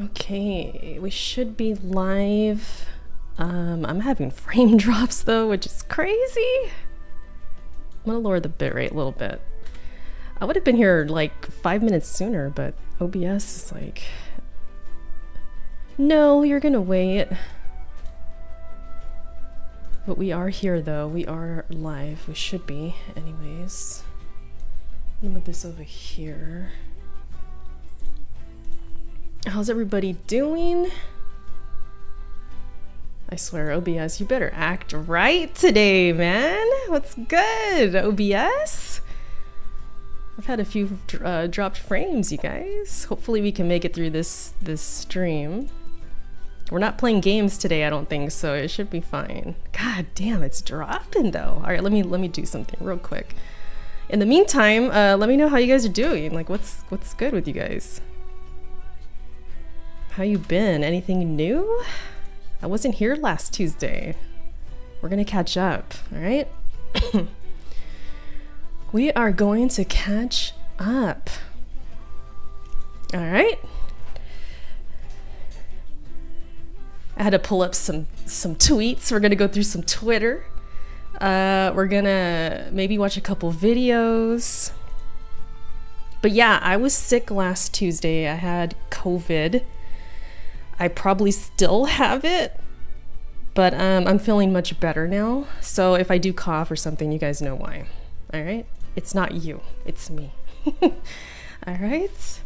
Okay, we should be live. I'm having frame drops though, which is crazy. I'm gonna lower the bitrate a little bit. I would have been here like 5 minutes sooner, but OBS is like, no, you're gonna wait. But we are here though, we are live. We should be anyways. I'm gonna move this over here. How's everybody doing? I swear, OBS, you better act right today, man. What's good, OBS? I've had a few dropped frames, you guys. Hopefully we can make it through this stream. We're not playing games today, I don't think, so it should be fine. God damn, it's dropping though. All right, let me do something real quick. In the meantime, let me know how you guys are doing. Like, what's good with you guys? How you been? Anything new? I wasn't here last Tuesday. We're gonna catch up, all right? We are going to catch up. All right. I had to pull up some tweets. We're gonna go through some Twitter. We're gonna maybe watch a couple videos. But yeah, I was sick last Tuesday. I had COVID. I probably still have it, but I'm feeling much better now. So if I do cough or something, you guys know why. All right? It's not you, it's me. All right?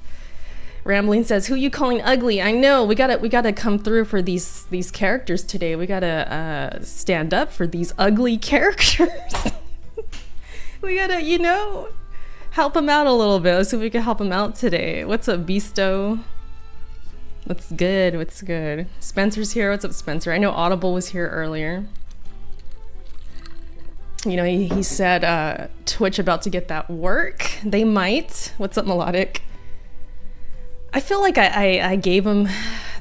Rambling says, "Who you calling ugly?" I know, we gotta come through for these characters today. We gotta stand up for these ugly characters. We gotta, you know, help them out a little bit. Let's see if we can help them out today. What's up, Beasto? What's good? What's good? Spencer's here. What's up, Spencer? I know Audible was here earlier. You know, he said Twitch about to get that work. They might. What's up, Melodic? I feel like I gave him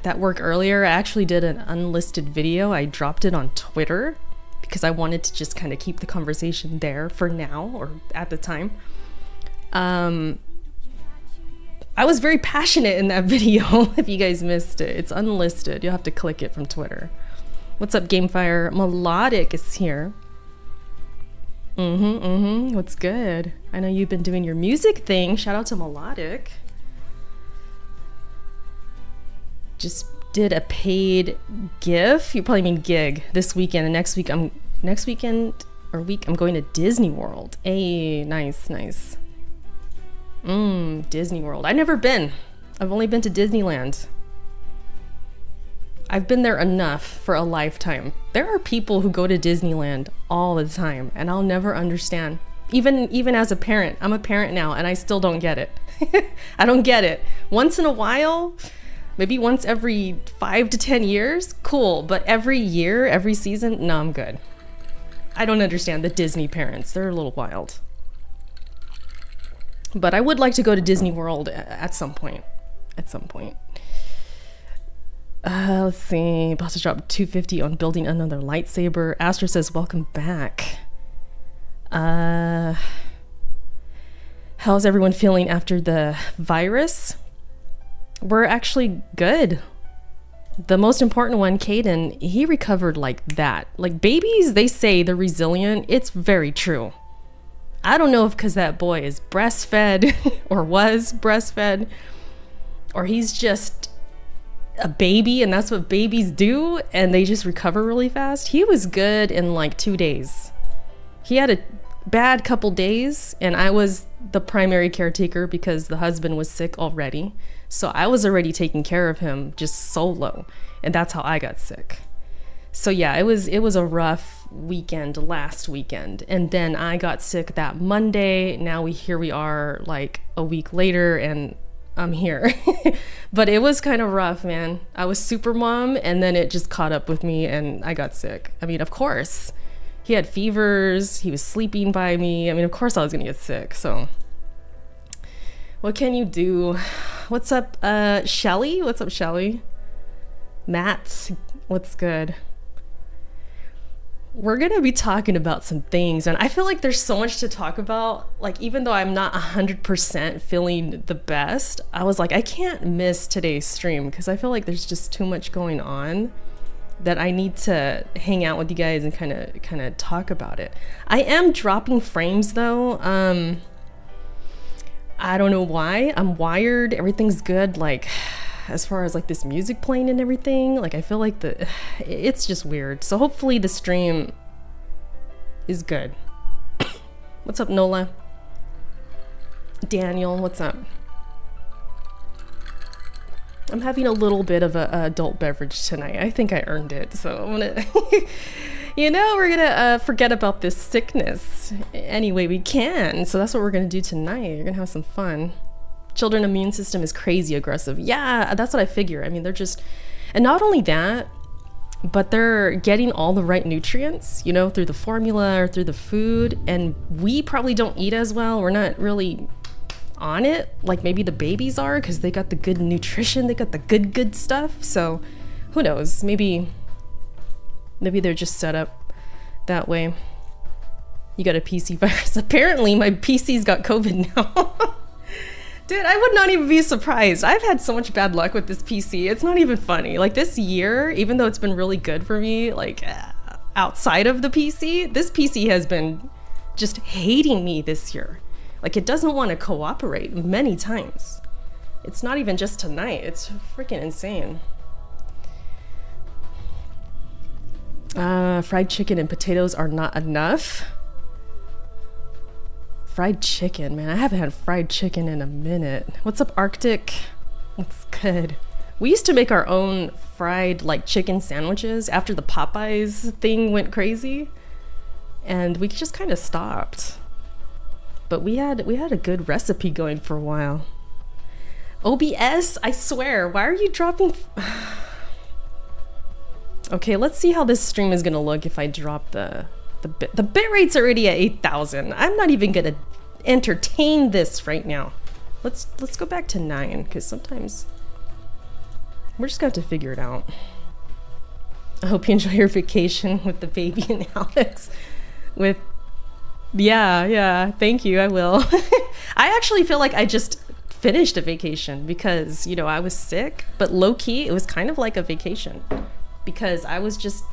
that work earlier. I actually did an unlisted video. I dropped it on Twitter because I wanted to just kind of keep the conversation there for now, or at the time. I was very passionate in that video. If you guys missed it, it's unlisted. You'll have to click it from Twitter. What's up, Gamefire? Melodic is here. What's good? I know you've been doing your music thing. Shout out to Melodic. Just did a paid GIF. You probably mean gig this weekend. And next weekend I'm going to Disney World. Hey, nice. Disney World. I've never been. I've only been to Disneyland. I've been there enough for a lifetime. There are people who go to Disneyland all the time, and I'll never understand. Even as a parent. I'm a parent now, and I still don't get it. I don't get it. Once in a while, maybe once every 5 to 10 years, cool. But every year, every season, no, I'm good. I don't understand the Disney parents. They're a little wild. But I would like to go to Disney World at some point. Let's see. About to drop 250 on building another lightsaber. Astra says, welcome back. How's everyone feeling after the virus? We're actually good. The most important one, Caden, he recovered like that. Like babies, they say they're resilient. It's very true. I don't know if because that boy is breastfed or was breastfed, or he's just a baby and that's what babies do and they just recover really fast. He was good in like 2 days. He had a bad couple days and I was the primary caretaker because the husband was sick already. So I was already taking care of him just solo, and that's how I got sick. So yeah, it was a rough weekend last weekend, and then I got sick that Monday. Now here we are like a week later and I'm here. But it was kind of rough, man. I was super mom and then it just caught up with me and I got sick. I mean, of course. He had fevers, he was sleeping by me. I mean, of course I was gonna get sick, so. What can you do? What's up, Shelly? What's up, Shelly? Matt, what's good? we're gonna be talking about some things, and I feel like there's so much to talk about. Like, even though I'm not 100% feeling the best, I was like, I can't miss today's stream because I feel like there's just too much going on that I need to hang out with you guys and kind of talk about it. I am dropping frames though. I don't know why. I'm wired. Everything's good. Like, as far as like this music playing and everything, like I feel like it's just weird. So hopefully the stream is good. What's up, Nola? Daniel, what's up? I'm having a little bit of a adult beverage tonight. I think I earned it, so I'm gonna you know, we're gonna forget about this sickness any way we can. So that's what we're gonna do tonight. We're gonna have some fun. Children's immune system is crazy aggressive. Yeah, that's what I figure. I mean, they're just, and not only that, but they're getting all the right nutrients, you know, through the formula or through the food. And we probably don't eat as well. We're not really on it like maybe the babies are, because they got the good nutrition. They got the good stuff. So who knows? Maybe they're just set up that way. You got a PC virus. Apparently my PC's got COVID now. Dude, I would not even be surprised. I've had so much bad luck with this PC. It's not even funny. Like this year, even though it's been really good for me, like outside of the PC, this PC has been just hating me this year. Like it doesn't want to cooperate many times. It's not even just tonight. It's freaking insane. Fried chicken and potatoes are not enough. Fried chicken, man. I haven't had fried chicken in a minute. What's up, Arctic? What's good? We used to make our own fried like chicken sandwiches after the Popeyes thing went crazy, and we just kind of stopped. But we had a good recipe going for a while. OBS, I swear, why are you dropping? Okay, let's see how this stream is gonna look if I drop the bit rate's already at 8,000. I'm not even gonna entertain this right now. Let's go back to 9, because sometimes we're just gonna have to figure it out. I hope you enjoy your vacation with the baby and Alex. Yeah, thank you, I will. I actually feel like I just finished a vacation because, you know, I was sick, but low-key, it was kind of like a vacation because I was just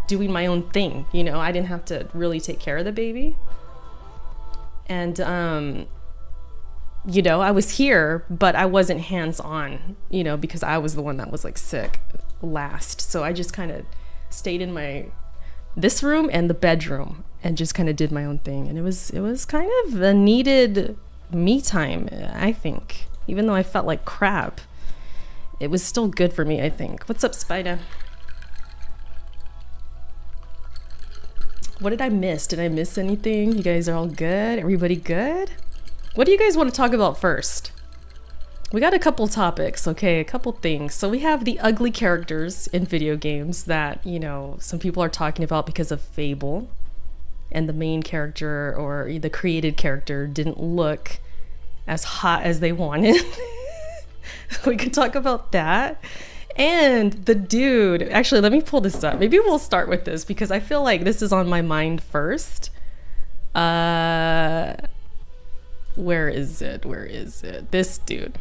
doing my own thing, you know. I didn't have to really take care of the baby. And, you know, I was here, but I wasn't hands-on, you know, because I was the one that was like sick last. So I just kind of stayed in this room and the bedroom and just kind of did my own thing. And it was kind of a needed me time, I think. Even though I felt like crap, it was still good for me, I think. What's up, Spider? What did I miss? Did I miss anything? You guys are all good? Everybody good? What do you guys want to talk about first? We got a couple topics, okay? A couple things. So we have the ugly characters in video games that, you know, some people are talking about because of Fable. And the main character or the created character didn't look as hot as they wanted. We could talk about that. And the dude, actually, let me pull this up. Maybe we'll start with this because I feel like this is on my mind first. Where is it? This dude.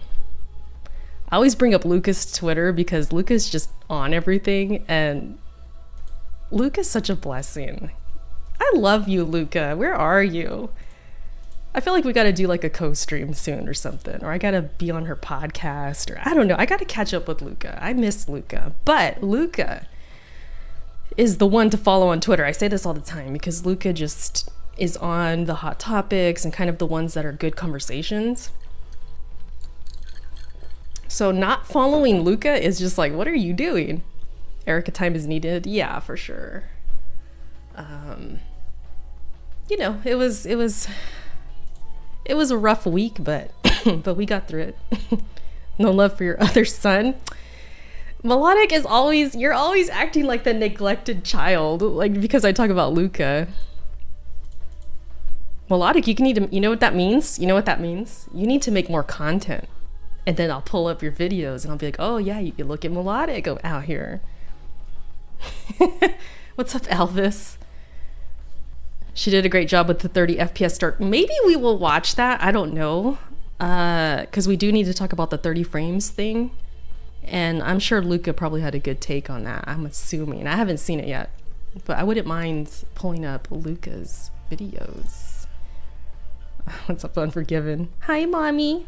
I always bring up Luca's Twitter because Luca's just on everything, and Luca's such a blessing. I love you, Luca. Where are you? I feel like we got to do like a co-stream soon or something, or I got to be on her podcast, or I don't know. I got to catch up with Luca. I miss Luca, but Luca is the one to follow on Twitter. I say this all the time because Luca just is on the hot topics and kind of the ones that are good conversations. So not following Luca is just like, what are you doing? Erica time is needed. Yeah, for sure. You know, it was a rough week, but but we got through it. No love for your other son. Melodic is always, you're always acting like the neglected child, like because I talk about Luca. Melodic, you know what that means? You know what that means? You need to make more content. And then I'll pull up your videos and I'll be like, oh yeah, you can look at Melodic out here. What's up, Elvis? She did a great job with the 30 FPS start. Maybe we will watch that. I don't know. Because we do need to talk about the 30 frames thing. And I'm sure Luca probably had a good take on that. I'm assuming. I haven't seen it yet. But I wouldn't mind pulling up Luca's videos. What's up, Unforgiven? Hi, Mommy.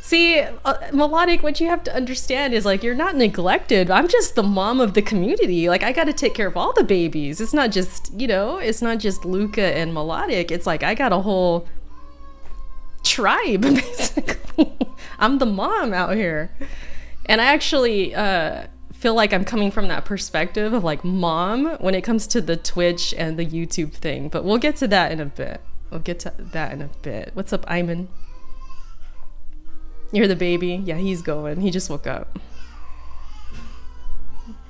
See, Melodic, what you have to understand is like, you're not neglected. I'm just the mom of the community. Like, I got to take care of all the babies. It's not just, you know, it's not just Luca and Melodic. It's like, I got a whole tribe, basically. I'm the mom out here. And I actually feel like I'm coming from that perspective of like mom when it comes to the Twitch and the YouTube thing. But we'll get to that in a bit. What's up, Iman? You're the baby? Yeah, he's going. He just woke up.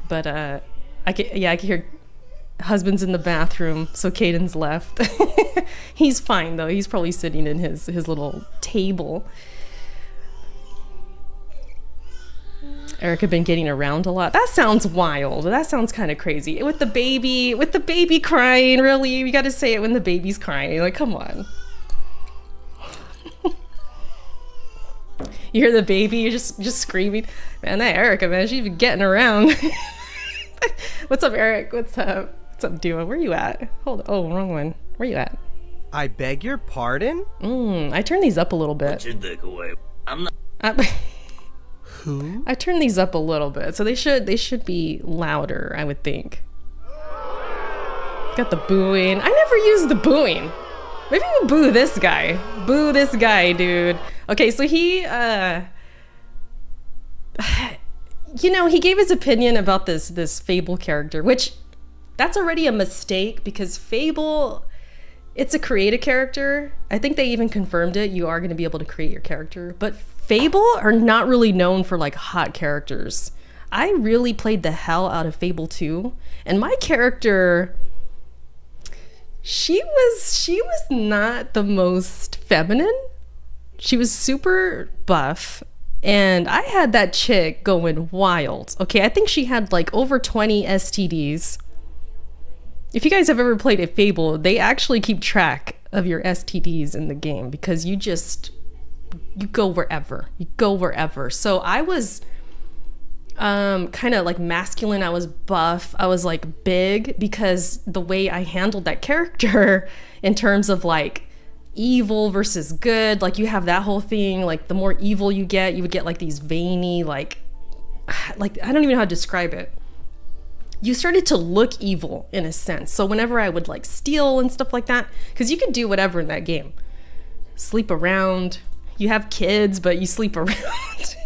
But I can hear husband's in the bathroom, so Caden's left. He's fine though. He's probably sitting in his little table. Erica been getting around a lot. That sounds wild. That sounds kind of crazy. With the baby crying, really? You got to say it when the baby's crying. Like, come on. You hear the baby, you're just screaming. Man, that Erica, man, she's been getting around. What's up, Eric? What's up? What's up, Duo? Where you at? Hold on. Oh, wrong one. Where you at? I beg your pardon? I turned these up a little bit. Put your dick away. I'm not. Who? I turned these up a little bit, so they should be louder, I would think. Got the booing. I never use the booing. Maybe we'll boo this guy. Boo this guy, dude. Okay, so he, you know, he gave his opinion about this Fable character, which that's already a mistake because Fable, it's a creative character. I think they even confirmed it. You are going to be able to create your character, but Fable are not really known for like hot characters. I really played the hell out of Fable 2, and my character, she was not the most feminine. She was super buff, and I had that chick going wild. Okay, I think she had like over 20 STDs. If you guys have ever played a Fable, they actually keep track of your STDs in the game because you go wherever. You go wherever. So I was kind of like masculine. I was buff. I was like big because the way I handled that character in terms of like evil versus good, like you have that whole thing, like the more evil you would get like these veiny, like I don't even know how to describe it. You started to look evil in a sense. So whenever I would like steal and stuff like that, because you could do whatever in that game. Sleep around. You have kids, but you sleep around.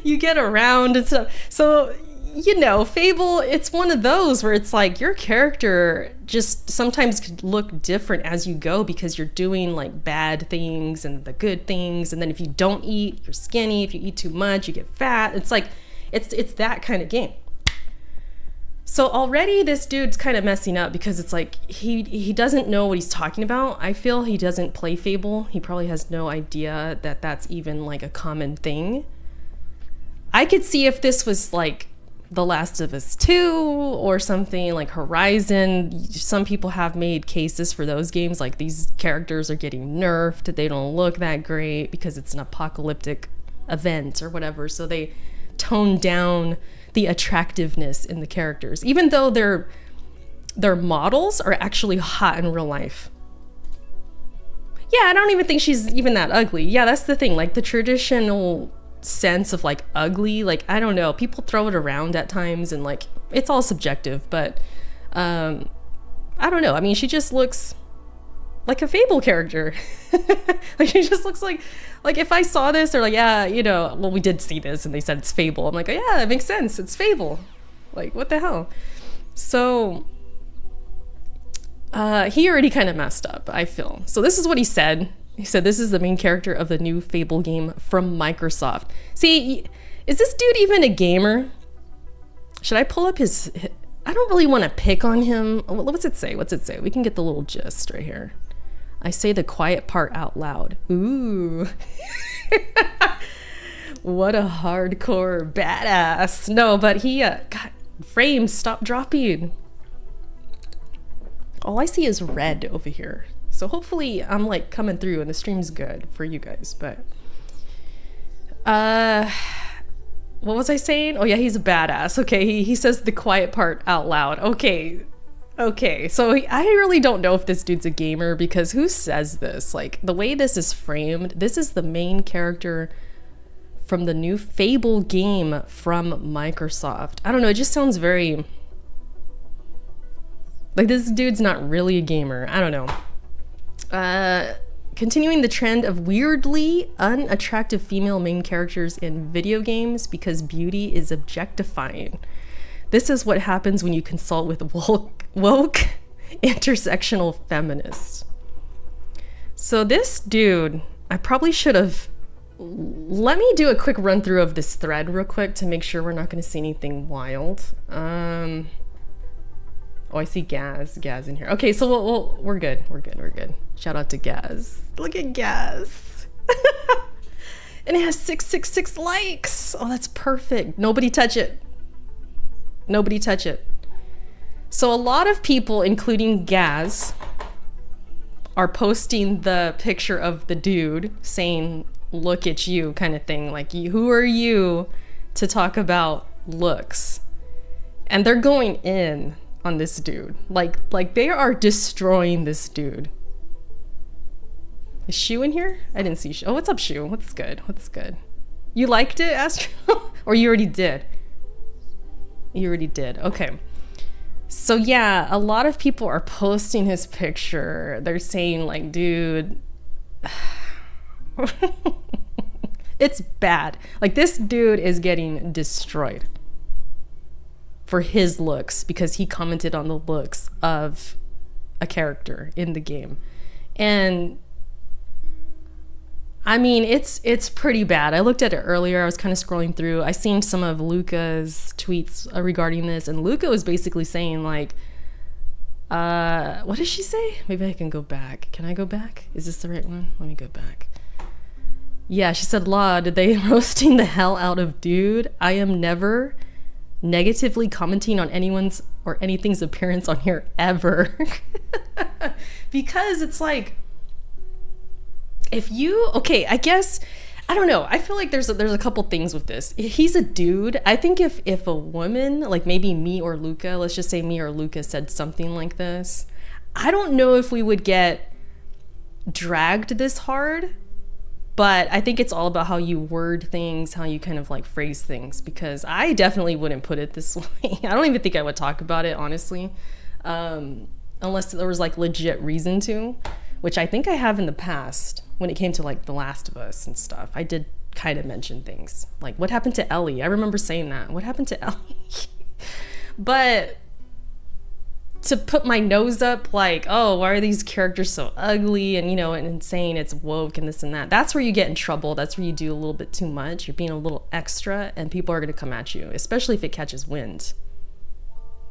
You get around and stuff. So, you know, Fable, it's one of those where it's like your character just sometimes could look different as you go because you're doing like bad things and the good things. And then if you don't eat, you're skinny. If you eat too much, you get fat. It's like, it's that kind of game. So already this dude's kind of messing up because it's like he doesn't know what he's talking about. I feel he doesn't play Fable. He probably has no idea that that's even like a common thing. I could see if this was like The Last of Us 2 or something like Horizon. Some people have made cases for those games, like these characters are getting nerfed. They don't look that great because it's an apocalyptic event or whatever. So they tone down the attractiveness in the characters, even though their models are actually hot in real life. Yeah, I don't even think she's even that ugly. Yeah, that's the thing. Like the traditional sense of like ugly, like I don't know, people throw it around at times and like it's all subjective, but I don't know. I mean, she just looks like a Fable character. Like she just looks like if I saw this or like, yeah, you know, well, we did see this and they said it's Fable. I'm like, oh, yeah, it makes sense. It's Fable. Like, what the hell? So he already kind of messed up, I feel. So this is what he said. He said, this is the main character of the new Fable game from Microsoft. See, is this dude even a gamer? Should I pull up his... I don't really want to pick on him. What's it say? What's it say? We can get the little gist right here. I say the quiet part out loud. Ooh. What a hardcore badass. No, but he... God, frames, stop dropping. All I see is red over here. So hopefully I'm like coming through and the stream's good for you guys. But what was I saying? Oh yeah, he's a badass. Okay, he says the quiet part out loud. Okay, so I really don't know if this dude's a gamer, because who says this? Like, the way this is framed, this is the main character from the new Fable game from Microsoft. I don't know, it just sounds very... like, this dude's not really a gamer. I don't know. Continuing the trend of weirdly unattractive female main characters in video games because beauty is objectifying. This is what happens when you consult with woke intersectional feminists. So this dude, I probably should have... let me do a quick run through of this thread real quick to make sure we're not going to see anything wild. Oh, I see Gaz in here. Okay, so we're good. Shout out to Gaz. Look at Gaz. And it has 666 likes. Oh, that's perfect. Nobody touch it. So a lot of people, including Gaz, are posting the picture of the dude saying, look at you, kind of thing. Like, who are you to talk about looks? And they're going in on this dude. Like they are destroying this dude. Is Shu in here? I didn't see Shu. Oh, what's up, Shu? What's good? You liked it, Astro? Or you already did? Okay. So yeah, a lot of people are posting his picture. They're saying like, dude, it's bad. Like, this dude is getting destroyed for his looks because he commented on the looks of a character in the game. And I mean, it's pretty bad. I looked at it earlier. I was kind of scrolling through. I seen some of Luca's tweets regarding this, and Luca was basically saying like, what did she say? Maybe I can go back. Can I go back? Is this the right one? Let me go back. Yeah, she said, "Law, did they roasting the hell out of dude? I am never negatively commenting on anyone's or anything's appearance on here ever." Because it's like, if you, okay, I guess, I don't know. I feel like there's a couple things with this. He's a dude. I think if a woman, like maybe me or Luca, let's just say me or Luca said something like this, I don't know if we would get dragged this hard. But I think it's all about how you word things, how you kind of like phrase things, because I definitely wouldn't put it this way. I don't even think I would talk about it, honestly, unless there was like legit reason to, which I think I have in the past when it came to like The Last of Us and stuff. I did kind of mention things like, what happened to Ellie? I remember saying that. What happened to Ellie? But to put my nose up like, oh, why are these characters so ugly, and you know, and saying it's woke and this and that, that's where you get in trouble. That's where you do a little bit too much. You're being a little extra and people are going to come at you, especially if it catches wind.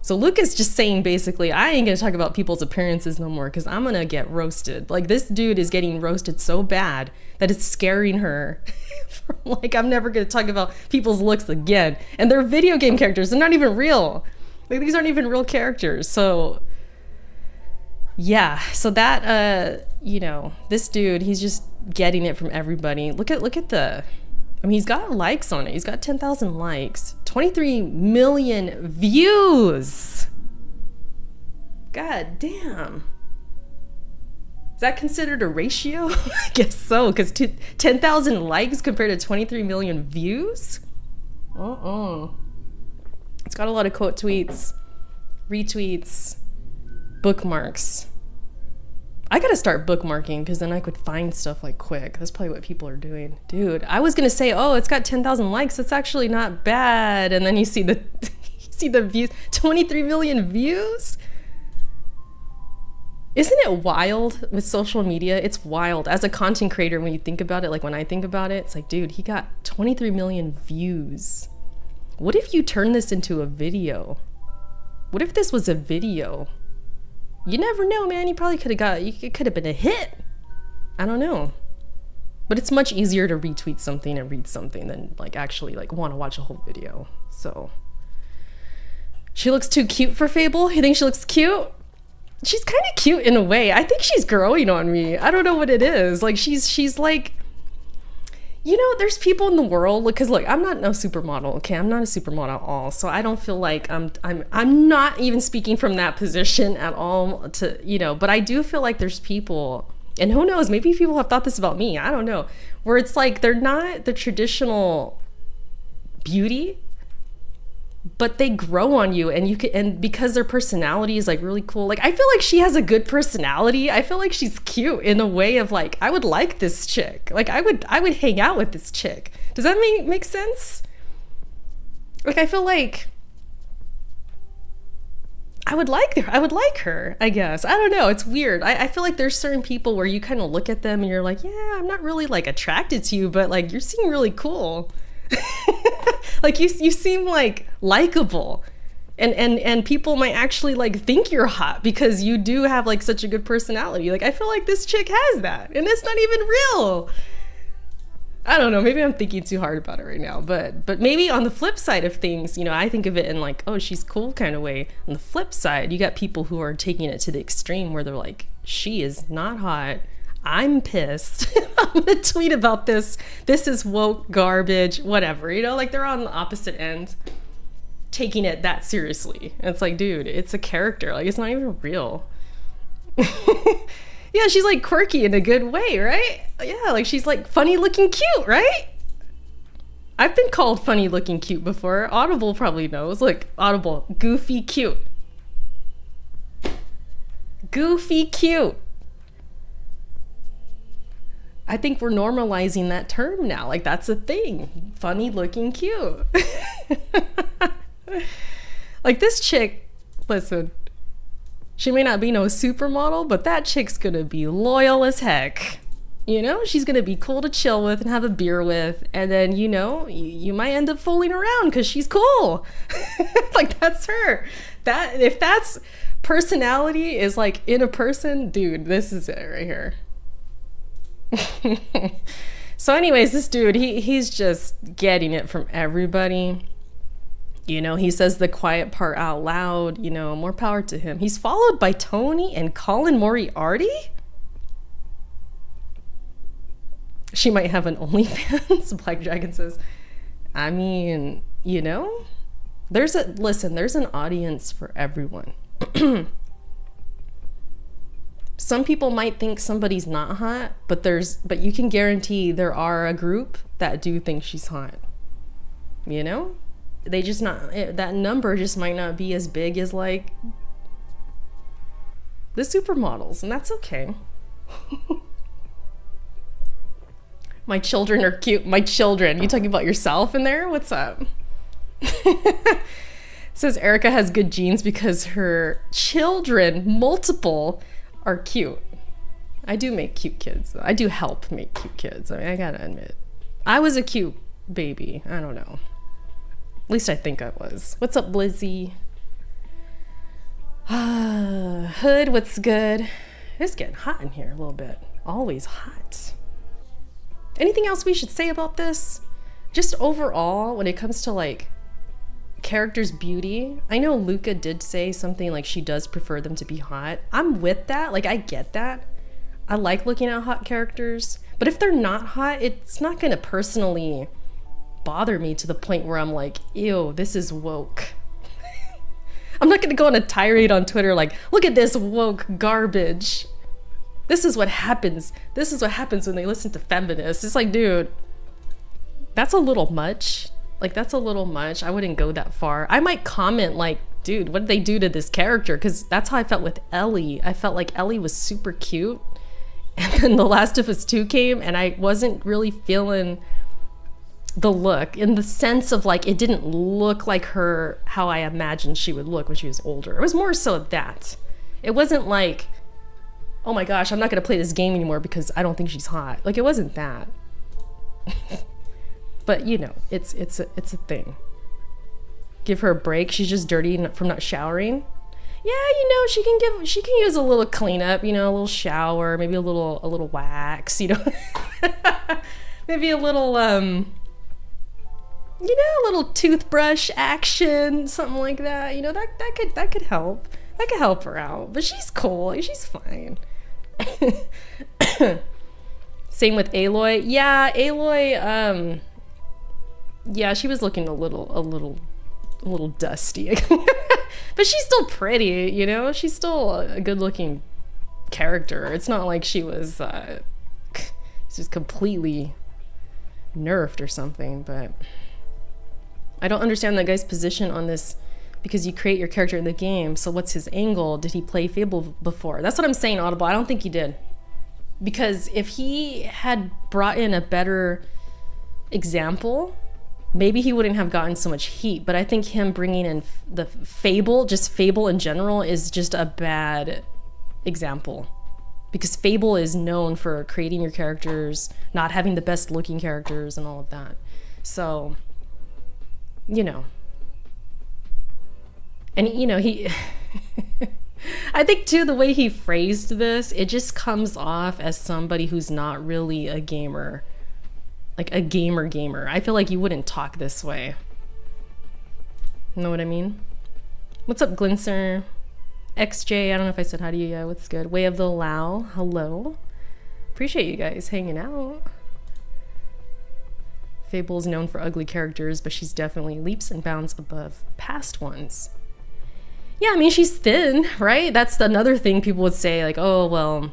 So Luca's just saying basically, I ain't going to talk about people's appearances no more because I'm going to get roasted. Like, this dude is getting roasted so bad that it's scaring her. Like, I'm never going to talk about people's looks again. And they're video game characters. They're not even real. Like, these aren't even real characters. So yeah, so that you know, this dude, he's just getting it from everybody. Look at the, I mean, he's got likes on it. He's got 10,000 likes, 23 million views. God damn. Is that considered a ratio? I guess so, because 10,000 likes compared to 23 million views? It's got a lot of quote tweets, retweets, bookmarks. I gotta start bookmarking because then I could find stuff like quick. That's probably what people are doing. Dude, I was gonna say, oh, it's got 10,000 likes. That's actually not bad. And then you see the views, 23 million views. Isn't it wild with social media? It's wild. As a content creator, when you think about it, like when I think about it, it's like, dude, he got 23 million views. What if you turn this into a video? What if this was a video? You never know, man. You probably could have it could have been a hit. I don't know. But it's much easier to retweet something and read something than like actually like want to watch a whole video. So she looks too cute for Fable. You think she looks cute? she's kind of cute in a way. I think she's growing on me. I don't know what it is. Like she's like, you know, there's people in the world, because look, I'm not no supermodel, okay? I'm not a supermodel at all. So I don't feel like I'm not even speaking from that position at all to, you know, but I do feel like there's people, and who knows, maybe people have thought this about me, I don't know, where it's like they're not the traditional beauty, but they grow on you, and you can, and because their personality is like really cool. Like I feel like she has a good personality. I feel like she's cute in a way of like, I would like this chick. Like I would hang out with this chick. Does that make sense? Like I feel like I would like her, I guess. I don't know. It's weird. I feel like there's certain people where you kind of look at them and you're like, yeah, I'm not really like attracted to you, but like you seem really cool. Like you seem like likable, and people might actually like think you're hot because you do have like such a good personality. Like I feel like this chick has that, and it's not even real. I don't know, maybe I'm thinking too hard about it right now, but maybe on the flip side of things, you know, I think of it in like, oh, she's cool kind of way. On the flip side, you got people who are taking it to the extreme where they're like, she is not hot, I'm pissed. I'm gonna tweet about this. This is woke garbage, whatever. You know, like they're on the opposite end, taking it that seriously. And it's like, dude, it's a character. Like it's not even real. Yeah, she's like quirky in a good way, right? Yeah, like she's like funny looking cute, right? I've been called funny looking cute before. Audible probably knows. Look, Audible, goofy cute. Goofy cute. I think we're normalizing that term now. Like that's a thing. Funny looking cute. Like this chick, listen, she may not be no supermodel, but that chick's gonna be loyal as heck. You know, she's gonna be cool to chill with and have a beer with, and then, you know, you might end up fooling around because she's cool. Like that's her. That, if that's personality is like in a person, dude, this is it right here. So anyways, this dude, he's just getting it from everybody. You know, he says the quiet part out loud, you know, more power to him. He's followed by Tony and Colin Moriarty. She might have an OnlyFans, Black Dragon says. I mean, you know, there's an audience for everyone. Some people might think somebody's not hot, but you can guarantee there are a group that do think she's hot. You know? They just not, that number just might not be as big as like the supermodels, and that's okay. My children are cute. My children. You talking about yourself in there? What's up? Says Erica has good genes because her children, multiple, are cute. I do make cute kids. I do help make cute kids. I mean, I gotta admit. I was a cute baby. I don't know. At least I think I was. What's up, Blizzy? Hood, what's good? It's getting hot in here a little bit. Always hot. Anything else we should say about this? Just overall, when it comes to like characters' beauty, I know Luca did say something like she does prefer them to be hot. I'm with that. Like, I get that. I like looking at hot characters. But if they're not hot, it's not going to personally bother me to the point where I'm like, ew, this is woke. I'm not going to go on a tirade on Twitter like, look at this woke garbage. This is what happens. This is what happens when they listen to feminists. It's like, dude, that's a little much. Like, that's a little much. I wouldn't go that far. I might comment like, dude, what did they do to this character? Because that's how I felt with Ellie. I felt like Ellie was super cute. And then The Last of Us 2 came and I wasn't really feeling the look, in the sense of like, it didn't look like her how I imagined she would look when she was older. It was more so that. It wasn't like, oh my gosh, I'm not going to play this game anymore because I don't think she's hot. Like, it wasn't that. But you know, it's a thing. Give her a break. She's just dirty from not showering. Yeah, you know, she can use a little cleanup, you know, a little shower, maybe a little wax, you know. Maybe a little you know, a little toothbrush action, something like that. You know, that could help. I could help her out, but she's cool. She's fine. Same with Aloy. Yeah, Aloy, yeah, she was looking a little dusty. But she's still pretty, you know? She's still a good-looking character. It's not like she was just completely nerfed or something, but I don't understand that guy's position on this, because you create your character in the game, so what's his angle? Did he play Fable before? That's what I'm saying, Audible. I don't think he did. Because if he had brought in a better example, maybe he wouldn't have gotten so much heat. But I think him bringing in the Fable, just Fable in general, is just a bad example. Because Fable is known for creating your characters, not having the best looking characters and all of that. So, you know. And, you know, he... I think, too, the way he phrased this, it just comes off as somebody who's not really a gamer. Like, a gamer. I feel like you wouldn't talk this way. You know what I mean? What's up, Glinser? XJ, I don't know if I said hi to you. Yeah, what's good? Way of the Lao, hello. Appreciate you guys hanging out. Fable's known for ugly characters, but she's definitely leaps and bounds above past ones. Yeah, I mean, she's thin, right? That's another thing people would say, like, oh, well,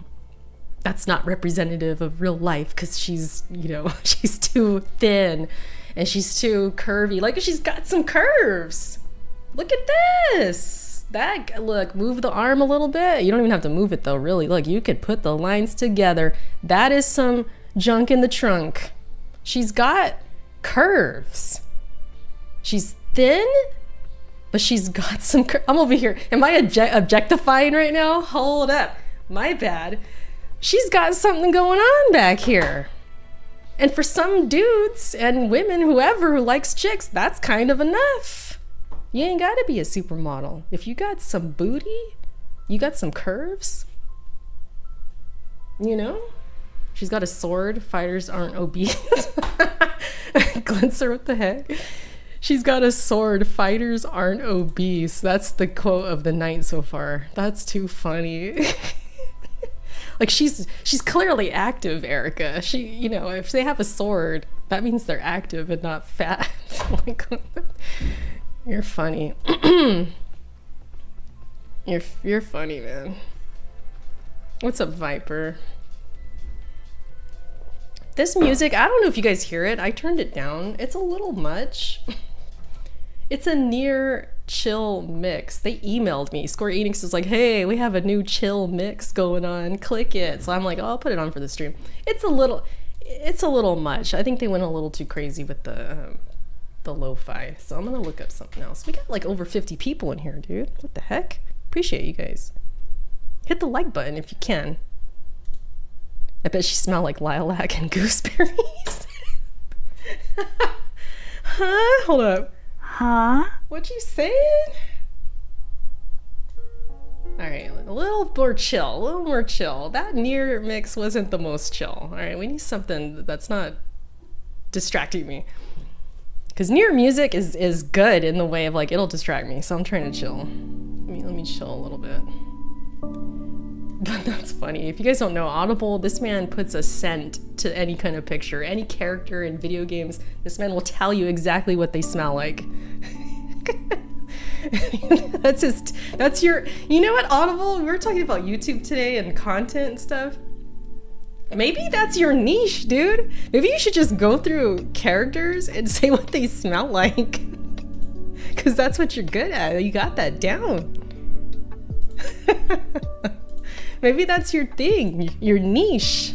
that's not representative of real life because she's, you know, she's too thin and she's too curvy. Like, she's got some curves. Look at this. Look, move the arm a little bit. You don't even have to move it, though, really. Look, you could put the lines together. That is some junk in the trunk. She's got curves. She's thin, but she's got some I'm over here. Am I objectifying right now? Hold up. My bad. She's got something going on back here. And for some dudes and women, whoever who likes chicks, that's kind of enough. You ain't gotta be a supermodel. If you got some booty, you got some curves, you know? She's got a sword. Fighters aren't obese. Glinser, what the heck? She's got a sword. Fighters aren't obese. That's the quote of the night so far. That's too funny. Like, she's clearly active, Erica. She, you know, if they have a sword, that means they're active and not fat. Like, you're funny. You're funny, man. What's up, Viper? This music, I don't know if you guys hear it. I turned it down. It's a little much. It's a near chill mix. They emailed me. Square Enix is like, hey, we have a new chill mix going on. Click it. So I'm like, oh, I'll put it on for the stream. It's a little much. I think they went a little too crazy with the lo-fi. So I'm gonna look up something else. We got like over 50 people in here, dude. What the heck? Appreciate you guys. Hit the like button if you can. I bet she smelled like lilac and gooseberries. Huh? Hold up. Huh? What you saying? All right, a little more chill. That near mix wasn't the most chill. All right, we need something that's not distracting me. Because near music is good in the way of, like, it'll distract me. So I'm trying to chill. Let me chill a little bit. But that's funny. If you guys don't know, Audible, this man puts a scent to any kind of picture, any character in video games. This man will tell you exactly what they smell like. That's your, you know what, Audible? We were talking about YouTube today and content and stuff. Maybe that's your niche, dude. Maybe you should just go through characters and say what they smell like. Because that's what you're good at. You got that down. Maybe that's your thing, your niche.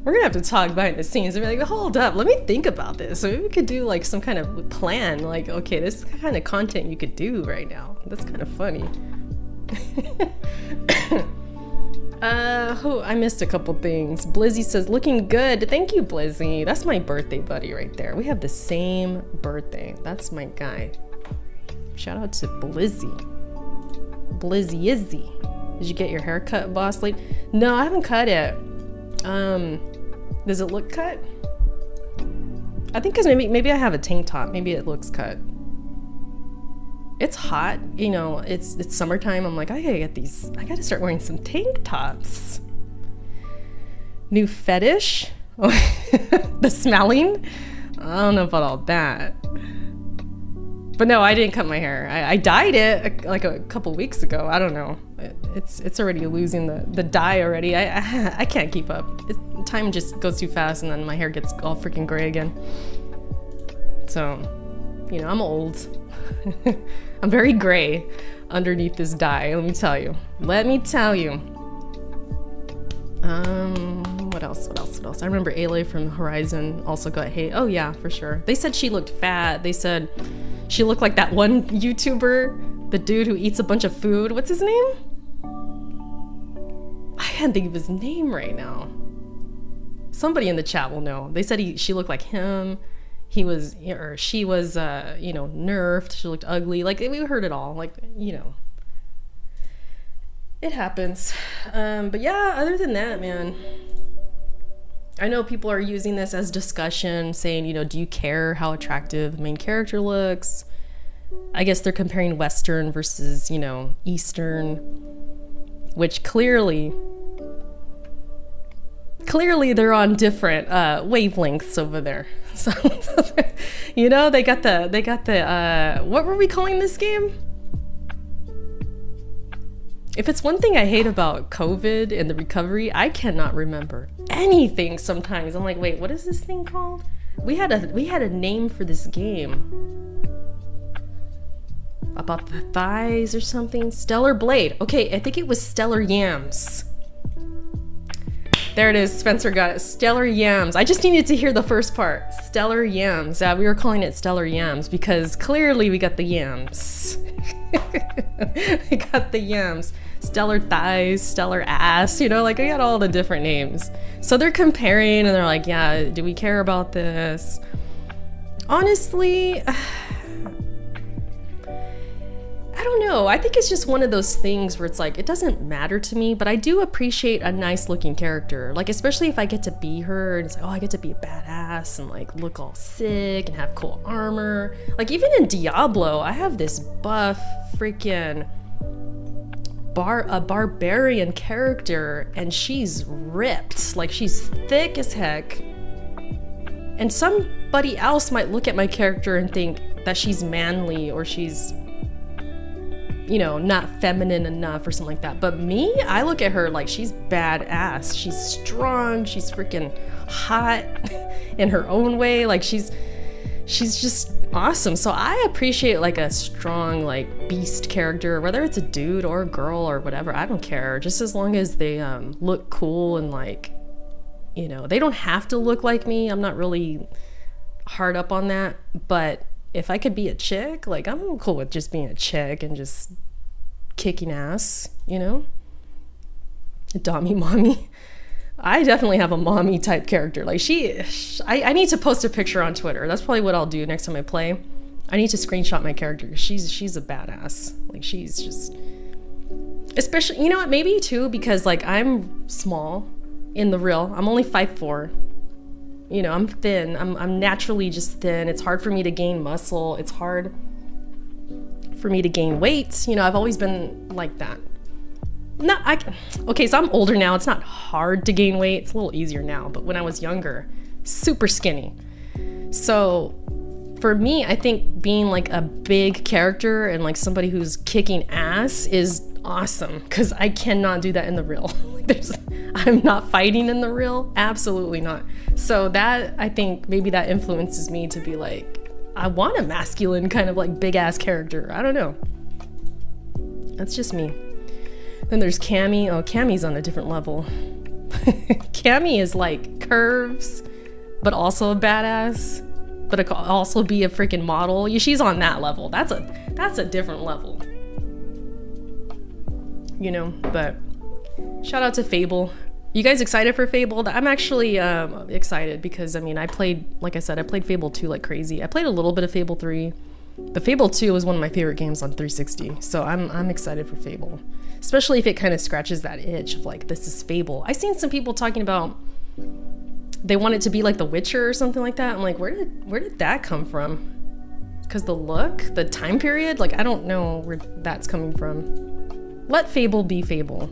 We're gonna have to talk behind the scenes and be like, hold up, let me think about this. So maybe we could do like some kind of plan, like, okay, this is the kind of content you could do right now. That's kind of funny. Oh, I missed a couple things. Blizzy says, looking good. Thank you, Blizzy. That's my birthday buddy right there. We have the same birthday. That's my guy. Shout out to Blizzy. Blizzy Izzy. Did you get your hair cut, boss lady? No, I haven't cut it. Does it look cut? I think because maybe I have a tank top. Maybe it looks cut. It's hot, you know, it's summertime. I'm like, I gotta start wearing some tank tops. New fetish? Oh, the smelling? I don't know about all that. But no, I didn't cut my hair. I dyed it like a couple weeks ago. I don't know. It's already losing the dye already. I can't keep up. Time just goes too fast, and then my hair gets all freaking gray again. So, you know, I'm old. I'm very gray underneath this dye, let me tell you. Let me tell you. What else? I remember Ayla from Horizon also got hate. Oh yeah, for sure. They said she looked fat. They said she looked like that one YouTuber, the dude who eats a bunch of food. What's his name? I can't think of his name right now. Somebody in the chat will know. They said she looked like him. He was, or she was, you know, nerfed. She looked ugly. Like, we heard it all. Like, you know, it happens. But yeah, other than that, man, I know people are using this as discussion, saying, you know, do you care how attractive the main character looks? I guess they're comparing Western versus, you know, Eastern, which clearly they're on different wavelengths over there. So, you know, they got the what were we calling this game? If it's one thing I hate about COVID and the recovery, I cannot remember anything sometimes. I'm like, wait, what is this thing called? We had a name for this game. About the thighs or something? Stellar Blade. Okay, I think it was Stellar Yams. There it is, Spencer got it. Stellar Yams. I just needed to hear the first part. Stellar Yams. We were calling it Stellar Yams because clearly we got the yams. We got the yams. Stellar thighs, stellar ass, you know, like we got all the different names. So they're comparing and they're like, yeah, do we care about this? Honestly, I don't know. I think it's just one of those things where it's like, it doesn't matter to me, but I do appreciate a nice looking character. Like, especially if I get to be her and it's like, oh, I get to be a badass and like look all sick and have cool armor. Like even in Diablo, I have this buff freaking a barbarian character and she's ripped. Like she's thick as heck. And somebody else might look at my character and think that she's manly or she's, you know, not feminine enough or something like that. But me, I look at her like she's badass. She's strong. She's freaking hot in her own way. Like she's just awesome. So I appreciate like a strong like beast character, whether it's a dude or a girl or whatever. I don't care. Just as long as they look cool and like, you know, they don't have to look like me. I'm not really hard up on that. But if I could be a chick, like I'm cool with just being a chick and just kicking ass, you know? A dommy mommy. I definitely have a mommy type character. Like I need to post a picture on Twitter. That's probably what I'll do next time I play. I need to screenshot my character because she's a badass. Like she's just, especially, you know what, maybe too, because like I'm small in the real. I'm only 5'4". You know, I'm thin. I'm naturally just thin. It's hard for me to gain muscle. It's hard for me to gain weight. You know, I've always been like that. No, okay, so I'm older now. It's not hard to gain weight. It's a little easier now. But when I was younger, super skinny. So for me, I think being like a big character and like somebody who's kicking ass is awesome because I cannot do that in the real. I'm not fighting in the real. Absolutely not. So that, I think maybe that influences me to be like, I want a masculine kind of like big ass character. I don't know. That's just me. Then there's Cammy. Oh, Cammy's on a different level. Cammy is like curves, but also a badass. But it could also be a freaking model. She's on that level. That's a different level. You know, but shout out to Fable. You guys excited for Fable? I'm actually excited because, I mean, like I said, I played Fable 2 like crazy. I played a little bit of Fable 3. But Fable 2 was one of my favorite games on 360. So I'm excited for Fable. Especially if it kind of scratches that itch of like, this is Fable. I've seen some people talking about they want it to be like The Witcher or something like that. I'm like, where did that come from? because the look, the time period, like I don't know where that's coming from. Let Fable be Fable.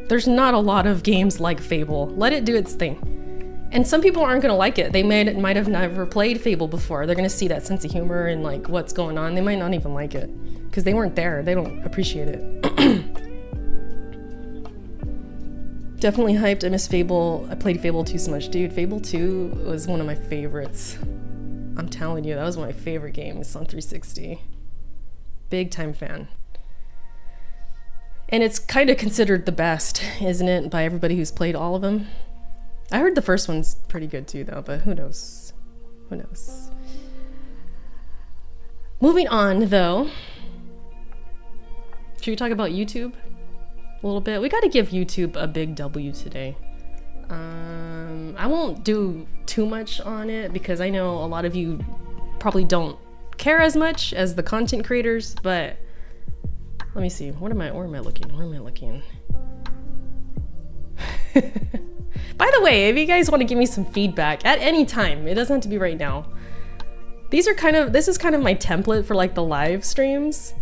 There's not a lot of games like Fable. Let it do its thing. And some people aren't gonna like it. They might have never played Fable before. They're gonna see that sense of humor and like what's going on. They might not even like it because they weren't there. They don't appreciate it. Definitely hyped. I miss Fable. I played Fable 2 so much. Dude, Fable 2 was one of my favorites. I'm telling you, that was one of my favorite games on 360. Big time fan. And it's kind of considered the best, isn't it, by everybody who's played all of them? I heard the first one's pretty good too, though, but who knows? Who knows? Moving on, though. Should we talk about YouTube a little bit? We got to give YouTube a big W today. I won't do too much on it because I know a lot of you probably don't care as much as the content creators, but let me see. Where am I looking? By the way, if you guys want to give me some feedback at any time, it doesn't have to be right now. This is kind of my template for like the live streams.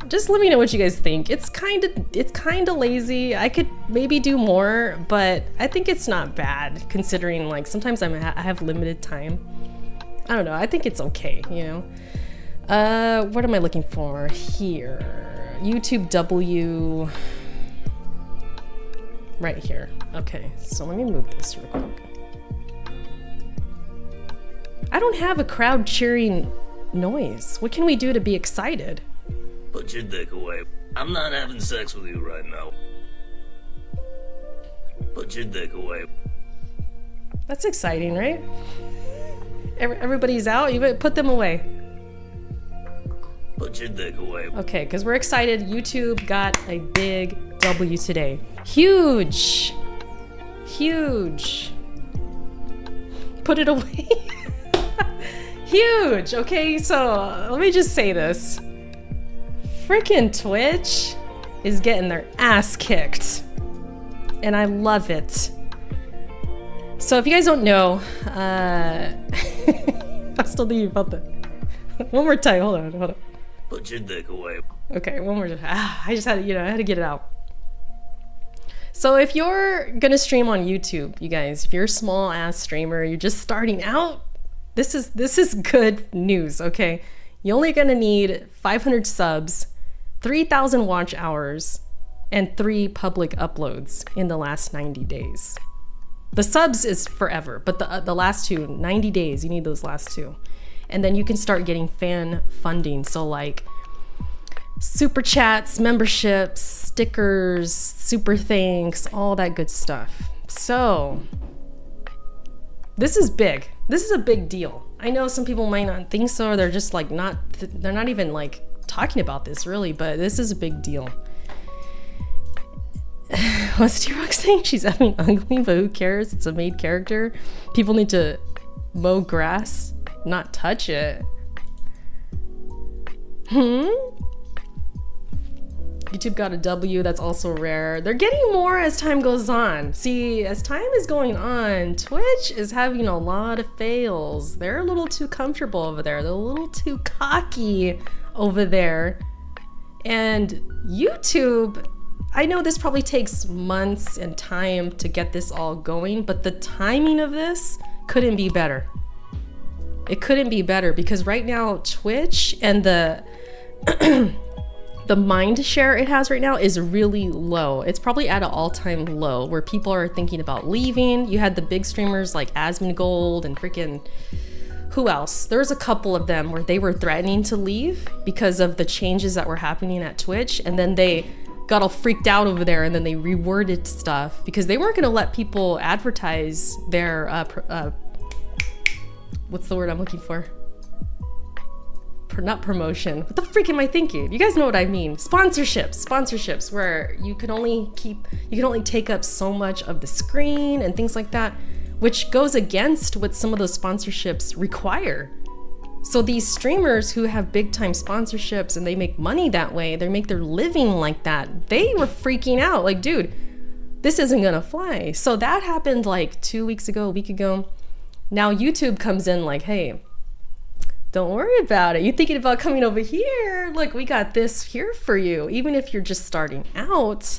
Just let me know what you guys think. It's kind of lazy. I could maybe do more, but I think it's not bad considering like sometimes I have limited time. I don't know. I think it's okay, you know. What am I looking for here? YouTube W. Right here. Okay, so let me move this real quick. I don't have a crowd cheering noise. What can we do to be excited? Put your dick away. I'm not having sex with you right now. Put your dick away. That's exciting, right? Everybody's out. You put them away. Put your dick away. Okay, because we're excited. YouTube got a big W today. Huge. Huge. Put it away. Huge. Okay, so let me just say this. Freaking Twitch is getting their ass kicked. And I love it. So if you guys don't know, I'm still thinking about that. One more time. Hold on. Put your dick away. Okay, one more time. I just had to, I had to get it out. So if you're gonna stream on YouTube, you guys, if you're a small ass streamer, you're just starting out, this is good news, okay? You're only gonna need 500 subs, 3,000 watch hours, and 3 public uploads in the last 90 days. The subs is forever, but the last 2, 90 days, you need those last 2. And then you can start getting fan funding. So like super chats, memberships, stickers, super thanks, all that good stuff. So this is big. This is a big deal. I know some people might not think so, or they're just like they're not even like talking about this really, but this is a big deal. What's T-Rock saying? She's effing ugly, but who cares? It's a made character. People need to mow grass, not touch it. YouTube got a W, that's also rare. They're getting more as time goes on. See, as time is going on, Twitch is having a lot of fails. They're a little too comfortable over there. They're a little too cocky over there. And YouTube, I know this probably takes months and time to get this all going, but the timing of this couldn't be better. It couldn't be better because right now Twitch and the mind share it has right now is really low. It's probably at an all-time low where people are thinking about leaving. You had the big streamers like Asmongold and freaking who else? There's a couple of them where they were threatening to leave because of the changes that were happening at Twitch, and then they got all freaked out over there and then they reworded stuff because they weren't going to let people advertise their what's the word I'm looking for? Not promotion. What the freak am I thinking? You guys know what I mean. Sponsorships where you can only take up so much of the screen and things like that, which goes against what some of those sponsorships require. So these streamers who have big time sponsorships and they make money that way, they make their living like that, they were freaking out like, dude, this isn't gonna fly. So that happened like 2 weeks ago, a week ago. Now YouTube comes in like, hey, Don't worry about it. You thinking about coming over here? Look, we got this here for you. Even if you're just starting out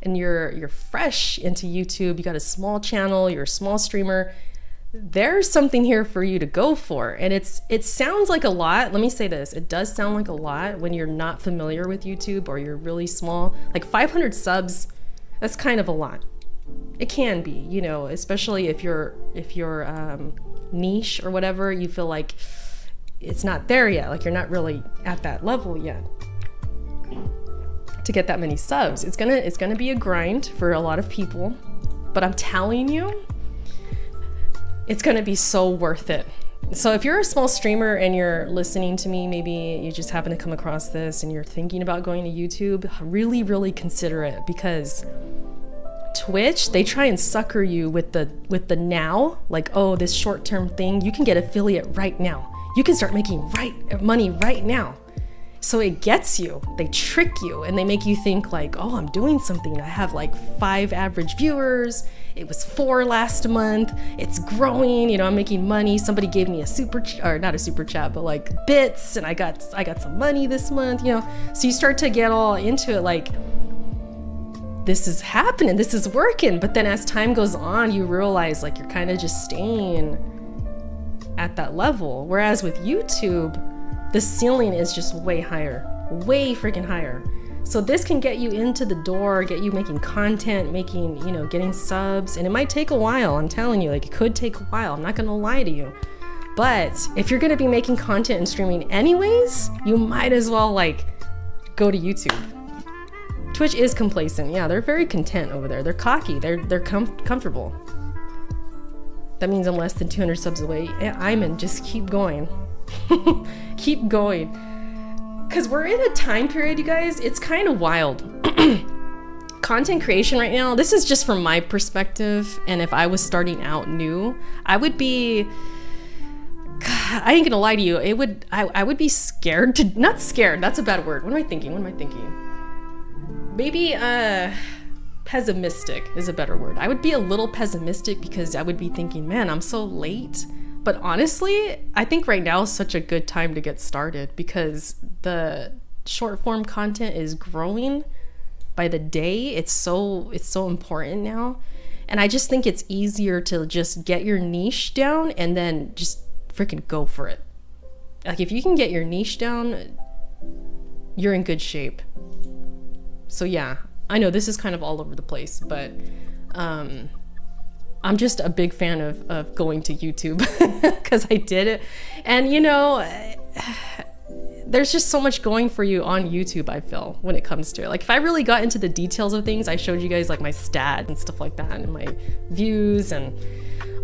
and you're fresh into YouTube, you got a small channel, you're a small streamer, there's something here for you to go for. And it sounds like a lot. Let me say this. It does sound like a lot when you're not familiar with YouTube or you're really small. Like 500 subs, that's kind of a lot. It can be, you know, especially if you're niche or whatever, you feel like it's not there yet. Like you're not really at that level yet. To get that many subs, it's gonna be a grind for a lot of people, but I'm telling you, it's gonna be so worth it. So if you're a small streamer and you're listening to me, maybe you just happen to come across this and you're thinking about going to YouTube, really, really consider it, because Twitch, they try and sucker you with the now, like, oh, this short-term thing, you can get affiliate right now. You can start making money right now. So it gets you, they trick you, and they make you think like, oh, I'm doing something. I have like 5 average viewers. It was 4 last month. It's growing, you know, I'm making money. Somebody gave me or not a super chat, but like bits, and I got some money this month, you know. So you start to get all into it like, this is happening, this is working. But then as time goes on, you realize like you're kind of just staying at that level. Whereas with YouTube, the ceiling is just way higher, way freaking higher. So this can get you into the door, get you making content, making, you know, getting subs. And it might take a while, I'm telling you, like it could take a while. I'm not gonna lie to you. But if you're gonna be making content and streaming anyways, you might as well like go to YouTube. Twitch is complacent. Yeah, they're very content over there. They're cocky, they're comfortable. That means I'm less than 200 subs away. I'm in, just keep going. Keep going. Because we're in a time period, you guys, it's kind of wild. Content creation right now, this is just from my perspective, and if I was starting out new, I would be, I ain't gonna lie to you, I would be scared to, not scared, that's a bad word. What am I thinking? Maybe pessimistic is a better word. I would be a little pessimistic because I would be thinking, man, I'm so late. But honestly, I think right now is such a good time to get started because the short form content is growing by the day. It's so important now. And I just think it's easier to just get your niche down and then just freaking go for it. Like if you can get your niche down, you're in good shape. So yeah, I know this is kind of all over the place, but I'm just a big fan of going to YouTube because I did it. And you know, there's just so much going for you on YouTube, I feel, when it comes to it. Like if I really got into the details of things, I showed you guys like my stats and stuff like that and my views and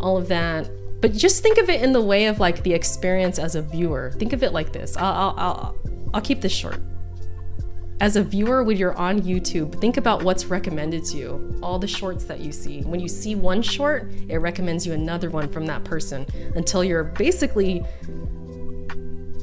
all of that. But just think of it in the way of like the experience as a viewer. Think of it like this. I'll keep this short. As a viewer, when you're on YouTube, think about what's recommended to you, all the shorts that you see. When you see one short, it recommends you another one from that person until you're basically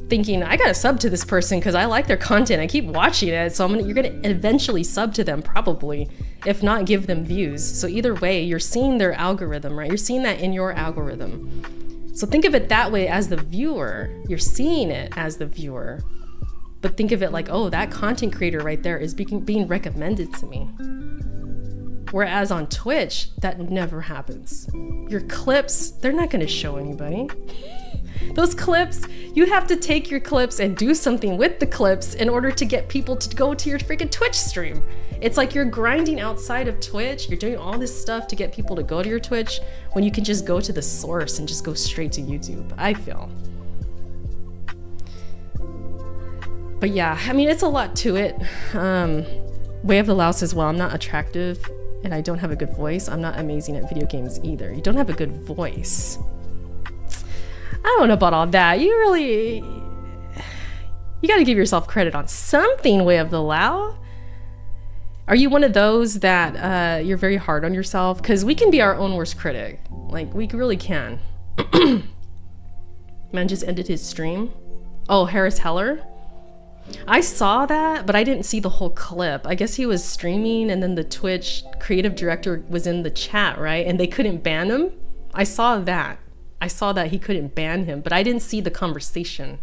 thinking, I gotta sub to this person because I like their content. I keep watching it, so you're gonna eventually sub to them probably, if not give them views. So either way, you're seeing their algorithm, right? You're seeing that in your algorithm. So think of it that way as the viewer. You're seeing it as the viewer. But think of it like, oh, that content creator right there is being recommended to me. Whereas on Twitch, that never happens. Your clips, they're not gonna show anybody. Those clips, you have to take your clips and do something with the clips in order to get people to go to your freaking Twitch stream. It's like you're grinding outside of Twitch, you're doing all this stuff to get people to go to your Twitch when you can just go to the source and just go straight to YouTube, I feel. But yeah, I mean, it's a lot to it. Way of the Louse as well. I'm not attractive and I don't have a good voice. I'm not amazing at video games either. You don't have a good voice. I don't know about all that. You gotta give yourself credit on something, Way of the Lao. Are you one of those that you're very hard on yourself? Because we can be our own worst critic. Like, we really can. Man just ended his stream. Oh, Harris Heller? I saw that, but I didn't see the whole clip. I guess he was streaming and then the Twitch creative director was in the chat, right? And they couldn't ban him. I saw that. I saw that he couldn't ban him, but I didn't see the conversation.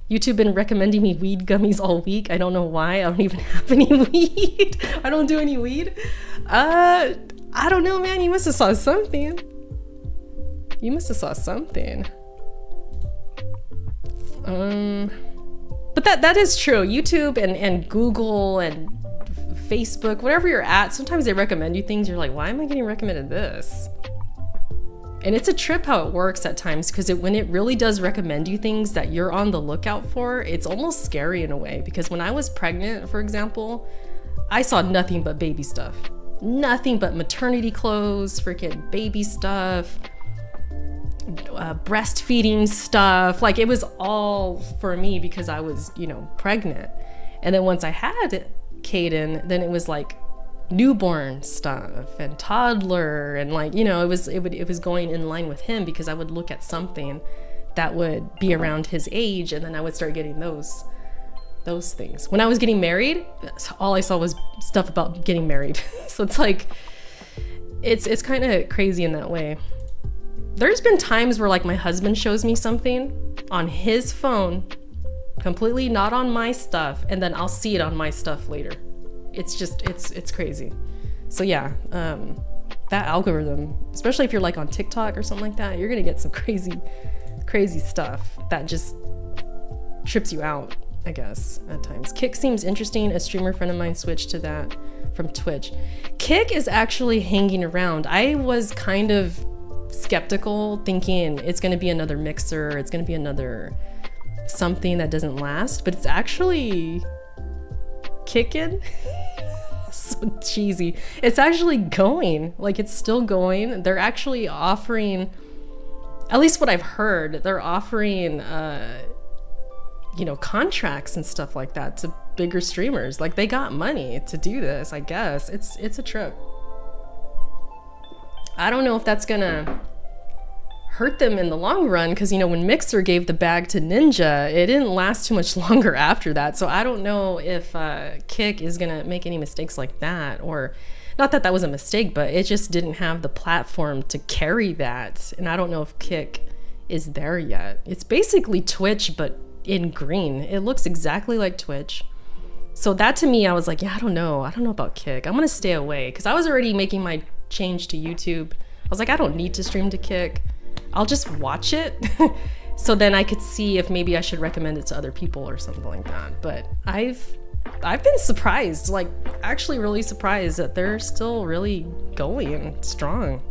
YouTube been recommending me weed gummies all week. I don't know why. I don't even have any weed. I don't do any weed. I don't know, man. You must have saw something. You must have saw something. But that is true. YouTube and Google and Facebook, whatever you're at, sometimes they recommend you things. You're like, why am I getting recommended this? And it's a trip how it works at times, because when it really does recommend you things that you're on the lookout for, it's almost scary in a way. Because when I was pregnant, for example, I saw nothing but baby stuff. Nothing but maternity clothes, freaking baby stuff, breastfeeding stuff. Like, it was all for me because I was, pregnant. And then once I had Caden, then it was like newborn stuff and toddler, and like, it was going in line with him, because I would look at something that would be around his age, and then I would start getting those things. When I was getting married, all I saw was stuff about getting married. So it's like, it's kind of crazy in that way. There's been times where like my husband shows me something on his phone, completely not on my stuff, and then I'll see it on my stuff later. It's just, it's crazy. So yeah, that algorithm, especially if you're like on TikTok or something like that, you're gonna get some crazy stuff that just trips you out, I guess, at times. Kick seems interesting. A streamer friend of mine switched to that from Twitch. Kick is actually hanging around. I was kind of skeptical, thinking it's gonna be another mixer, it's gonna be another something that doesn't last, but it's actually kicking. So cheesy. It's actually going. Like, it's still going. They're actually offering, at least what I've heard, they're offering contracts and stuff like that to bigger streamers. Like, they got money to do this, I guess. It's a trip. I don't know if that's gonna hurt them in the long run, because when Mixer gave the bag to Ninja, it didn't last too much longer after that. So I don't know if Kick is gonna make any mistakes like that, or not that was a mistake, but it just didn't have the platform to carry that. And I don't know if Kick is there yet. It's basically Twitch, but in green. It looks exactly like Twitch. So that, to me, I was like, yeah, I don't know about Kick. I'm gonna stay away, because I was already making my change to YouTube. I was like, I don't need to stream to Kick. I'll just watch it. So then I could see if maybe I should recommend it to other people or something like that. But I've been surprised, like actually really surprised, that they're still really going strong.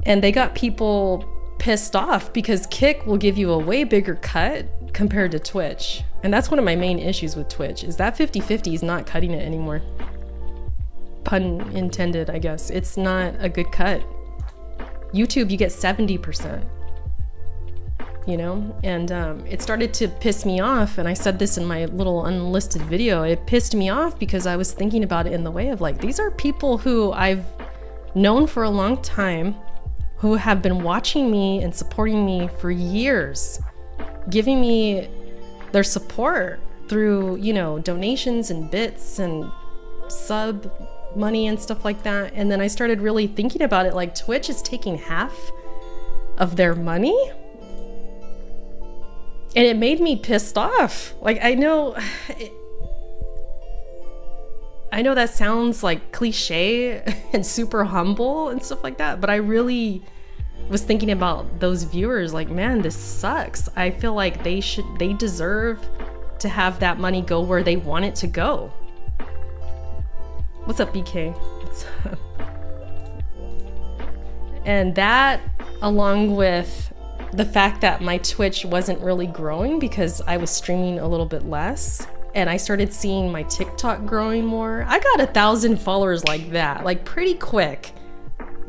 And they got people pissed off because Kick will give you a way bigger cut compared to Twitch. And that's one of my main issues with Twitch, is that 50-50 is not cutting it anymore. Pun intended, I guess. It's not a good cut. YouTube, you get 70%, and it started to piss me off. And I said this in my little unlisted video. It pissed me off because I was thinking about it in the way of like, these are people who I've known for a long time, who have been watching me and supporting me for years, giving me their support through, donations and bits and sub money and stuff like that. And then I started really thinking about it, like, Twitch is taking half of their money, and it made me pissed off. Like, I know that sounds like cliche and super humble and stuff like that, but I really was thinking about those viewers, like, man, this sucks. I feel like they deserve to have that money go where they want it to go. What's up, BK? What's up? And that, along with the fact that my Twitch wasn't really growing because I was streaming a little bit less, and I started seeing my TikTok growing more. I got 1,000 followers like that, like pretty quick.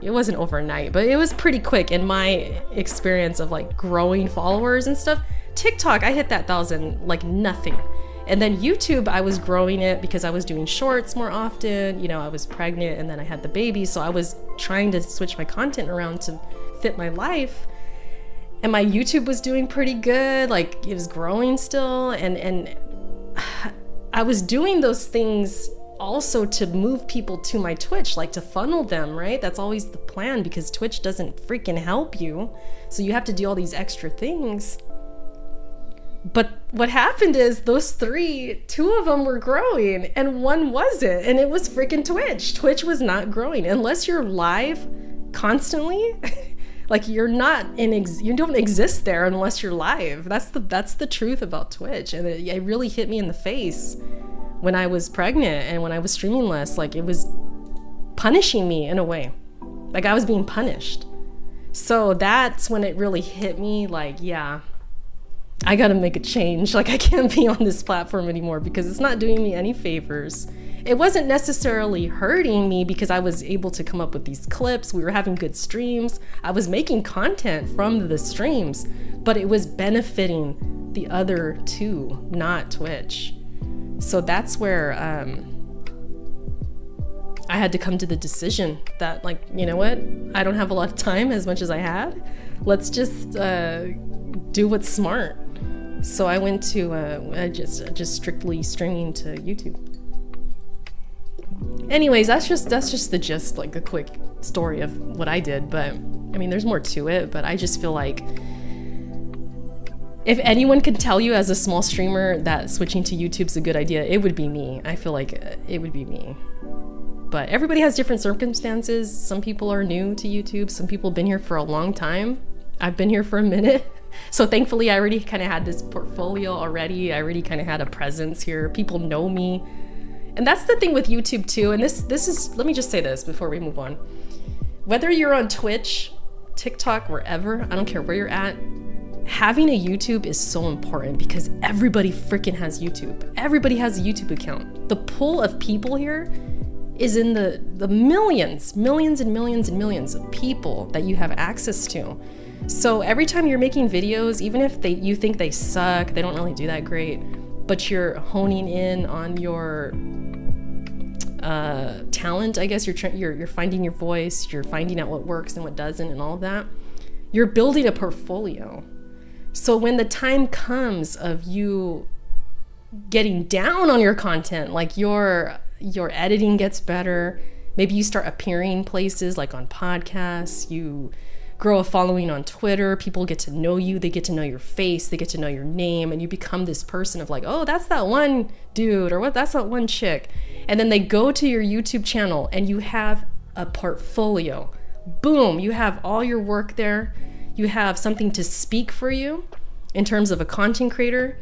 It wasn't overnight, but it was pretty quick in my experience of like growing followers and stuff. TikTok, I hit that 1,000 like nothing. And then YouTube, I was growing it because I was doing shorts more often. I was pregnant and then I had the baby. So I was trying to switch my content around to fit my life. And my YouTube was doing pretty good. Like, it was growing still. And I was doing those things also to move people to my Twitch, like to funnel them, right? That's always the plan because Twitch doesn't freaking help you. So you have to do all these extra things. But what happened is those three, two of them were growing and one wasn't. And it was freaking Twitch. Twitch was not growing unless you're live constantly. Like you're not you don't exist there unless you're live. That's the truth about Twitch. And it really hit me in the face when I was pregnant and when I was streaming less. Like it was punishing me in a way. Like I was being punished. So that's when it really hit me, like, yeah, I gotta make a change. Like I can't be on this platform anymore because it's not doing me any favors. It wasn't necessarily hurting me because I was able to come up with these clips. We were having good streams. I was making content from the streams, but it was benefiting the other two, not Twitch. So that's where I had to come to the decision that, like, you know what? I don't have a lot of time as much as I had. Let's just do what's smart. So I went to just strictly streaming to YouTube. Anyways, that's just the gist, like a quick story of what I did. But I mean, there's more to it, but I just feel like if anyone could tell you as a small streamer that switching to YouTube's a good idea, it would be me. I feel like it would be me. But everybody has different circumstances. Some people are new to YouTube. Some people have been here for a long time. I've been here for a minute. So thankfully I already kind of had this portfolio already. I already kind of had a presence here. People know me. And that's the thing with YouTube too. And this is, let me just say this before we move on. Whether you're on Twitch, TikTok, wherever, I don't care where you're at, having a YouTube is so important because everybody freaking has YouTube. Everybody has a YouTube account. The pool of people here is in the millions and millions and millions of people that you have access to. So every time you're making videos, even if you think they suck, they don't really do that great, but you're honing in on your talent, I guess you're finding your voice, you're finding out what works and what doesn't and all of that. You're building a portfolio. So when the time comes of you getting down on your content, like your editing gets better, maybe you start appearing places like on podcasts, you grow a following on Twitter, people get to know you, they get to know your face, they get to know your name, and you become this person of like, oh, that's that one dude, or what, that's that one chick. And then they go to your YouTube channel and you have a portfolio. Boom, you have all your work there. You have something to speak for you in terms of a content creator.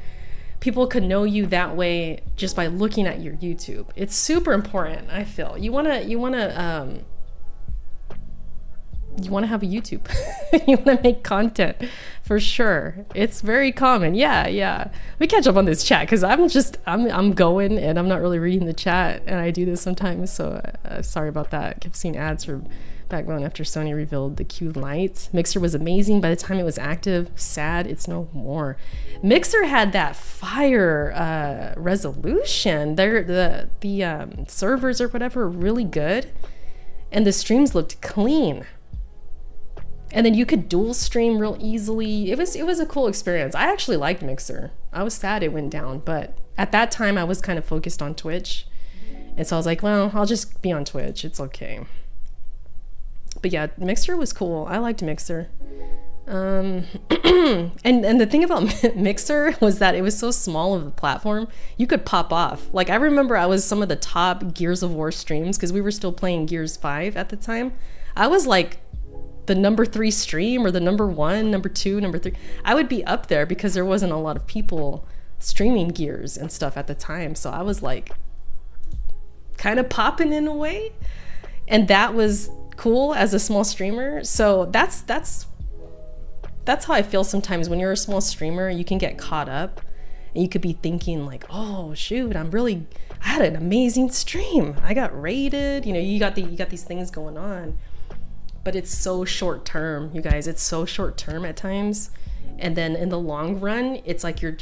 People could know you that way just by looking at your YouTube. It's super important, I feel. You wanna have a YouTube. You wanna make content for sure. It's very common. Yeah. We catch up on this chat because I'm going and I'm not really reading the chat, and I do this sometimes. So sorry about that. I kept seeing ads for Backbone after Sony revealed the Q Lite. Mixer was amazing by the time it was active. Sad it's no more. Mixer had that fire resolution. The servers or whatever were really good, and the streams looked clean. And then you could dual stream real easily. It was a cool experience. I actually liked Mixer. I was sad it went down, but at that time I was kind of focused on Twitch, and so I was like, well, I'll just be on Twitch. It's okay. But yeah, Mixer was cool. I liked Mixer. And the thing about Mixer was that it was so small of a platform, you could pop off. Like I remember I was some of the top Gears of War streams because we were still playing Gears 5 at the time. I was like the number 3 stream or the number 1, number 2, number 3. I would be up there because there wasn't a lot of people streaming Gears and stuff at the time. So I was like kind of popping in a way. And that was cool as a small streamer. So that's how I feel sometimes when you're a small streamer. You can get caught up and you could be thinking like, oh shoot, I had an amazing stream, I got rated, you got these things going on, but it's so short term, you guys. It's so short term at times, and then in the long run it's like you're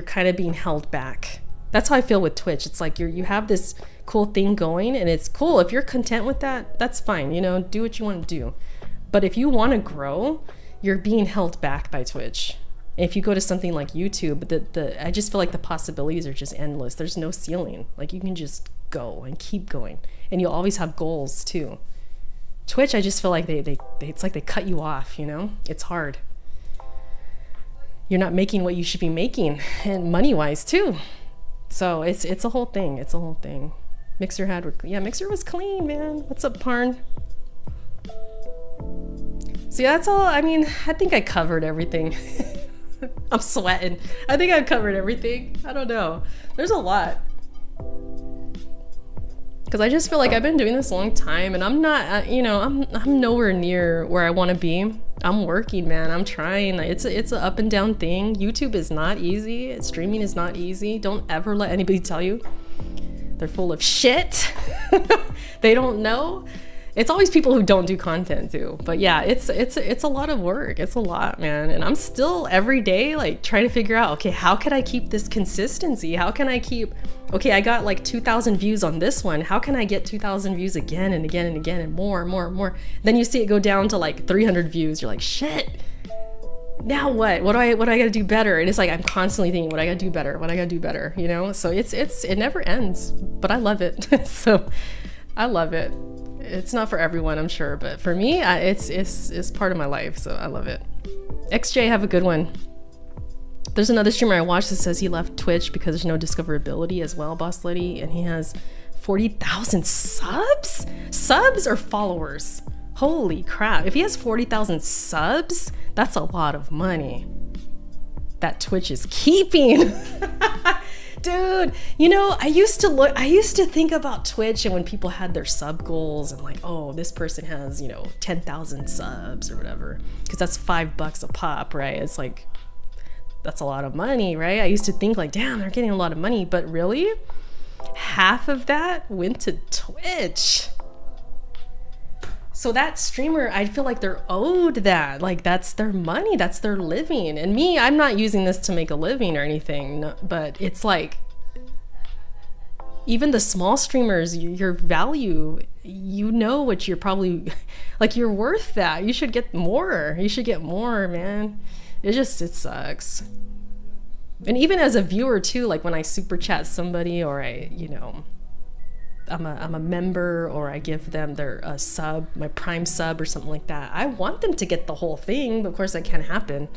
kind of being held back. That's how I feel with Twitch. It's like you have this cool thing going, and it's cool. If you're content with that, that's fine. Do what you want to do. But if you want to grow, you're being held back by Twitch. If you go to something like YouTube, I just feel like the possibilities are just endless. There's no ceiling. Like you can just go and keep going, and you'll always have goals too. Twitch, I just feel like they it's like they cut you off, you know? It's hard. You're not making what you should be making, and money-wise too. So it's a whole thing. It's a whole thing. Mixer Mixer was clean, man. What's up, Parn? So yeah, that's all. I mean, I think I covered everything. I'm sweating. I think I covered everything. I don't know. There's a lot. Because I just feel like I've been doing this a long time, and I'm not, I'm nowhere near where I want to be. I'm working, man. I'm trying. It's an up and down thing. YouTube is not easy. Streaming is not easy. Don't ever let anybody tell you. They're full of shit. They don't know. It's always people who don't do content too. But yeah, it's a lot of work. It's a lot, man. And I'm still every day like trying to figure out, okay, how can I keep this consistency? How can I keep, okay, I got like 2,000 views on this one. How can I get 2,000 views again and again and again and more and more and more? Then you see it go down to like 300 views. You're like, shit. Now what? What do I gotta do better? And it's like I'm constantly thinking, what I gotta do better? What I gotta do better? You know? So it never ends. But I love it. So I love it. It's not for everyone, I'm sure, but for me, it's part of my life, so I love it. XJ, have a good one. There's another streamer I watched that says he left Twitch because there's no discoverability as well, Boss Lady, and he has 40,000 subs? Subs or followers? Holy crap. If he has 40,000 subs, that's a lot of money that Twitch is keeping. Dude, you know, I used to think about Twitch and when people had their sub goals and like, oh, this person has, 10,000 subs or whatever, because that's $5 a pop, right? It's like, that's a lot of money, right? I used to think like, damn, they're getting a lot of money, but really, half of that went to Twitch. So that streamer, I feel like they're owed that. Like that's their money, that's their living. And me, I'm not using this to make a living or anything, no, but it's like, even the small streamers, your value, what you're probably, like you're worth that. You should get more. You should get more, man. It sucks. And even as a viewer too, like when I super chat somebody or I'm a member or I give them their sub, my Prime sub or something like that. I want them to get the whole thing, but of course that can't happen.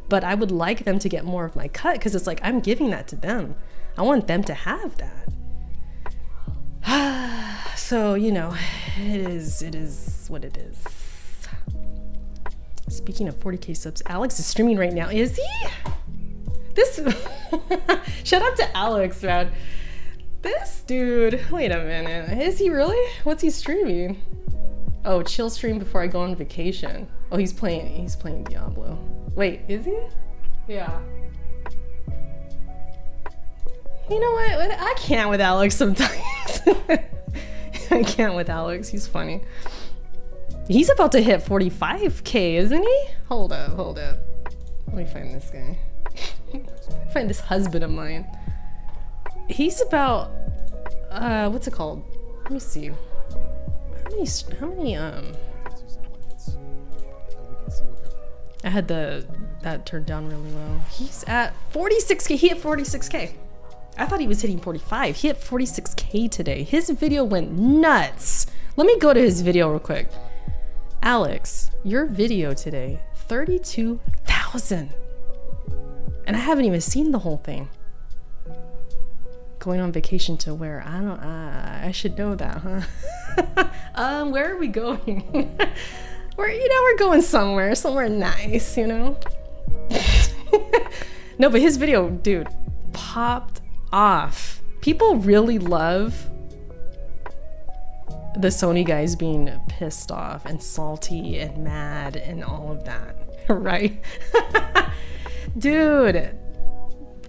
But I would like them to get more of my cut because it's like I'm giving that to them. I want them to have that. So, it is what it is. Speaking of 40K subs, Alex is streaming right now. Is he? Shout out to Alex, man. This dude, wait a minute. Is he really? What's he streaming? Oh, chill stream before I go on vacation. Oh, he's playing Diablo. Wait, is he? Yeah. You know what? I can't with Alex sometimes. I can't with Alex. He's funny. He's about to hit 45K, isn't he? Hold up. Let me find this guy. Find this husband of mine. He's about, what's it called? Let me see. How many, I had that turned down really low. He's at 46K. He hit 46K. I thought he was hitting 45. He hit 46K today. His video went nuts. Let me go to his video real quick. Alex, your video today, 32,000. And I haven't even seen the whole thing. Going on vacation to where? I should know that, huh? Where are we going? We're going somewhere nice, No, but his video, dude, popped off. People really love the Sony guys being pissed off and salty and mad and all of that, right? Dude,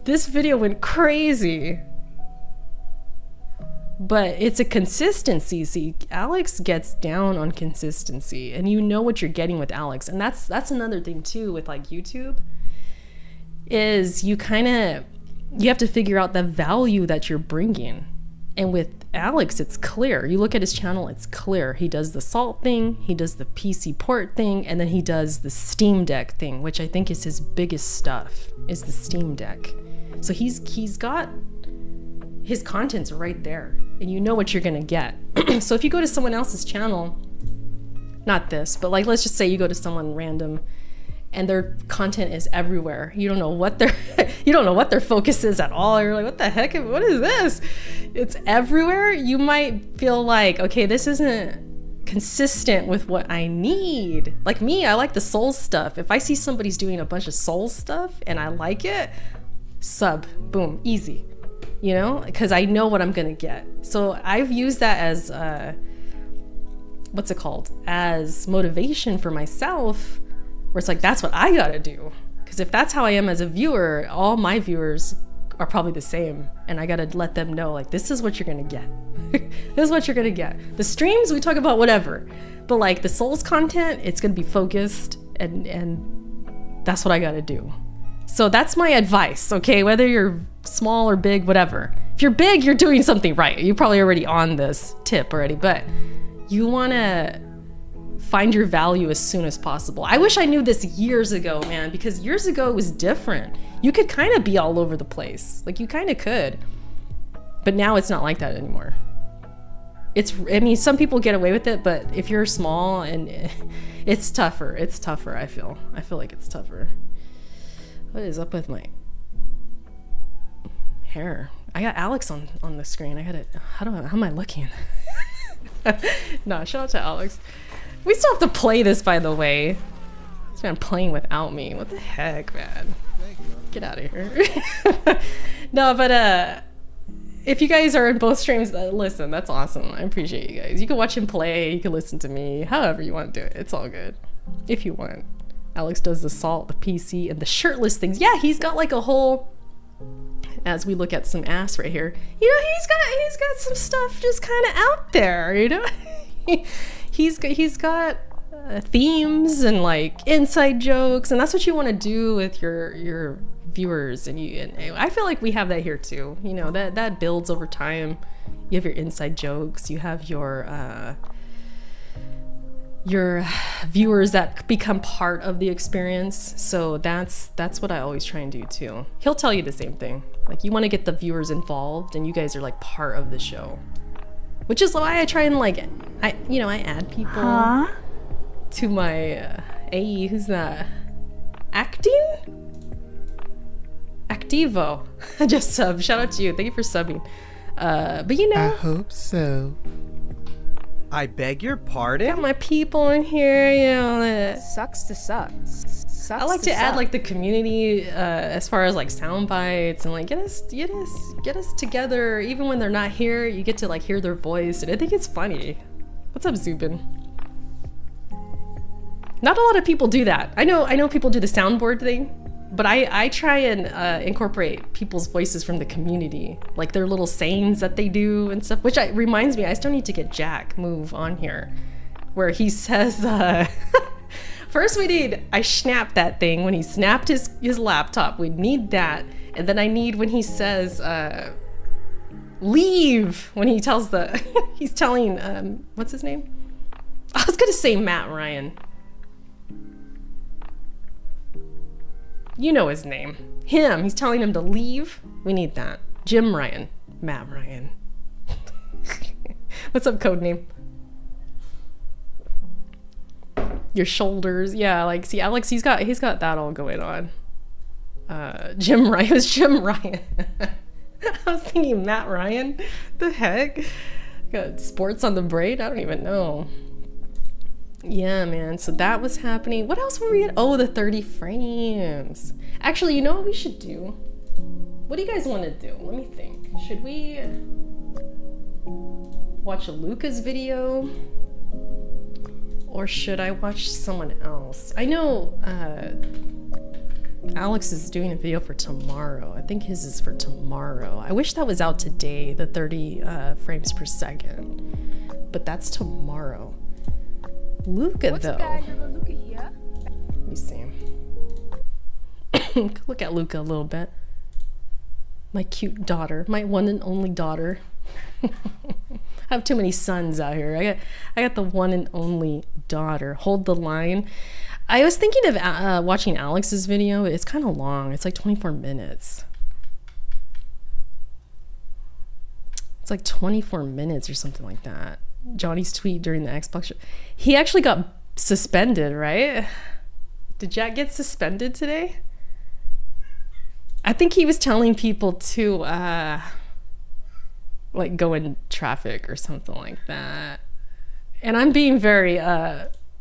this video went crazy. But it's a consistency. See, Alex gets down on consistency, and you know what you're getting with Alex. And that's another thing too with like YouTube, is you have to figure out the value that you're bringing. And with Alex, it's clear. You look at his channel, it's clear. He does the salt thing, he does the PC port thing, and then he does the Steam Deck thing, which I think is his biggest stuff, is the Steam Deck. So he's got his content's right there, and you know what you're gonna get. So if you go to someone else's channel, not this, but like let's just say you go to someone random and their content is everywhere. You don't know what their focus is at all. You're like, what the heck? What is this? It's everywhere. You might feel like, okay, this isn't consistent with what I need. Like me, I like the soul stuff. If I see somebody's doing a bunch of soul stuff and I like it, sub, boom, easy. You know, because I know what I'm gonna get. So I've used that as what's it called? As motivation for myself. Where it's like, that's what I gotta do. Because if that's how I am as a viewer, all my viewers are probably the same. And I gotta let them know, like, this is what you're gonna get. This is what you're gonna get. The streams, we talk about whatever. But like the Souls content, it's gonna be focused and that's what I gotta do. So that's my advice, okay? Whether you're small or big, whatever. If you're big, you're doing something right. You're probably already on this tip already, but you wanna find your value as soon as possible. I wish I knew this years ago, man, because years ago it was different. You could kind of be all over the place. Like you kind of could. But now it's not like that anymore. I mean, some people get away with it, but if you're small and it's tougher. It's tougher, I feel. I feel like it's tougher. What is up with my hair? I got Alex on the screen. I got it. How am I looking? No, shout out to Alex. We still have to play this, by the way. This man playing without me. What the heck, man? Get out of here. No, but if you guys are in both streams, listen, that's awesome. I appreciate you guys. You can watch him play. You can listen to me. However you want to do it. It's all good. If you want. Alex does the salt, the PC, and the shirtless things. Yeah, he's got like a whole... As we look at some ass right here. You know, he's got some stuff just kind of out there, you know? He's got themes and like inside jokes, and that's what you want to do with your viewers. And I feel like we have that here too. You know, that builds over time. You have your inside jokes. You have your viewers that become part of the experience. So that's what I always try and do too. He'll tell you the same thing. Like you want to get the viewers involved, and you guys are like part of the show. Which is why I try and like, I add people to my AE. Who's that? Activo. Just sub. Shout out to you. Thank you for subbing. But you know. I hope so. I beg your pardon? Got my people in here, you know. Sucks to suck. I like to add like the community as far as like sound bites and like get us together. Even when they're not here, you get to like hear their voice, and I think it's funny. What's up, Zubin? Not a lot of people do that. I know people do the soundboard thing, but I try and incorporate people's voices from the community, like their little sayings that they do and stuff. Which reminds me, I still need to get Jack Move on here, where he says. First I snapped that thing when he snapped his laptop. We need that. And then I need when he says, leave, when he tells he's telling, what's his name? I was gonna say Matt Ryan. You know his name. Him, he's telling him to leave. We need that. Jim Ryan, Matt Ryan. What's up, codename? Your shoulders, yeah. Like, see, Alex, he's got that all going on. Jim Ryan. It was Jim Ryan. I was thinking Matt Ryan. The heck? Got sports on the braid. I don't even know. Yeah, man. So that was happening. What else were we at? Oh, the 30 frames. Actually, you know what we should do? What do you guys want to do? Let me think. Should we watch Luca's video? Or should I watch someone else? I know Alex is doing a video for tomorrow. I think his is for tomorrow. I wish that was out today, the 30 frames per second. But that's tomorrow. Luca, What's though. Guys, Luca here. Let me see. Look at Luca a little bit. My cute daughter. My one and only daughter. I have too many sons out here. I got the one and only daughter. Hold the line. I was thinking of watching Alex's video. It's kind of long. It's like 24 minutes. It's like 24 minutes or something like that. Johnny's tweet during the Xbox show. He actually got suspended, right? Did Jack get suspended today? I think he was telling people to like go in traffic or something like that. And I'm being very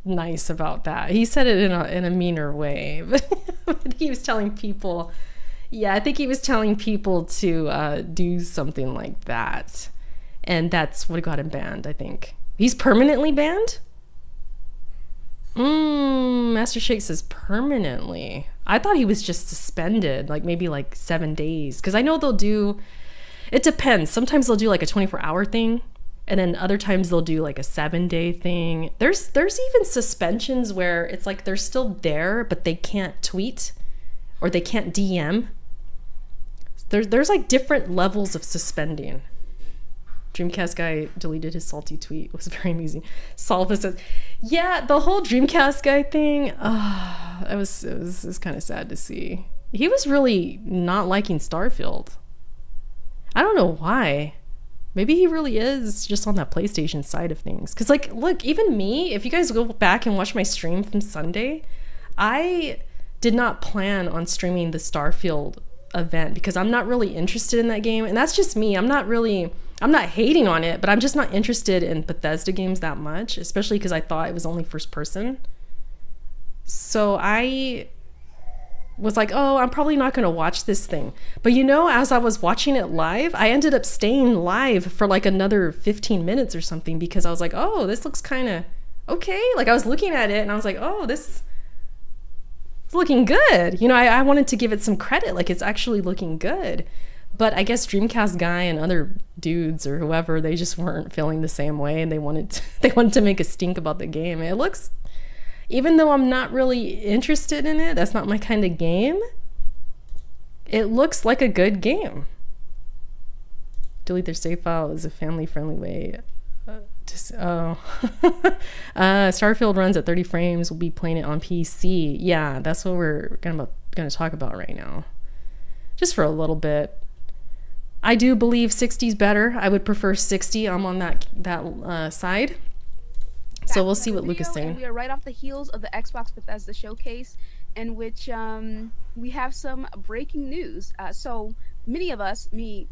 nice about that. He said it in a meaner way, but he was telling people, yeah, I think he was telling people to do something like that. And that's what got him banned, I think. He's permanently banned? Master Shake says permanently. I thought he was just suspended, like maybe like 7 days. Because I know they'll do, it depends. Sometimes they'll do like a 24-hour thing. And then other times they'll do like a 7-day thing. There's even suspensions where it's like they're still there, but they can't tweet or they can't DM. There's like different levels of suspending. Dreamcast guy deleted his salty tweet. It was very amusing. Salva says, yeah, the whole Dreamcast guy thing, it was kind of sad to see. He was really not liking Starfield. I don't know why. Maybe he really is just on that PlayStation side of things. Because, like, look, even me, if you guys go back and watch my stream from Sunday, I did not plan on streaming the Starfield event because I'm not really interested in that game. And that's just me. I'm not hating on it, but I'm just not interested in Bethesda games that much, especially because I thought it was only first person. So I was like, oh, I'm probably not going to watch this thing. But you know, as I was watching it live, I ended up staying live for like another 15 minutes or something because I was like, oh, this looks kind of okay. Like I was looking at it and I was like, oh, this is looking good. You know, I wanted to give it some credit. Like it's actually looking good. But I guess Dreamcast guy and other dudes or whoever, they just weren't feeling the same way, and they wanted to make a stink about the game. It looks, even though I'm not really interested in it, that's not my kind of game. It looks like a good game. Delete their save file is a family-friendly way. Starfield runs at 30 frames. We'll be playing it on PC. Yeah, that's what we're gonna talk about right now. Just for a little bit. I do believe 60 is better. I would prefer 60. I'm on that side. So we'll see what Luke is saying. We are right off the heels of the Xbox Bethesda showcase, in which we have some breaking news. So many of us, me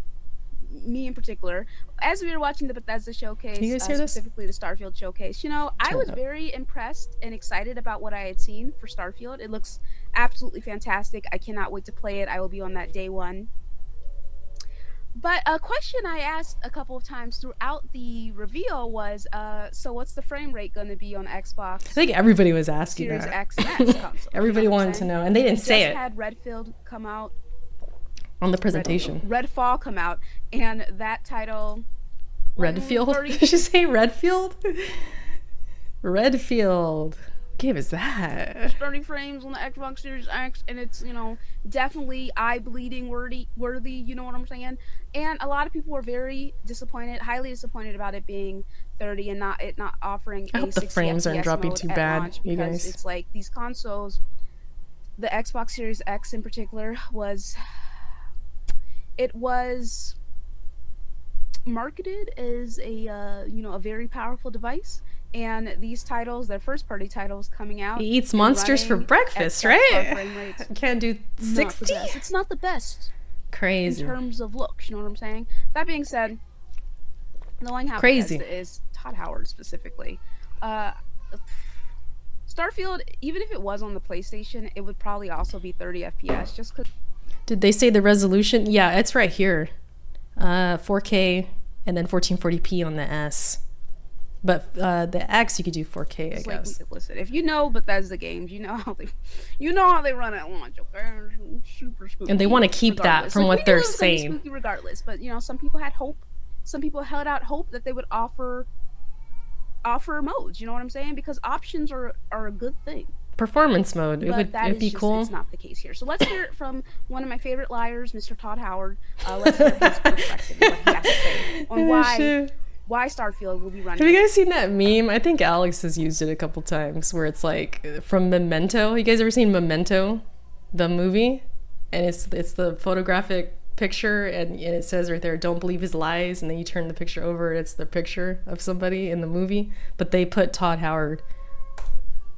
in particular, as we were watching the Bethesda showcase, Can you guys hear this? specifically the Starfield showcase, you know, I was very impressed and excited about what I had seen for Starfield. It looks absolutely fantastic. I cannot wait to play it. I will be on that day one. But a question I asked a couple of times throughout the reveal was, so what's the frame rate going to be on Xbox? I think everybody was asking Series that. X and S console. Everybody wanted to know, and they didn't say it. Just had Redfield come out. On the presentation. Redfall come out, and that title... Redfield? Did you say Redfield? Redfield. What game is that? 30 frames on the Xbox Series X, and it's, you know, definitely eye-bleeding worthy, you know what I'm saying? And a lot of people were very disappointed, highly disappointed about it being 30 and not offering I a hope the 60 frames aren't FPS dropping mode too at bad, launch, you because guys. it's like these consoles, the Xbox Series X in particular, was marketed as a you know, a very powerful device, and these titles, their first party titles coming out, He eats monsters for breakfast, right? Can't do 60? It's not the best Crazy. in terms of looks, you know what I'm saying? That being said, knowing how Crazy. Bethesda is, Todd Howard specifically, Starfield, even if it was on the PlayStation, it would probably also be 30 FPS just because. Did they say the resolution? Yeah, it's right here. 4K and then 1440p on the S. But the X you could do 4K, I guess. Like, listen, if you know Bethesda games, you know how they run at launch. Okay, super spooky. And they want to keep that from what they're saying. Spooky regardless, but you know, some people had hope. Some people held out hope that they would offer modes. You know what I'm saying? Because options are a good thing. performance mode. But that It'd is be just, cool. it's not the case here. So let's hear it from one of my favorite liars, Mr. Todd Howard. Let's hear his perspective, what he has to say on why Starfield will be running. Have you guys seen that meme? I think Alex has used it a couple times where it's like from Memento. You guys ever seen Memento, the movie? And it's the photographic picture, and it says right there, "Don't believe his lies," and then you turn the picture over, and it's the picture of somebody in the movie, but they put Todd Howard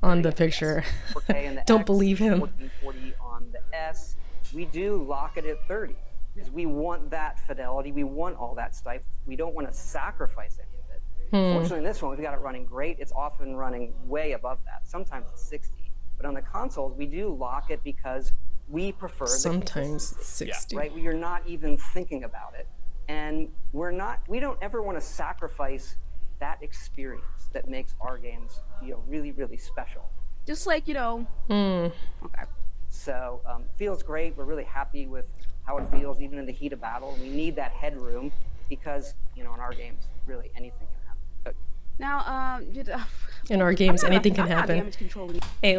on the picture. 4K in the Don't X, believe him. 1440 on the S. We do lock it at 30 because we want that fidelity. We want all that stuff. We don't want to sacrifice any of it. Fortunately, in this one, we've got it running great. It's often running way above that. Sometimes it's 60. But on the consoles, we do lock it because we prefer Sometimes the 60. right? You're not even thinking about it. And we don't ever want to sacrifice that experience that makes our games, really, really special. Just like, Okay. So feels great. We're really happy with how it feels, even in the heat of battle. We need that headroom because, in our games, really anything can happen. But Now, In our games, anything can I'm not happen. damage controlling. Hey,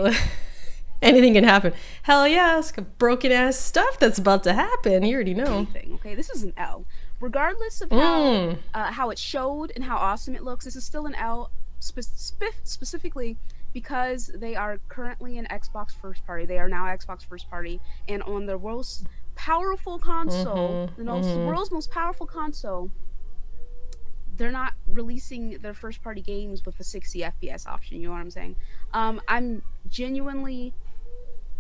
anything can happen. Hell yeah, it's broken ass stuff that's about to happen. You already know. Anything, okay? This is an L. Regardless of how it showed and how awesome it looks, this is still an L, specifically because they are currently an Xbox first party. They are now Xbox first party, and on the world's powerful console, world's most powerful console, they're not releasing their first party games with a 60 FPS option. You know what I'm saying? I'm genuinely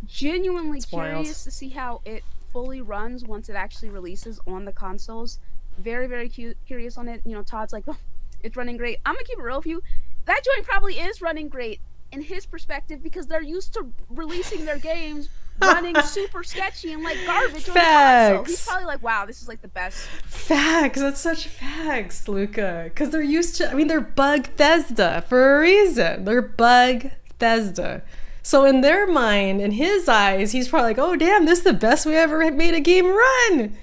curious to see how it fully runs once it actually releases on the consoles. Very, very curious on it. Todd's like, oh, it's running great. I'm gonna keep it real with you. That joint probably is running great in his perspective because they're used to releasing their games running super sketchy and like garbage on the console. He's probably like, wow, this is like the best. Facts. That's such facts, Luca. Because they're used to, they're Bethesda for a reason. They're Bethesda. So in their mind, in his eyes, he's probably like, oh, damn, this is the best we ever made a game run.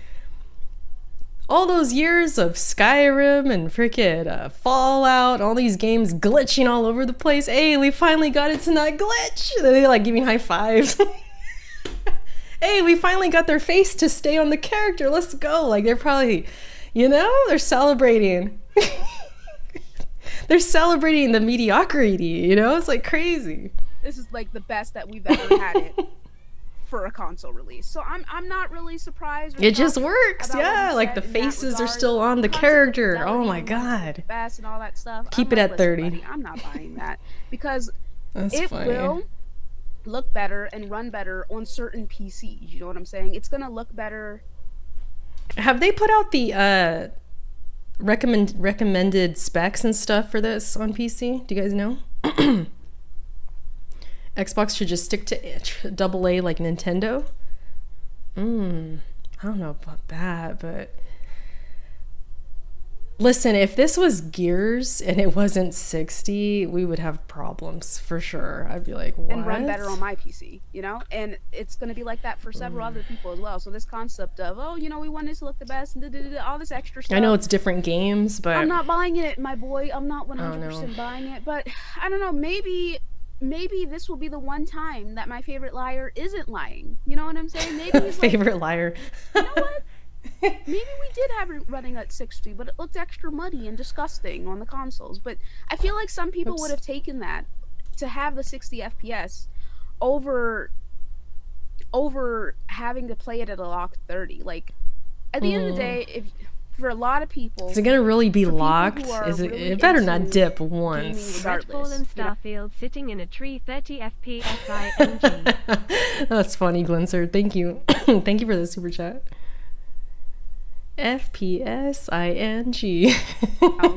All those years of Skyrim and frickin' Fallout, all these games glitching all over the place. Hey, we finally got it to not glitch. And they like giving high fives. Hey, we finally got their face to stay on the character. Let's go. Like they're probably, they're celebrating. They're celebrating the mediocrity, It's like crazy. This is like the best that we've ever had it for a console release. So I'm not really surprised. It just works, yeah. Like the faces are still on the character. Oh my god. Best and all that stuff. Keep it at 30. Buddy, I'm not buying that because That's funny. Will look better and run better on certain PCs. You know what I'm saying? It's gonna look better. Have they put out the recommended specs and stuff for this on PC? Do you guys know? Xbox should just stick to AA like Nintendo. I don't know about that, but listen, if this was Gears and it wasn't 60, we would have problems for sure. I'd be like, what? And run better on my PC, and it's going to be like that for several other people as well. So this concept of, we want this to look the best and all this extra stuff. I know it's different games, but I'm not buying it, my boy. I'm not 100% buying it, but I don't know, maybe this will be the one time that my favorite liar isn't lying. You know what I'm saying? Maybe he's favorite liar. You know what? Maybe we did have it running at 60, but it looked extra muddy and disgusting on the consoles. But I feel like some people would have taken that to have the 60 FPS over having to play it at a locked 30. Like at the end of the day, for a lot of people, is it gonna really be locked? It better not dip once. Redfall and Starfield sitting in a tree, 30 FPS ing. That's funny, Glinser. Thank you. Thank you for the super chat. FPS ing.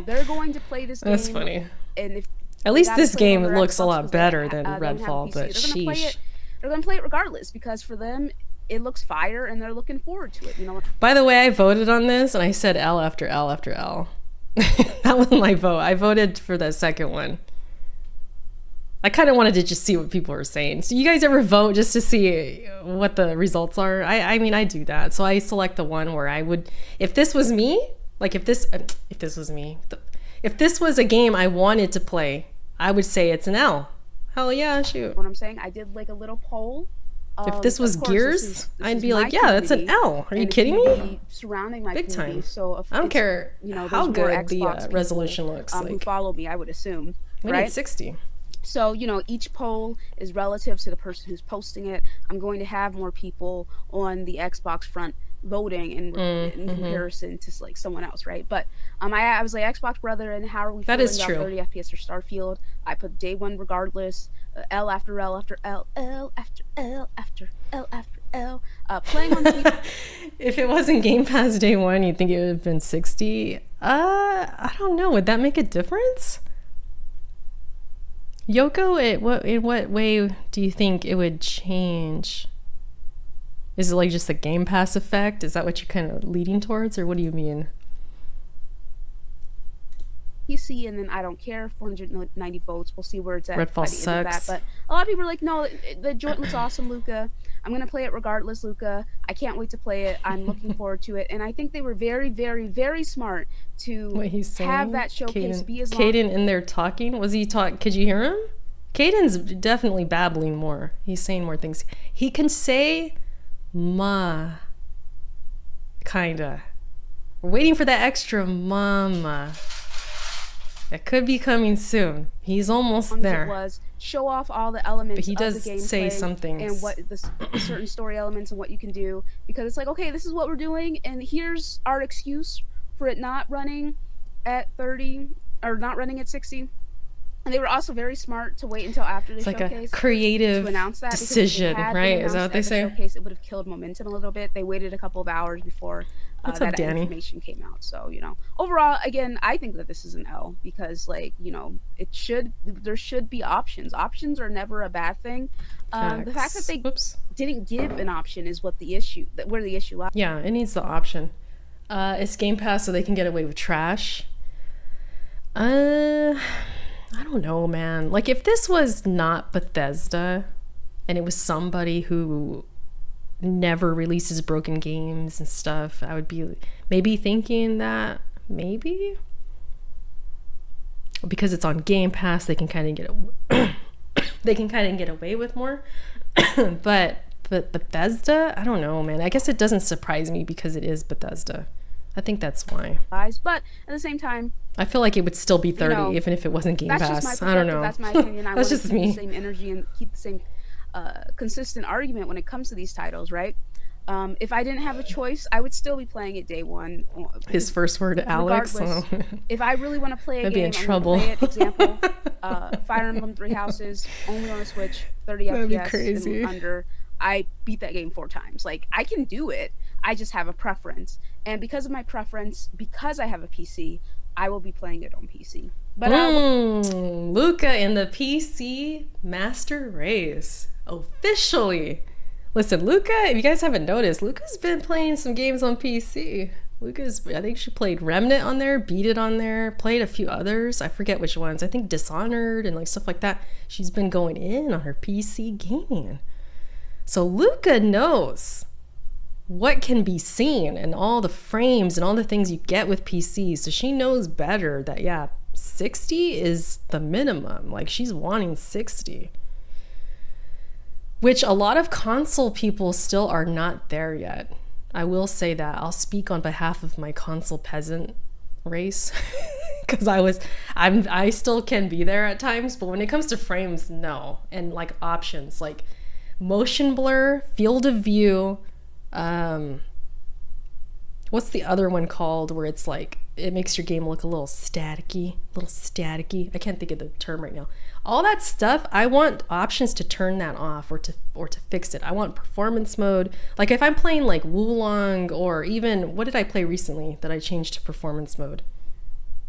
They're going to play this game. That's funny. And if at least this game looks a lot better than Redfall, but sheesh. They're gonna play it regardless because for them it looks fire and they're looking forward to it. By the way, I voted on this and I said L after L after L. That was my vote. I voted for the second one. I kind of wanted to just see what people were saying. So you guys ever vote just to see what the results are? I mean, I do that. So I select the one where I would, if this was me, like if this was me, if this was a game I wanted to play, I would say it's an L. Hell yeah, shoot. What I'm saying, I did like a little poll. If this was Of course, Gears, this I'd is be like, my yeah, that's an community, L. Are you and the kidding me? community surrounding my Big community. time. So if I don't it's, care you know, how there's more good the Xbox people, resolution looks who like. follow me, I would assume, We right? need 60. So, you know, each poll is relative to the person who's posting it. I'm going to have more people on the Xbox front voting in comparison to like someone else, right? But I was like, Xbox brother, and how are we That feeling is about true. 30 FPS or Starfield? I put day one regardless, L after L after L, L after L after L after L. Playing on the If it wasn't Game Pass day one, you'd think it would have been 60. I don't know. Would that make a difference? Yoko, in what way do you think it would change? Is it like just the Game Pass effect? Is that what you're kind of leading towards, or what do you mean? PC, and then I don't care, 490 votes. We'll see where it's at Redfall by the end of that. sucks. But a lot of people are like, no, the joint looks awesome, Luca. I'm going to play it regardless, Luca. I can't wait to play it. I'm looking forward to it. And I think they were very, very, very smart to What he's saying? have that showcase be as long. Caden in there talking? Was he talk? Could you hear him? Caden's definitely babbling more. He's saying more things. He can say ma. Kinda. We're waiting for that extra mama. It could be coming soon. He's almost It there. was show off all the elements But he does of the gameplay say some things. and what the certain story elements and what you can do, because it's like, okay, this is what we're doing, and here's our excuse for it not running at 30 or not running at 60. And they were also very smart to wait until after the It's like showcase a creative to announce that, because if decision, it had been right? Is that what announced they at the say? Showcase, it would have killed momentum a little bit. They waited a couple of hours before What's up, that Danny? information came out. So, you know, overall, again, I think that this is an L, because, like, you know, there should be options. Options are never a bad thing. The fact that they didn't give an option is where the issue lies. Yeah, it needs the option. It's Game Pass, so they can get away with trash. I don't know, man. Like, if this was not Bethesda and it was somebody who never releases broken games and stuff, I would be maybe thinking that maybe because it's on Game Pass, they can kind of get away with more. but Bethesda, I don't know, man. I guess it doesn't surprise me because it is Bethesda. I think that's why. But at the same time, I feel like it would still be 30, you know, even if it wasn't Game that's Pass. just my I don't perspective. know. That's my opinion. I That's want just to keep me. the same energy and keep the same consistent argument when it comes to these titles, right? If I didn't have a choice, I would still be playing it day one. His first word, Alex. Regardless, Oh. if I really want to play a I'd be game, in trouble. I'm gonna play it. Example, Fire Emblem Three Houses, only on the Switch, 30 That'd be FPS crazy. and under. I beat that game 4 times. Like, I can do it. I just have a preference, and because of my preference, because I have a PC, I will be playing it on PC. But Luca in the PC Master Race officially. Listen, Luca, if you guys haven't noticed, Luca's been playing some games on PC. I think she played Remnant on there, beat it on there, played a few others. I forget which ones. I think Dishonored and like stuff like that. She's been going in on her PC gaming. So Luca knows what can be seen and all the frames and all the things you get with PCs. So she knows better that, yeah, 60 is the minimum. Like, she's wanting 60. Which a lot of console people still are not there yet. I will say that. I'll speak on behalf of my console peasant race. Because I still can be there at times. But when it comes to frames, no. And like options, like motion blur, field of view, what's the other one called where it's like it makes your game look a little staticky. I can't think of the term right now. All that stuff, I want options to turn that off or to fix it. I want performance mode. Like if I'm playing like Wulong, or even what did I play recently that I changed to performance mode?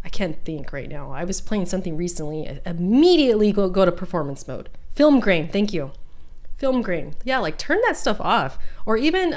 I can't think right now. I was playing something recently. Immediately go to performance mode. Film grain, thank you. Film grain. Yeah, like turn that stuff off. Or even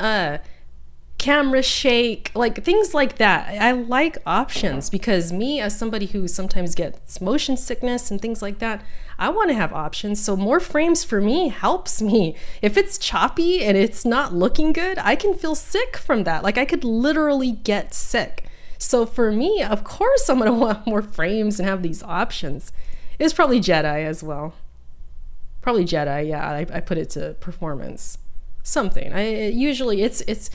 camera shake, like things like that. I like options because me, as somebody who sometimes gets motion sickness and things like that, I want to have options. So more frames for me helps me. If it's choppy and it's not looking good, I can feel sick from that. Like I could literally get sick. So for me, of course, I'm going to want more frames and have these options. It's probably Jedi as well. Probably Jedi. Yeah, I put it to performance. Something. Usually it's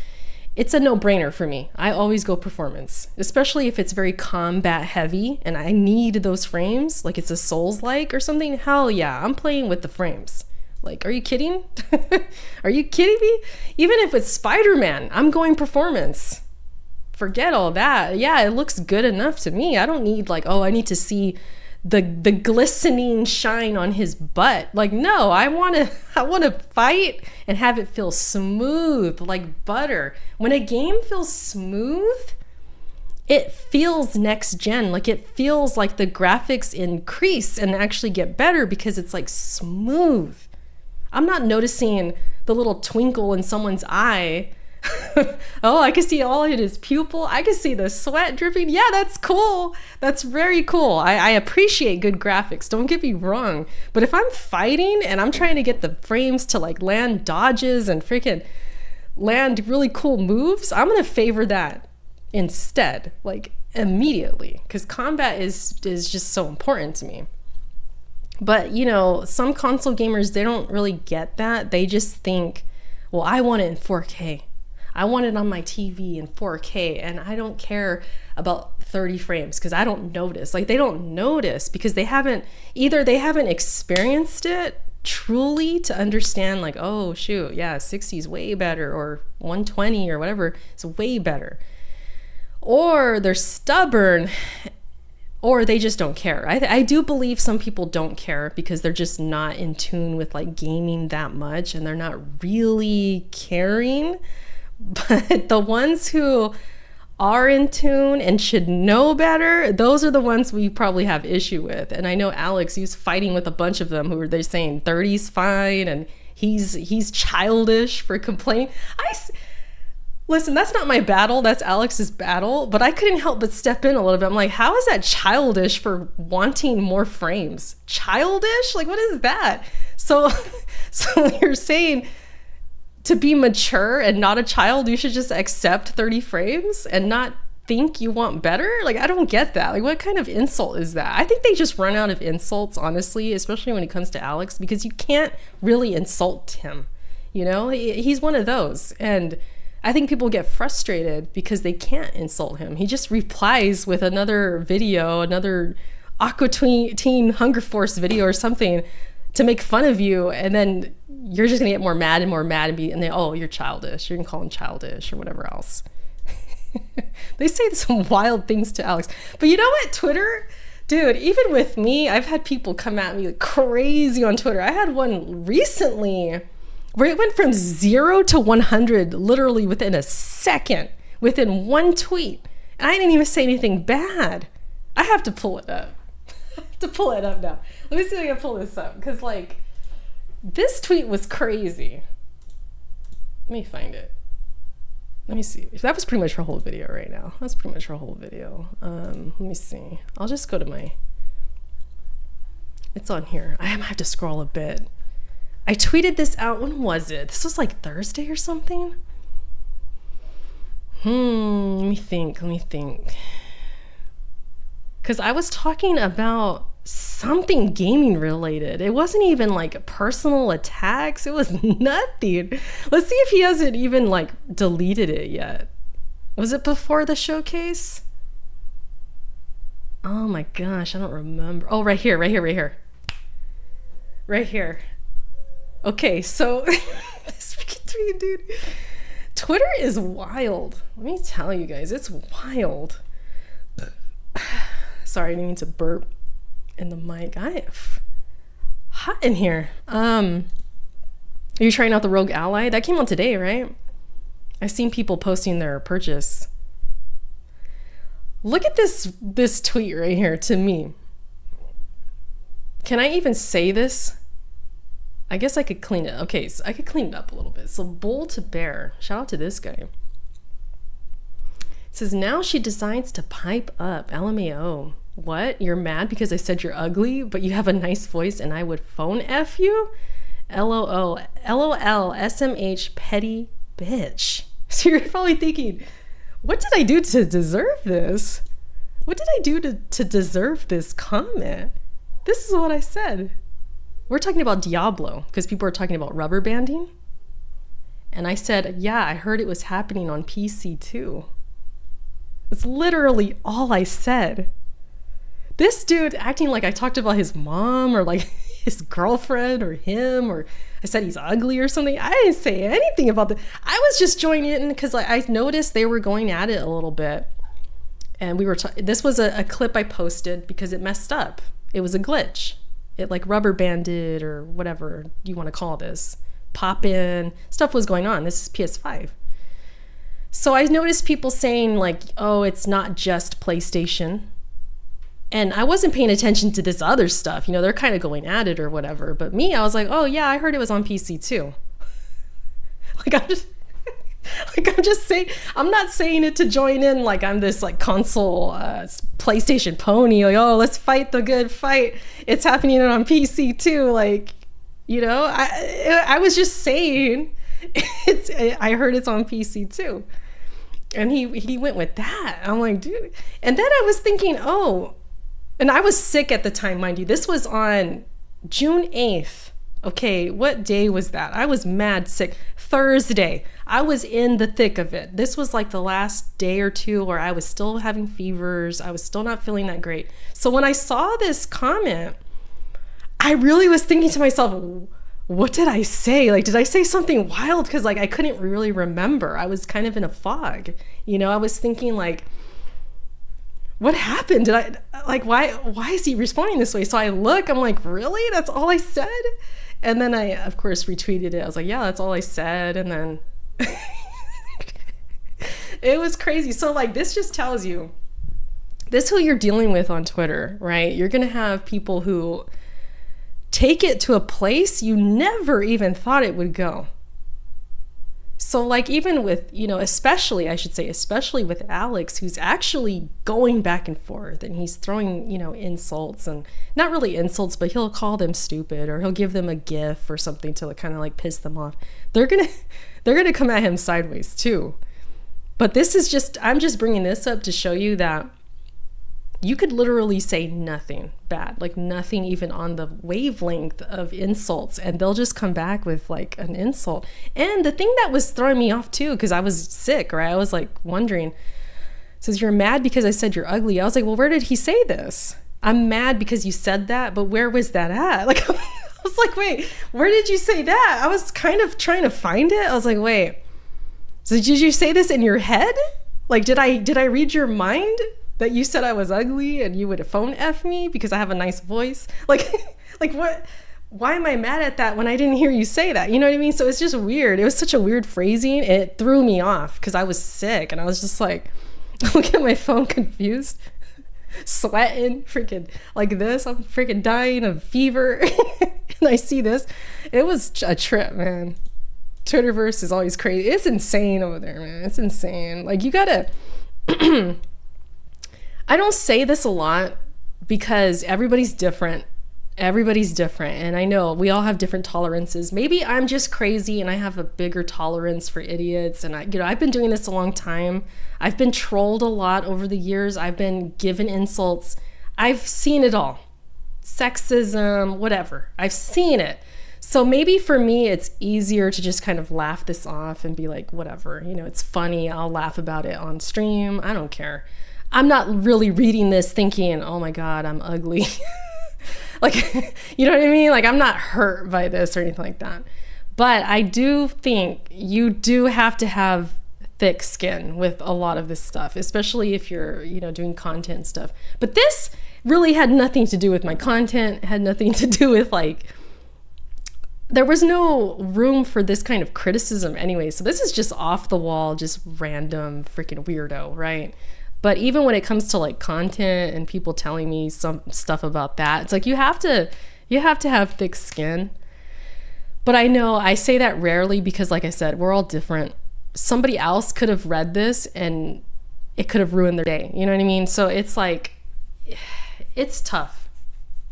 a no-brainer for me. I always go performance, especially if it's very combat heavy and I need those frames, like it's a Souls-like or something. Hell yeah, I'm playing with the frames. Like, are you kidding? Are you kidding me? Even if it's Spider-Man, I'm going performance. Forget all that. Yeah, it looks good enough to me. I don't need like, oh, I need to see the glistening shine on his butt. Like, no, I want to fight and have it feel smooth like butter. When a game feels smooth, it feels next gen. Like it feels like the graphics increase and actually get better because it's like smooth. I'm not noticing the little twinkle in someone's eye. Oh, I can see all in his pupil. I can see the sweat dripping. Yeah, that's cool. That's very cool. I appreciate good graphics. Don't get me wrong. But if I'm fighting and I'm trying to get the frames to like land dodges and freaking land really cool moves, I'm going to favor that instead, like immediately, because combat is just so important to me. But, you know, some console gamers, they don't really get that. They just think, well, I want it in 4K. I want it on my TV in 4K, and I don't care about 30 frames because I don't notice. Like, they don't notice because they haven't experienced it truly to understand, like, oh, shoot, yeah, 60 is way better, or 120 or whatever is way better. Or they're stubborn, or they just don't care. I do believe some people don't care because they're just not in tune with like gaming that much and they're not really caring. But the ones who are in tune and should know better, those are the ones we probably have issue with. And I know Alex, he's fighting with a bunch of them who are they're saying 30's fine and he's childish for complaining. Listen, that's not my battle, that's Alex's battle, but I couldn't help but step in a little bit. I'm like, how is that childish for wanting more frames? Childish? Like, what is that? So you're saying to be mature and not a child, you should just accept 30 frames and not think you want better? Like, I don't get that. Like, what kind of insult is that? I think they just run out of insults, honestly, especially when it comes to Alex, because you can't really insult him. You know, he's one of those. And I think people get frustrated because they can't insult him. He just replies with another video, another Aqua Teen Hunger Force video or something to make fun of you, and then you're just gonna get more mad and oh, you're childish. You're gonna call him childish or whatever else. They say some wild things to Alex. But you know what, Twitter? Dude, even with me, I've had people come at me like crazy on Twitter. I had one recently where it went from 0 to 100 literally within a second, within one tweet. And I didn't even say anything bad. I have to pull it up. Now. Let me see if I can pull this up, because like this tweet was crazy. Let me find it. Let me see. That was pretty much her whole video right now. That's pretty much her whole video. Let me see. I'll just go to my... It's on here. I might have to scroll a bit. I tweeted this out. When was it? This was like Thursday or something? Let me think. Because I was talking about something gaming related. It wasn't even like personal attacks. It was nothing. Let's see if he hasn't even like deleted it yet. Was it before the showcase? Oh my gosh, I don't remember. Oh, right here. Okay, so this freaking tweet, dude. Twitter is wild. Let me tell you guys, it's wild. Sorry, I didn't mean to burp in the mic. Hot in here. Are you trying out the Rogue Ally? That came out today, right? I've seen people posting their purchase. Look at this tweet right here to me. Can I even say this? I guess I could clean it. Okay, so I could clean it up a little bit. So Bull to Bear. Shout out to this guy. It says, now she decides to pipe up. LMAO. What? You're mad because I said you're ugly, but you have a nice voice and I would phone F you? LOL. LOL. SMH. Petty bitch. So you're probably thinking, what did I do to deserve this? What did I do to deserve this comment? This is what I said. we're talking about Diablo because people are talking about rubber banding. And I said, yeah, I heard it was happening on PC too. It's literally all I said. This dude acting like I talked about his mom or like his girlfriend or him, or I said he's ugly or something. I didn't say anything about that. I was just joining in because I noticed they were going at it a little bit. And we were, this was a clip I posted because it messed up. It was a glitch. It like rubber banded or whatever you want to call this. Pop in, stuff was going on. This is PS5. So I noticed people saying like, oh, it's not just PlayStation. And I wasn't paying attention to this other stuff. You know, they're kind of going at it or whatever. But me, I was like, oh yeah, I heard it was on PC too. I'm just saying, I'm not saying it to join in like I'm this like console PlayStation pony. Like, oh, let's fight the good fight. It's happening on PC too. Like, you know, I was just saying I heard it's on PC too. And he went with that. I'm like, dude. And then I was thinking, oh, and I was sick at the time, mind you. This was on June 8th. Okay, what day was that? I was mad sick. Thursday. I was in the thick of it. This was like the last day or two where I was still having fevers. I was still not feeling that great. So when I saw this comment, I really was thinking to myself, what did I say? Like, did I say something wild? Because like I couldn't really remember. I was kind of in a fog. You know, I was thinking like, what happened? Did I like, why is he responding this way? So I look, I'm like, really? That's all I said? And then I, of course, retweeted it. I was like, yeah, that's all I said. And then it was crazy. So like, this just tells you, this is who you're dealing with on Twitter, right? You're going to have people who take it to a place you never even thought it would go. So like even with, you know, especially with Alex, who's actually going back and forth and he's throwing, you know, insults, and not really insults, but he'll call them stupid or he'll give them a gif or something to kind of like piss them off. They're going to come at him sideways too. But this is just, I'm just bringing this up to show you that you could literally say nothing bad, like nothing even on the wavelength of insults, and they'll just come back with like an insult. And the thing that was throwing me off too, because I was sick, right? I was like wondering, says you're mad because I said you're ugly. I was like, well, where did he say this? I'm mad because you said that, but where was that at? Like, I was like, wait, where did you say that? I was kind of trying to find it. I was like, wait, so did you say this in your head? Like, did I read your mind? That you said I was ugly and you would phone F me because I have a nice voice? Like what? Why am I mad at that when I didn't hear you say that? You know what I mean? So it's just weird. It was such a weird phrasing. It threw me off because I was sick and I was just like, looking at my phone confused, sweating, freaking like this. I'm freaking dying of fever. And I see this. It was a trip, man. Twitterverse is always crazy. It's insane over there, man. It's insane. Like, you gotta... I don't say this a lot because everybody's different. Everybody's different. And I know we all have different tolerances. Maybe I'm just crazy and I have a bigger tolerance for idiots. And I've been doing this a long time. I've been trolled a lot over the years. I've been given insults. I've seen it all. Sexism, whatever. I've seen it. So maybe for me, it's easier to just kind of laugh this off and be like, whatever, you know, it's funny. I'll laugh about it on stream. I don't care. I'm not really reading this thinking, oh my God, I'm ugly. Like, you know what I mean? Like, I'm not hurt by this or anything like that. But I do think you do have to have thick skin with a lot of this stuff, especially if you're, you know, doing content stuff. But this really had nothing to do with my content, had nothing to do with like, there was no room for this kind of criticism anyway. So this is just off the wall, just random freaking weirdo, right? But even when it comes to like content and people telling me some stuff about that, it's like you have to have thick skin. But I know I say that rarely because, like I said, we're all different. Somebody else could have read this and it could have ruined their day. You know what I mean? So it's like, it's tough.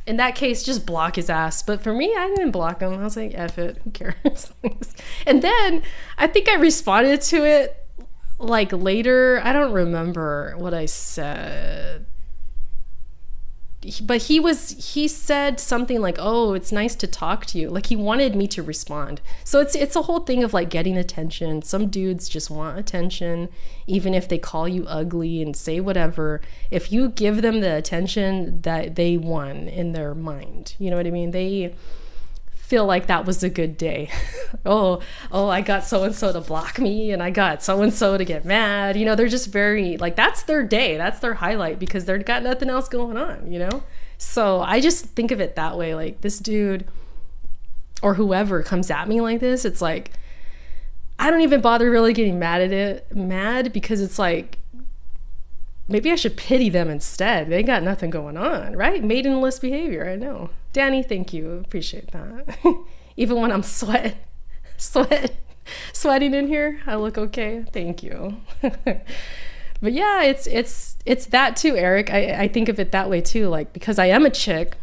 In that case, just block his ass. But for me, I didn't block him. I was like, F it, who cares? And then I think I responded to it like later. I don't remember what I said. but he said something like, oh, it's nice to talk to you. Like he wanted me to respond. So it's a whole thing of like getting attention. Some dudes just want attention, even if they call you ugly and say whatever. If you give them the attention that they won in their mind, you know what I mean? They feel like that was a good day. oh, I got so-and-so to block me and I got so-and-so to get mad. You know, they're just very like, that's their day. That's their highlight because they've got nothing else going on, you know? So I just think of it that way. Like this dude or whoever comes at me like this, it's like, I don't even bother really getting mad because it's like, maybe I should pity them instead. They got nothing going on, right? Maidenless behavior, I know. Danny, thank you. Appreciate that. Even when I'm sweating in here, I look okay. Thank you. But yeah, it's that too, Eric. I think of it that way too. Like, because I am a chick,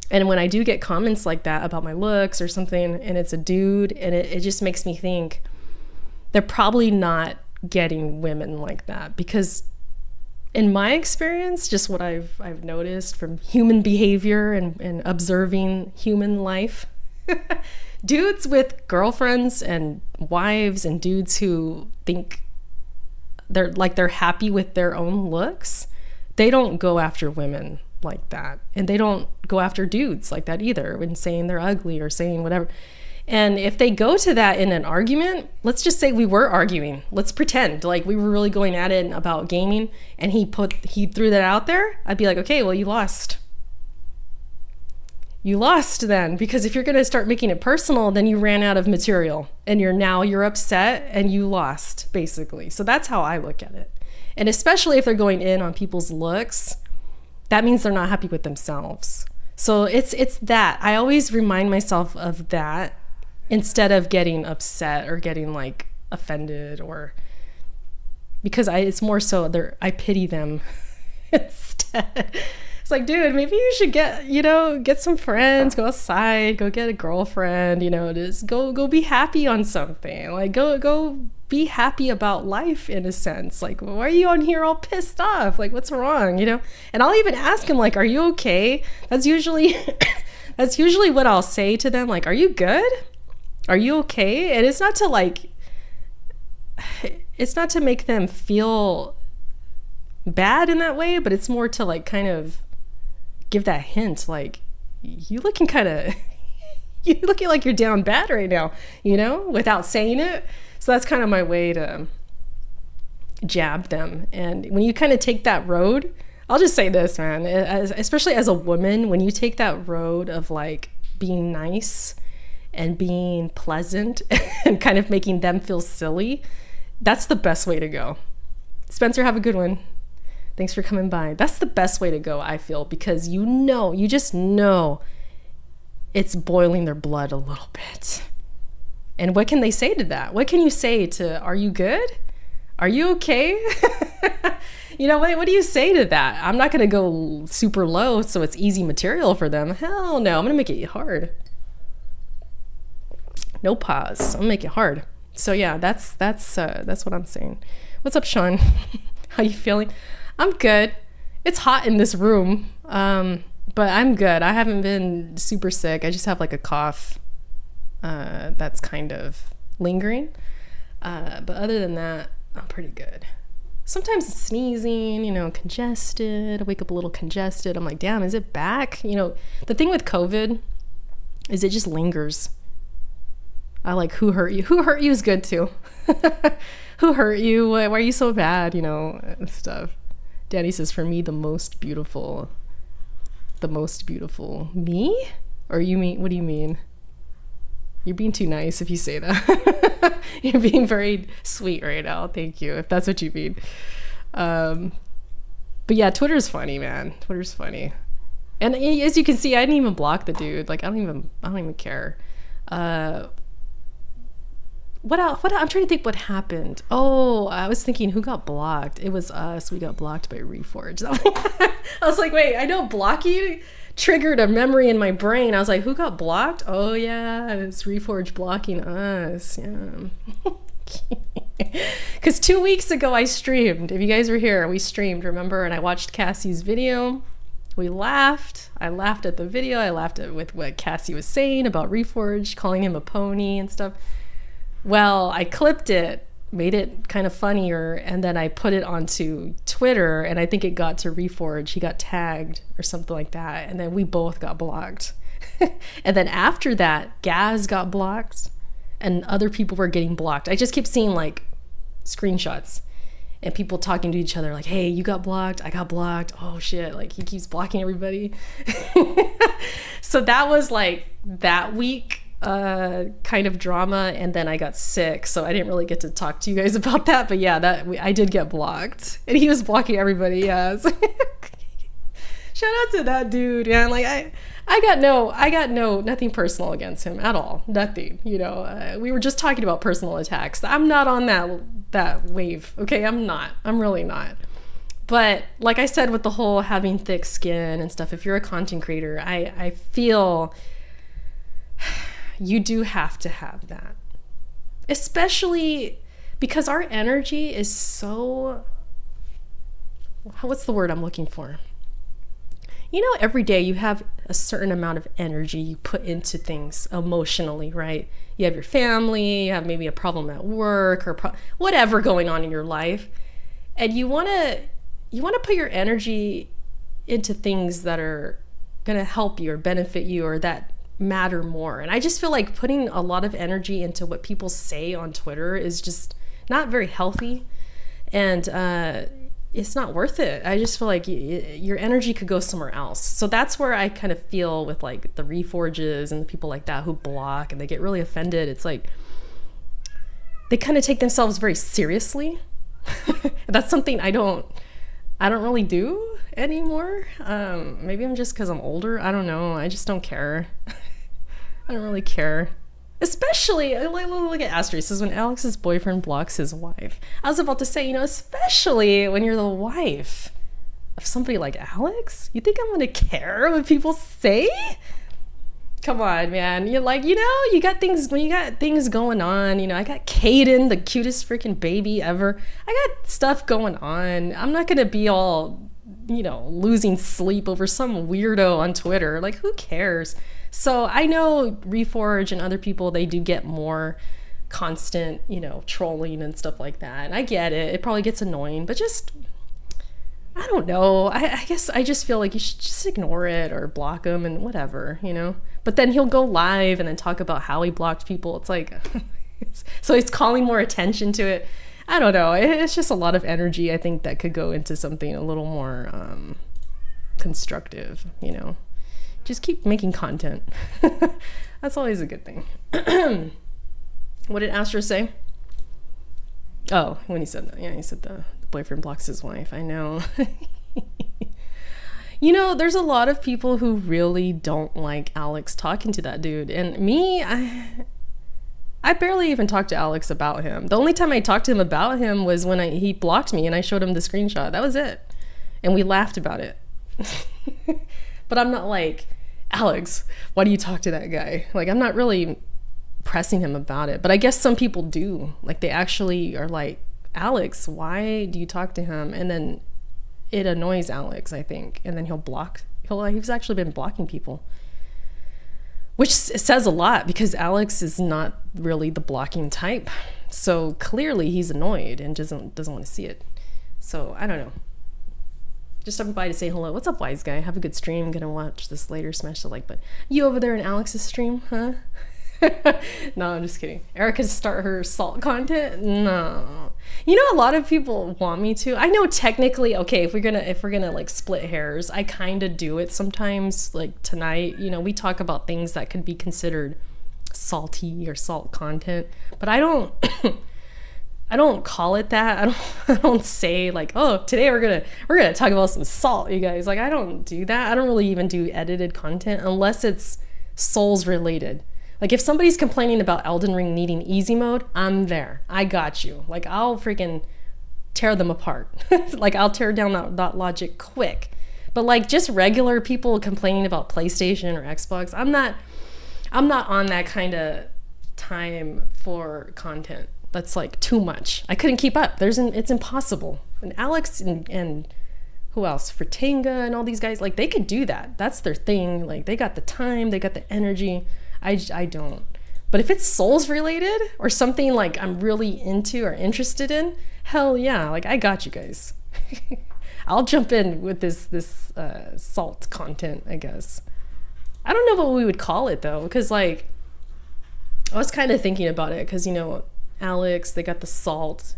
and when I do get comments like that about my looks or something, and it's a dude, and it just makes me think they're probably not getting women like that, because in my experience, just what I've noticed from human behavior and observing human life, dudes with girlfriends and wives and dudes who think they're happy with their own looks, they don't go after women like that. And they don't go after dudes like that either when saying they're ugly or saying whatever. And if they go to that in an argument, let's just say we were arguing. Let's pretend like we were really going at it about gaming and he threw that out there. I'd be like, okay, well, you lost. You lost then, because if you're going to start making it personal, then you ran out of material and you're upset and you lost, basically. So that's how I look at it. And especially if they're going in on people's looks, that means they're not happy with themselves. So it's that. I always remind myself of that, instead of getting upset or getting like offended, or because it's more so I pity them instead. It's like, dude, maybe you should get some friends, go outside, go get a girlfriend, just go be happy on something. Like go be happy about life in a sense. Like, why are you on here all pissed off? Like, what's wrong? And I'll even ask him like, are you okay? That's usually what I'll say to them. Like, are you good? Are you okay? And it's not to make them feel bad in that way, but it's more to like kind of give that hint, like, you looking like you're down bad right now, without saying it. So that's kind of my way to jab them. And when you kind of take that road, I'll just say this, man, especially as a woman, when you take that road of like being nice and being pleasant and kind of making them feel silly, that's the best way to go. Spencer, have a good one. Thanks for coming by. That's the best way to go, I feel, because you just know it's boiling their blood a little bit. And what can they say to that? What can you say to, are you good? Are you okay? What do you say to that? I'm not going to go super low so it's easy material for them. Hell no, I'm going to make it hard. No pause. I'll make it hard. So yeah, that's what I'm saying. What's up, Sean? How you feeling? I'm good. It's hot in this room, but I'm good. I haven't been super sick. I just have like a cough that's kind of lingering. But other than that, I'm pretty good. Sometimes it's sneezing, congested. I wake up a little congested. I'm like, damn, is it back? The thing with COVID is it just lingers. I like, who hurt you? Who hurt you is good too. Who hurt you? Why are you so bad? Stuff. Danny says, for me, the most beautiful. Me? Or you mean, what do you mean? You're being too nice if you say that. You're being very sweet right now. Thank you, if that's what you mean. But yeah, Twitter's funny, man. Twitter's funny. And as you can see, I didn't even block the dude. Like, I don't even care. What else? I'm trying to think what happened. Oh, I was thinking who got blocked. It was us. We got blocked by Reforged. I was like, wait, I know blocking triggered a memory in my brain. I was like, who got blocked? Oh yeah, it's Reforged blocking us. Yeah. Because 2 weeks ago I streamed. If you guys were here, we streamed, remember? And I watched Cassie's video We laughed. I laughed at the video. I laughed at with what Cassie was saying about Reforged, calling him a pony and stuff. Well, I clipped it, made it kind of funnier, and then I put it onto Twitter, and I think it got to Reforge. He got tagged or something like that, and then we both got blocked. And then after that, Gaz got blocked, and other people were getting blocked. I just kept seeing like screenshots and people talking to each other like, hey, you got blocked, I got blocked, oh shit, like he keeps blocking everybody. So that was like that week kind of drama, and then I got sick, so I didn't really get to talk to you guys about that. But yeah, I did get blocked, and he was blocking everybody. Yeah. Shout out to that dude, man. Like I got nothing personal against him at all. Nothing. You know, we were just talking about personal attacks. I'm not on that wave. Okay, I'm not. I'm really not. But like I said, with the whole having thick skin and stuff, if you're a content creator, I feel you do have to have that, especially because our energy is so, what's the word I'm looking for? You know, every day you have a certain amount of energy you put into things emotionally, right? You have your family, you have maybe a problem at work or whatever going on in your life. And you want to put your energy into things that are going to help you or benefit you or that matter more. And I just feel like putting a lot of energy into what people say on Twitter is just not very healthy. And, it's not worth it. I just feel like your energy could go somewhere else. So that's where I kind of feel with like the Reforges and the people like that who block and they get really offended. It's like they kind of take themselves very seriously. That's something I don't really do anymore. Maybe I'm just because I'm older. I don't know. I just don't care. I don't really care. Especially, look at Asterisk, this is when Alex's boyfriend blocks his wife. I was about to say, you know, especially when you're the wife of somebody like Alex, you think I'm gonna care what people say? Come on, man. You're like, you know, you got things going on. You know, I got Caden, the cutest freaking baby ever. I got stuff going on. I'm not gonna be all, you know, losing sleep over some weirdo on Twitter. Like, who cares? So I know Reforge and other people, they do get more constant, you know, trolling and stuff like that. And I get it. It probably gets annoying, but just, I don't know. I guess I just feel like you should just ignore it or block them and whatever, you know. But then he'll go live and then talk about how he blocked people. It's like, so he's calling more attention to it. I don't know. It's just a lot of energy, I think, that could go into something a little more constructive, you know. Just keep making content. That's always a good thing. What did Astro say? Oh, when he said that. Yeah, he said the boyfriend blocks his wife. I know. You know, there's a lot of people who really don't like Alex talking to that dude. And me, I barely even talked to Alex about him. The only time I talked to him about him was when he blocked me and I showed him the screenshot. That was it. And we laughed about it. But I'm not like, Alex, why do you talk to that guy? Like, I'm not really pressing him about it. But I guess some people do. Like, they actually are like, Alex, why do you talk to him? And then it annoys Alex, I think. And then he's actually been blocking people. Which says a lot because Alex is not really the blocking type. So clearly he's annoyed and doesn't want to see it. So I don't know. Just stopping by to say hello. What's up, wise guy? Have a good stream. Gonna watch this later. Smash the like button. You over there in Alex's stream, huh? No, I'm just kidding. Erica to start her salt content? No. You know, a lot of people want me to. I know technically, okay, if we're gonna like split hairs, I kind of do it sometimes. Like tonight, you know, we talk about things that could be considered salty or salt content, but I don't. I don't call it that. I don't say like, oh, today we're gonna talk about some salt, you guys. Like, I don't do that. I don't really even do edited content unless it's Souls related. Like, if somebody's complaining about Elden Ring needing easy mode, I'm there. I got you. Like, I'll freaking tear them apart. Like, I'll tear down that logic quick. But like, just regular people complaining about PlayStation or Xbox, I'm not on that kind of time for content. That's like too much. I couldn't keep up. It's impossible. And Alex and who else? Fratanga and all these guys, like they could do that. That's their thing. Like they got the time, they got the energy. I don't. But if it's Souls related or something like I'm really into or interested in, hell yeah, like I got you guys. I'll jump in with this salt content, I guess. I don't know what we would call it though, because like I was kind of thinking about it because, you know, Alex, they got the salt.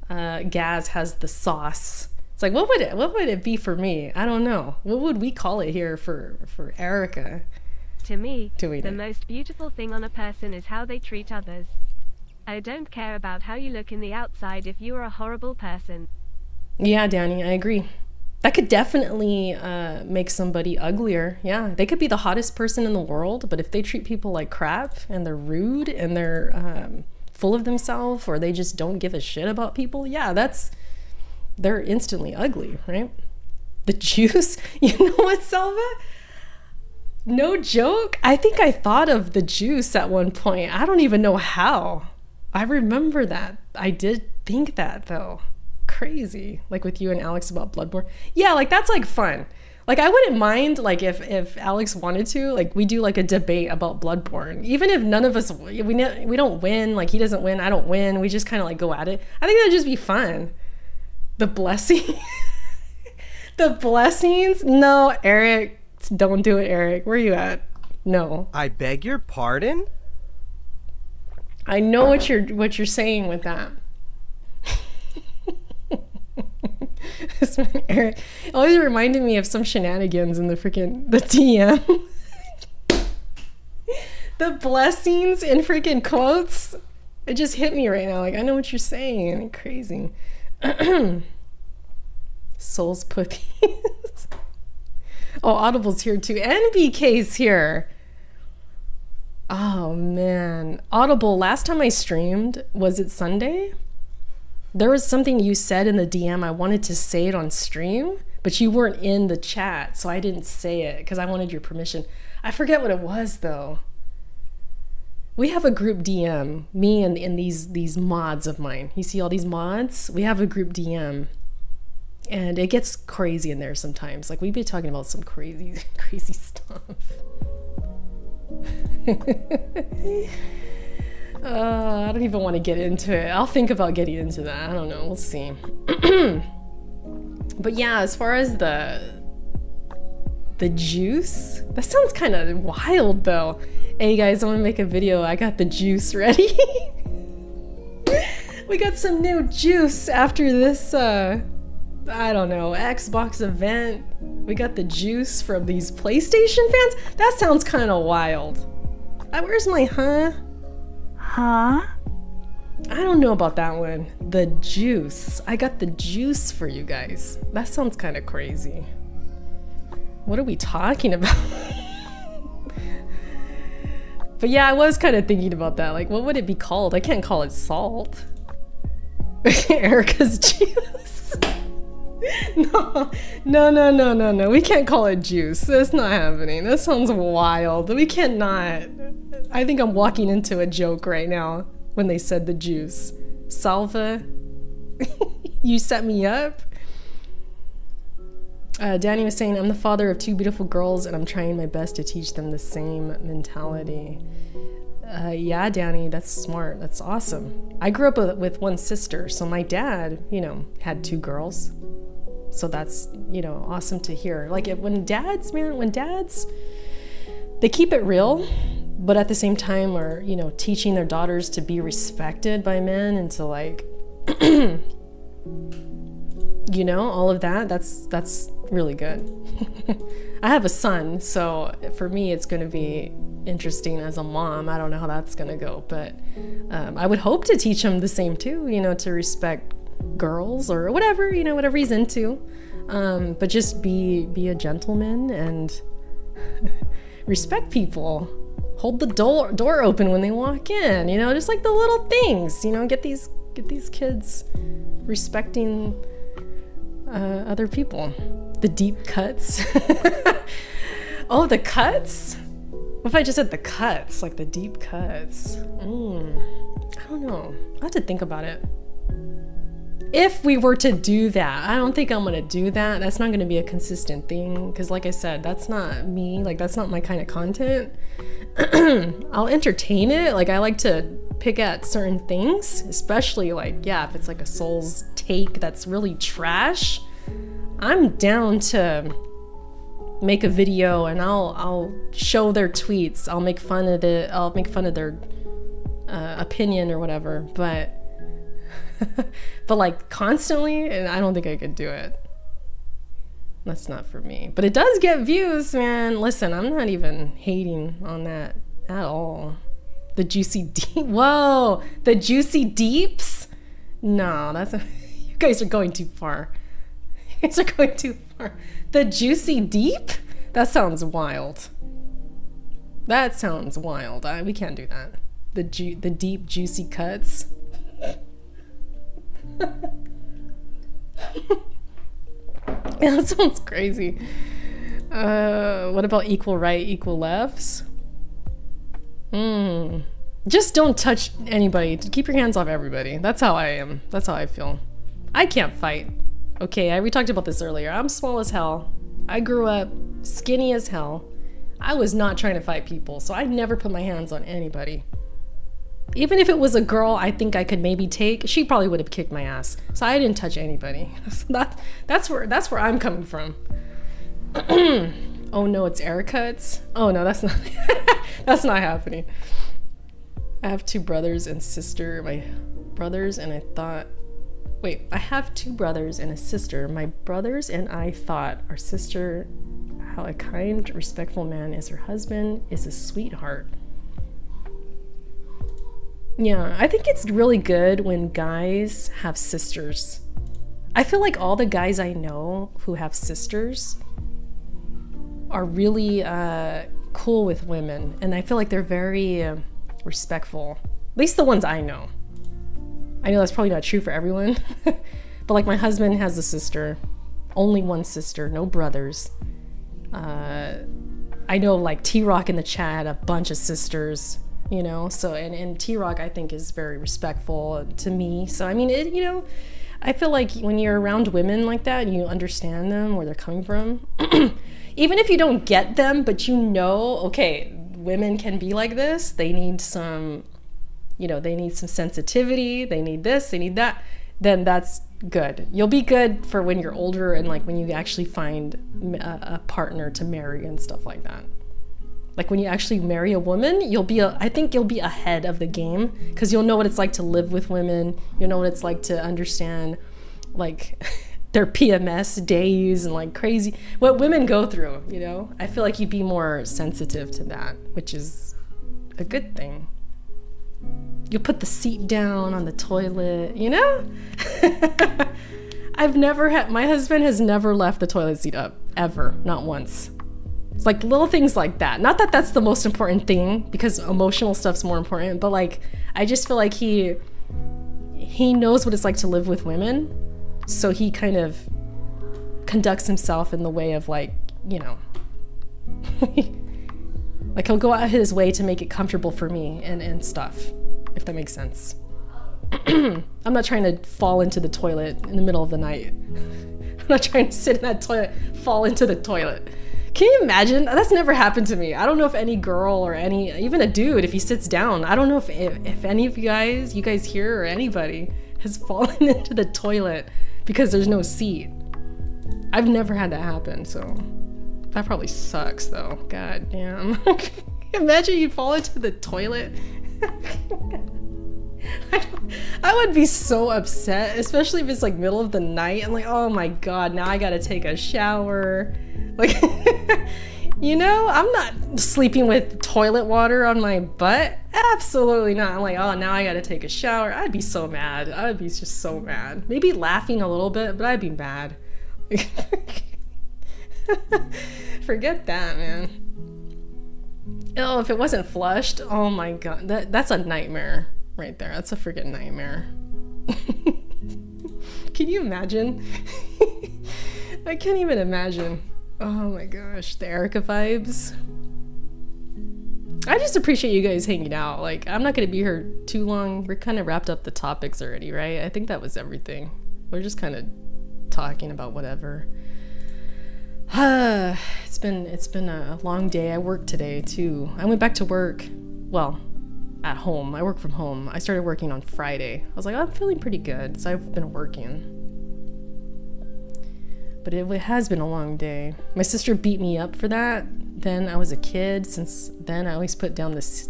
Gaz has the sauce. It's like, what would it be for me? I don't know. What would we call it here for Erica? To me, Doing the it. most beautiful thing on a person is how they treat others. I don't care about how you look in the outside if you are a horrible person. Yeah, Danny, I agree. That could definitely make somebody uglier. Yeah, they could be the hottest person in the world, but if they treat people like crap and they're rude and they're full of themselves or they just don't give a shit about people, yeah, they're instantly ugly, right? The juice, you know what, Selva? No joke. I think I thought of the juice at one point. I don't even know how. I remember that. I did think that though. Crazy. Like with you and Alex about Bloodborne. Yeah, like that's like fun. Like I wouldn't mind like if Alex wanted to, like we do like a debate about Bloodborne. Even if none of us, we don't win, like he doesn't win, I don't win. We just kind of like go at it. I think that'd just be fun. The blessing. The blessings? No, Eric. Don't do it, Eric. Where are you at? No. I beg your pardon? I know what you're saying with that. This man, Eric, always reminded me of some shenanigans in the DM. The blessings in freaking quotes. It just hit me right now. Like I know what you're saying. Crazy. Souls putties. Oh, Audible's here too. NBK's here. Oh man. Audible, last time I streamed, was it Sunday? There was something you said in the DM. I wanted to say it on stream, but you weren't in the chat, so I didn't say it because I wanted your permission. I forget what it was though. We have a group DM, me and these mods of mine. You see all these mods? We have a group DM. And it gets crazy in there sometimes. Like we'd be talking about some crazy stuff. I don't even want to get into it. I'll think about getting into that. I don't know. We'll see. But yeah, as far as the juice, that sounds kind of wild though. Hey guys, I want to make a video. I got the juice ready. We got some new juice after this I don't know, Xbox event. We got the juice from these PlayStation fans. That sounds kind of wild. Where's my huh? Huh? I don't know about that one. The juice. I got the juice for you guys. That sounds kind of crazy. What are we talking about? But yeah, I was kind of thinking about that. Like, what would it be called? I can't call it salt. Erica's juice. No. We can't call it juice. That's not happening. That sounds wild. We cannot. I think I'm walking into a joke right now when they said the juice. Salva, you set me up. Danny was saying, I'm the father of two beautiful girls and I'm trying my best to teach them the same mentality. Yeah, Danny, that's smart. That's awesome. I grew up with one sister, so my dad, had two girls. So that's, awesome to hear. Like when dads, they keep it real, but at the same time are, teaching their daughters to be respected by men and to like, all of that, that's really good. I have a son, so for me, it's going to be interesting as a mom. I don't know how that's going to go, but I would hope to teach him the same too, to respect girls or whatever, whatever he's into. But just be a gentleman and respect people. Hold the door open when they walk in, just like the little things, get these kids respecting other people. The deep cuts. Oh, the cuts? What if I just said the cuts, like the deep cuts? I don't know. I have to think about it. If we were to do that, I don't think I'm gonna do that. That's not gonna be a consistent thing, because like I said, that's not me. Like, that's not my kind of content. I'll entertain it. Like, I like to pick at certain things, especially like, yeah, if it's like a Souls take that's really trash, I'm down to make a video and I'll show their tweets. I'll make fun of it. I'll make fun of their opinion or whatever. But but like constantly, and I don't think I could do it. That's not for me. But it does get views, man. Listen, I'm not even hating on that at all. The juicy deep. Whoa, the juicy deeps. No, you guys are going too far. You guys are going too far. The juicy deep? That sounds wild. That sounds wild. We can't do that. The deep juicy cuts. Yeah, that sounds crazy. What about equal right, equal lefts? Just don't touch anybody. Keep your hands off everybody. That's how I am. That's how I feel. I can't fight. Okay, we talked about this earlier. I'm small as hell. I grew up skinny as hell. I was not trying to fight people, so I never put my hands on anybody. Even if it was a girl I think I could maybe take, she probably would have kicked my ass. So I didn't touch anybody. That's where I'm coming from. Oh no, it's air cuts? Oh no, that's not that's not happening. I have two brothers and sister. My brothers and I thought wait, I have two brothers and a sister. My brothers and I thought our sister, how a kind, respectful man is her husband, is a sweetheart. Yeah, I think it's really good when guys have sisters. I feel like all the guys I know who have sisters are really cool with women, and I feel like they're very respectful. At least the ones I know. I know that's probably not true for everyone, but like my husband has a sister, only one sister, no brothers. I know like T-Rock in the chat had a bunch of sisters, you know, so and T-Rock I think is very respectful to me. So I mean, it, you know, I feel like when you're around women like that and you understand them, where they're coming from, even if you don't get them, but you know, okay, women can be like this, they need some, you know, they need some sensitivity, they need this, they need that, then that's good. You'll be good for when you're older and like when you actually find a partner to marry and stuff like that. Like when you actually marry a woman, I think you'll be ahead of the game, because you'll know what it's like to live with women. You'll know what it's like to understand like their PMS days and like crazy, what women go through, you know? I feel like you'd be more sensitive to that, which is a good thing. You'll put the seat down on the toilet, you know? My husband has never left the toilet seat up, ever, not once. It's like little things like that. Not that that's the most important thing, because emotional stuff's more important, but like, I just feel like he knows what it's like to live with women, so he kind of conducts himself in the way of like, you know, like he'll go out his way to make it comfortable for me and stuff, if that makes sense. I'm not trying to fall into the toilet in the middle of the night. I'm not trying to sit in that toilet, fall into the toilet. Can you imagine? That's never happened to me. I don't know if any girl or even a dude, if he sits down, I don't know if any of you guys here or anybody has fallen into the toilet because there's no seat. I've never had that happen, so that probably sucks though. God damn. Imagine you fall into the toilet. I would be so upset, especially if it's like middle of the night. I'm like, oh my god, now I gotta take a shower. Like, you know, I'm not sleeping with toilet water on my butt. Absolutely not. I'm like, oh, now I gotta take a shower. I'd be so mad. I would be just so mad. Maybe laughing a little bit, but I'd be mad. Forget that, man. Oh, if it wasn't flushed, oh my god, that's a nightmare right there. That's a freaking nightmare. Can you imagine? I can't even imagine. Oh my gosh, the Erica vibes. I just appreciate you guys hanging out. Like, I'm not gonna be here too long. We're kind of wrapped up the topics already, right? I think that was everything. We're just kind of talking about whatever. It's been a long day. I worked today too. I went back to work. Well, at home. I work from home. I started working on Friday. I was like, oh, I'm feeling pretty good, so I've been working. But it has been a long day. My sister beat me up for that. Then I was a kid. Since then, I always put down this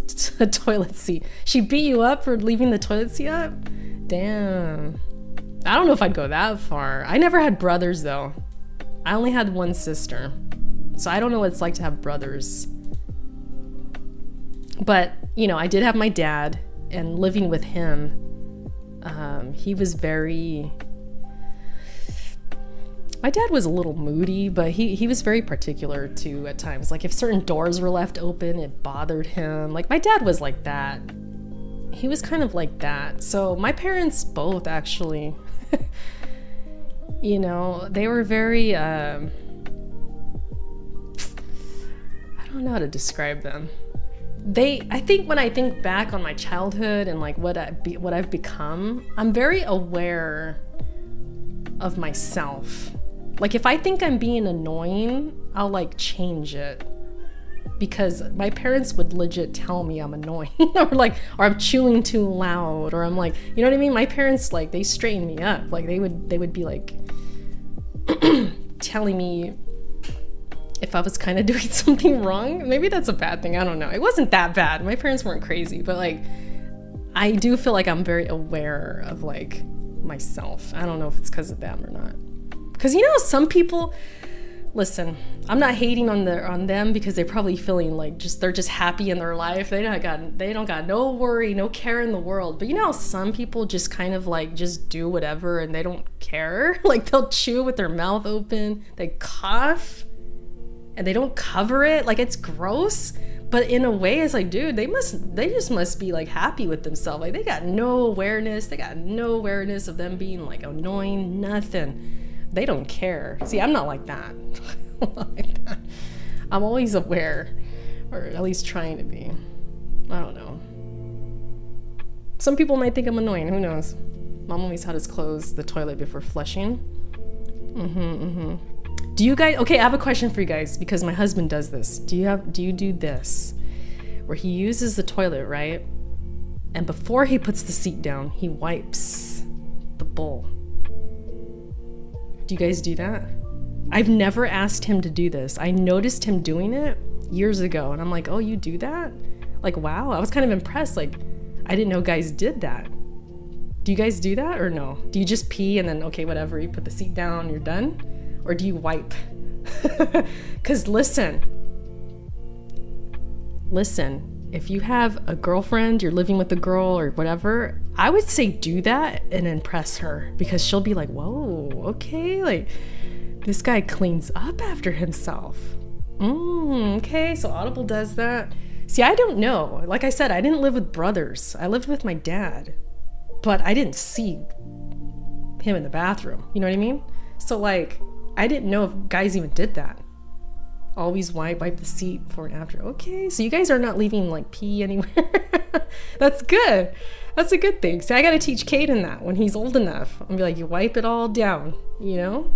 toilet seat. She beat you up for leaving the toilet seat up? Damn. I don't know if I'd go that far. I never had brothers, though. I only had one sister. So I don't know what it's like to have brothers. But, you know, I did have my dad, and living with him, he was very... My dad was a little moody, but he was very particular too at times. Like if certain doors were left open, it bothered him. Like my dad was like that. He was kind of like that. So my parents both actually, you know, they were very, I don't know how to describe them. I think when I think back on my childhood and like what I've become, I'm very aware of myself. Like if I think I'm being annoying, I'll like change it, because my parents would legit tell me I'm annoying or I'm chewing too loud, or I'm like, you know what I mean? My parents, like, they straighten me up. Like they would be like telling me if I was kind of doing something wrong. Maybe that's a bad thing. I don't know. It wasn't that bad. My parents weren't crazy, but like I do feel like I'm very aware of like myself. I don't know if it's because of them or not. Because you know, some people, listen, I'm not hating on them, because they're probably feeling like they're just happy in their life. They don't got no worry, no care in the world. But you know how some people just kind of like just do whatever and they don't care? Like they'll chew with their mouth open, they cough, and they don't cover it. Like it's gross. But in a way, it's like, dude, they just must be like happy with themselves. Like they got no awareness. They got no awareness of them being like annoying, nothing. They don't care. See, I'm not like that. I'm always aware, or at least trying to be. I don't know. Some people might think I'm annoying. Who knows? Mom always had us close the toilet before flushing. Do you guys? Okay, I have a question for you guys, because my husband does this. Do you do this, where he uses the toilet, right? And before he puts the seat down, he wipes the bowl. Do you guys do that? I've never asked him to do this. I noticed him doing it years ago, and I'm like, oh, you do that? Like, wow. I was kind of impressed. Like, I didn't know guys did that. Do you guys do that or no? Do you just pee and then, okay, whatever, you put the seat down, you're done? Or do you wipe? Because listen, if you have a girlfriend, you're living with a girl or whatever, I would say do that and impress her, because she'll be like, whoa, okay, like this guy cleans up after himself. Okay, so Audible does that. See, I don't know. Like I said, I didn't live with brothers. I lived with my dad, but I didn't see him in the bathroom. You know what I mean? So like, I didn't know if guys even did that. Always wipe the seat before and after. Okay, so you guys are not leaving like pee anywhere. That's good. That's a good thing. See, I gotta teach Caden that when he's old enough. I'll be like, you wipe it all down, you know?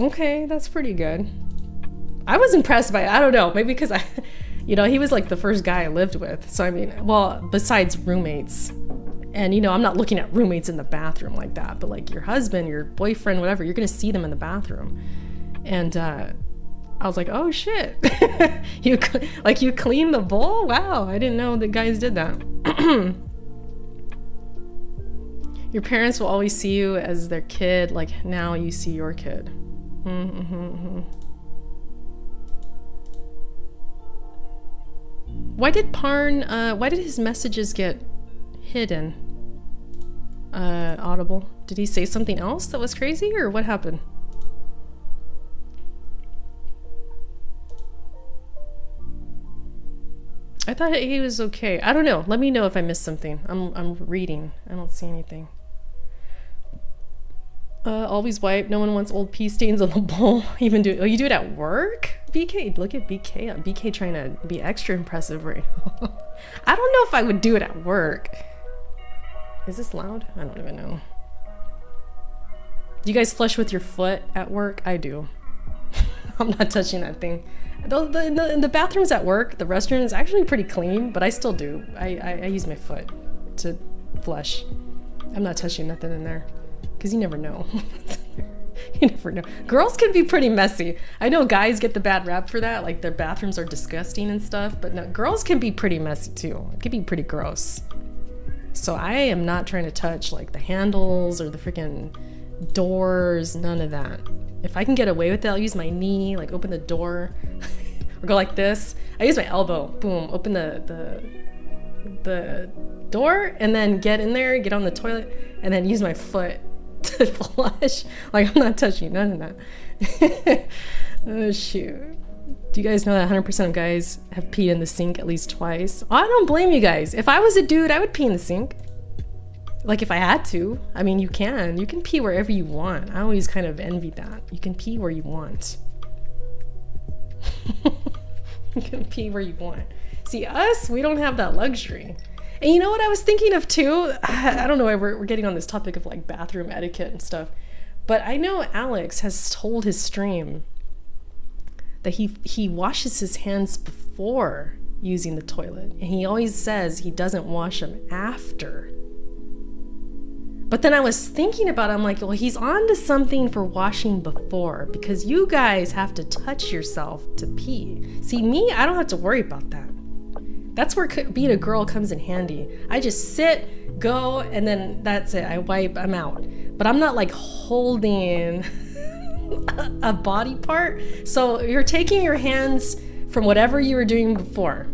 Okay, that's pretty good. I was impressed by it. I don't know, maybe because you know, he was like the first guy I lived with. So I mean, well, besides roommates. And you know, I'm not looking at roommates in the bathroom like that, but like your husband, your boyfriend, whatever, you're gonna see them in the bathroom. And I was like, oh shit. you clean the bowl? Wow, I didn't know that guys did that. Your parents will always see you as their kid, like now you see your kid. Why did his messages get hidden? Audible. Did he say something else that was crazy, or what happened? I thought he was okay. I don't know. Let me know if I missed something. I'm reading. I don't see anything. Always wipe. No one wants old pee stains on the bowl. Even do. Oh, you do it at work? BK, look at BK. BK trying to be extra impressive right now. I don't know if I would do it at work. Is this loud? I don't even know. Do you guys flush with your foot at work? I do. I'm not touching that thing. In the bathrooms at work, the restroom is actually pretty clean, but I still do. I use my foot to flush. I'm not touching nothing in there, because you never know. You never know. Girls can be pretty messy. I know guys get the bad rap for that, like their bathrooms are disgusting and stuff, but no, girls can be pretty messy too. It can be pretty gross. So I am not trying to touch like the handles or the freaking doors, none of that. If I can get away with it, I'll use my knee, like open the door, or go like this. I use my elbow, boom, open the door, and then get in there, get on the toilet, and then use my foot to flush. Like, I'm not touching none of that. Oh shoot. Do you guys know that 100% of guys have peed in the sink at least twice? I don't blame you guys. If I was a dude, I would pee in the sink. Like, if I had to. I mean, you can pee wherever you want. I always kind of envy that. You can pee where you want. You can pee where you want. See, us, we don't have that luxury. And you know what I was thinking of too? I don't know why we're getting on this topic of like bathroom etiquette and stuff, but I know Alex has told his stream that he washes his hands before using the toilet, and he always says he doesn't wash them after. But then I was thinking about it, I'm like, well, he's on to something for washing before, because you guys have to touch yourself to pee. See, me, I don't have to worry about that. That's where being a girl comes in handy. I just sit, go, and then that's it. I wipe, I'm out. But I'm not like holding a body part. So you're taking your hands from whatever you were doing before.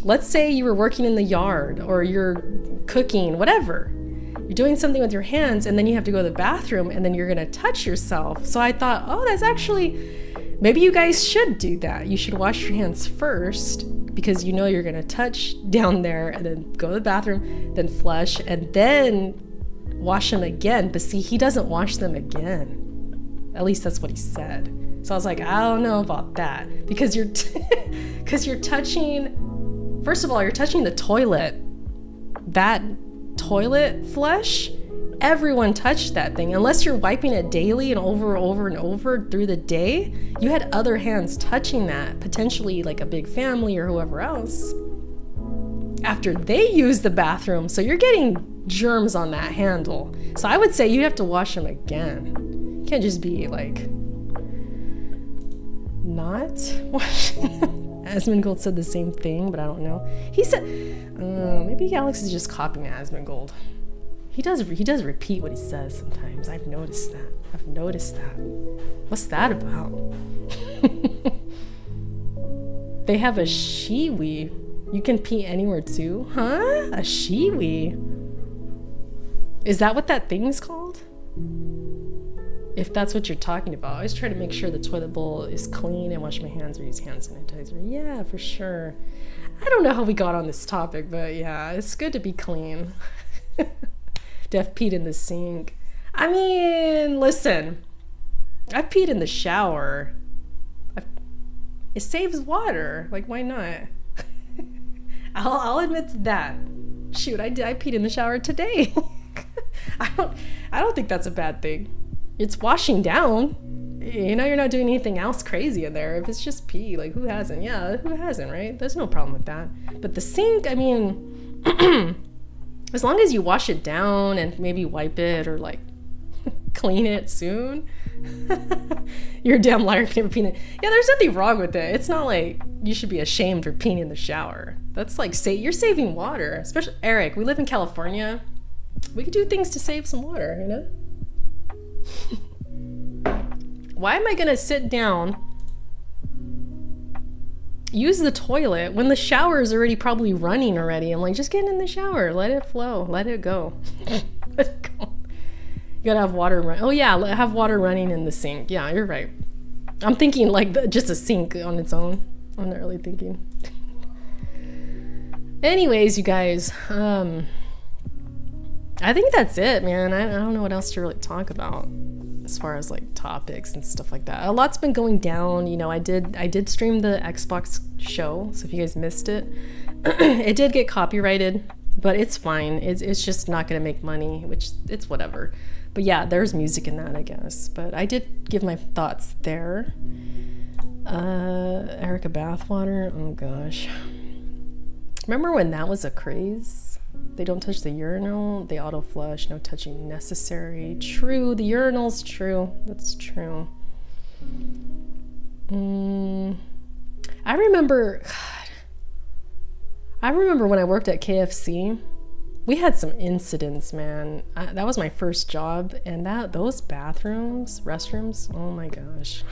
Let's say you were working in the yard or you're cooking, whatever. You're doing something with your hands, and then you have to go to the bathroom, and then you're gonna touch yourself. So I thought, oh, that's actually, maybe you guys should do that. You should wash your hands first, because you know you're gonna touch down there, and then go to the bathroom, then flush, and then wash them again. But see, he doesn't wash them again. At least that's what he said. So I was like, I don't know about that, because you're you're touching, first of all, you're touching the toilet. That toilet flush, everyone touched that thing. Unless you're wiping it daily and over and over through the day, you had other hands touching that, potentially like a big family or whoever else, after they use the bathroom. So you're getting germs on that handle. So I would say you have to wash them again. You can't just be like not washing. Asmongold said the same thing, but I don't know. He said, maybe Alex is just copying Asmongold. He does repeat what he says sometimes. I've noticed that. What's that about? They have a shiwi. You can pee anywhere too? Huh? A shiwi? Is that what that thing's called? If that's what you're talking about. I always try to make sure the toilet bowl is clean and wash my hands or use hand sanitizer. Yeah, for sure. I don't know how we got on this topic, but yeah, it's good to be clean. To have peed in the sink. I mean, listen, I've peed in the shower. It saves water. Like, why not? I'll admit to that. Shoot, I peed in the shower today. I don't think that's a bad thing. It's washing down. You know, you're not doing anything else crazy in there. If it's just pee, like, who hasn't? Yeah, who hasn't, right? There's no problem with that. But the sink, I mean, as long as you wash it down and maybe wipe it or like clean it soon, you're a damn liar if you never peed in it. Yeah, there's nothing wrong with it. It's not like you should be ashamed for peeing in the shower. That's like, you're saving water. Especially, Eric, we live in California. We could do things to save some water, you know? Why am I gonna sit down, use the toilet when the shower is already probably running already? I'm like, just get in the shower, let it flow, let it go. Let it go. You gotta have water run. Oh yeah, have water running in the sink. Yeah, you're right. I'm thinking like just a sink on its own. I'm not really thinking. Anyways, you guys, I think that's it, man. I don't know what else to really talk about as far as like topics and stuff like that. A lot's been going down. You know, I did stream the Xbox show, so if you guys missed it, it did get copyrighted, but it's fine. It's just not gonna make money, which it's whatever. But yeah, there's music in that, I guess. But I did give my thoughts there. Erica bathwater. Oh gosh. Remember when that was a craze? They don't touch the urinal. They auto flush. No touching necessary. True. The urinal's true. That's true. I remember. God. I remember when I worked at KFC. We had some incidents, man. That was my first job, and those restrooms, oh my gosh.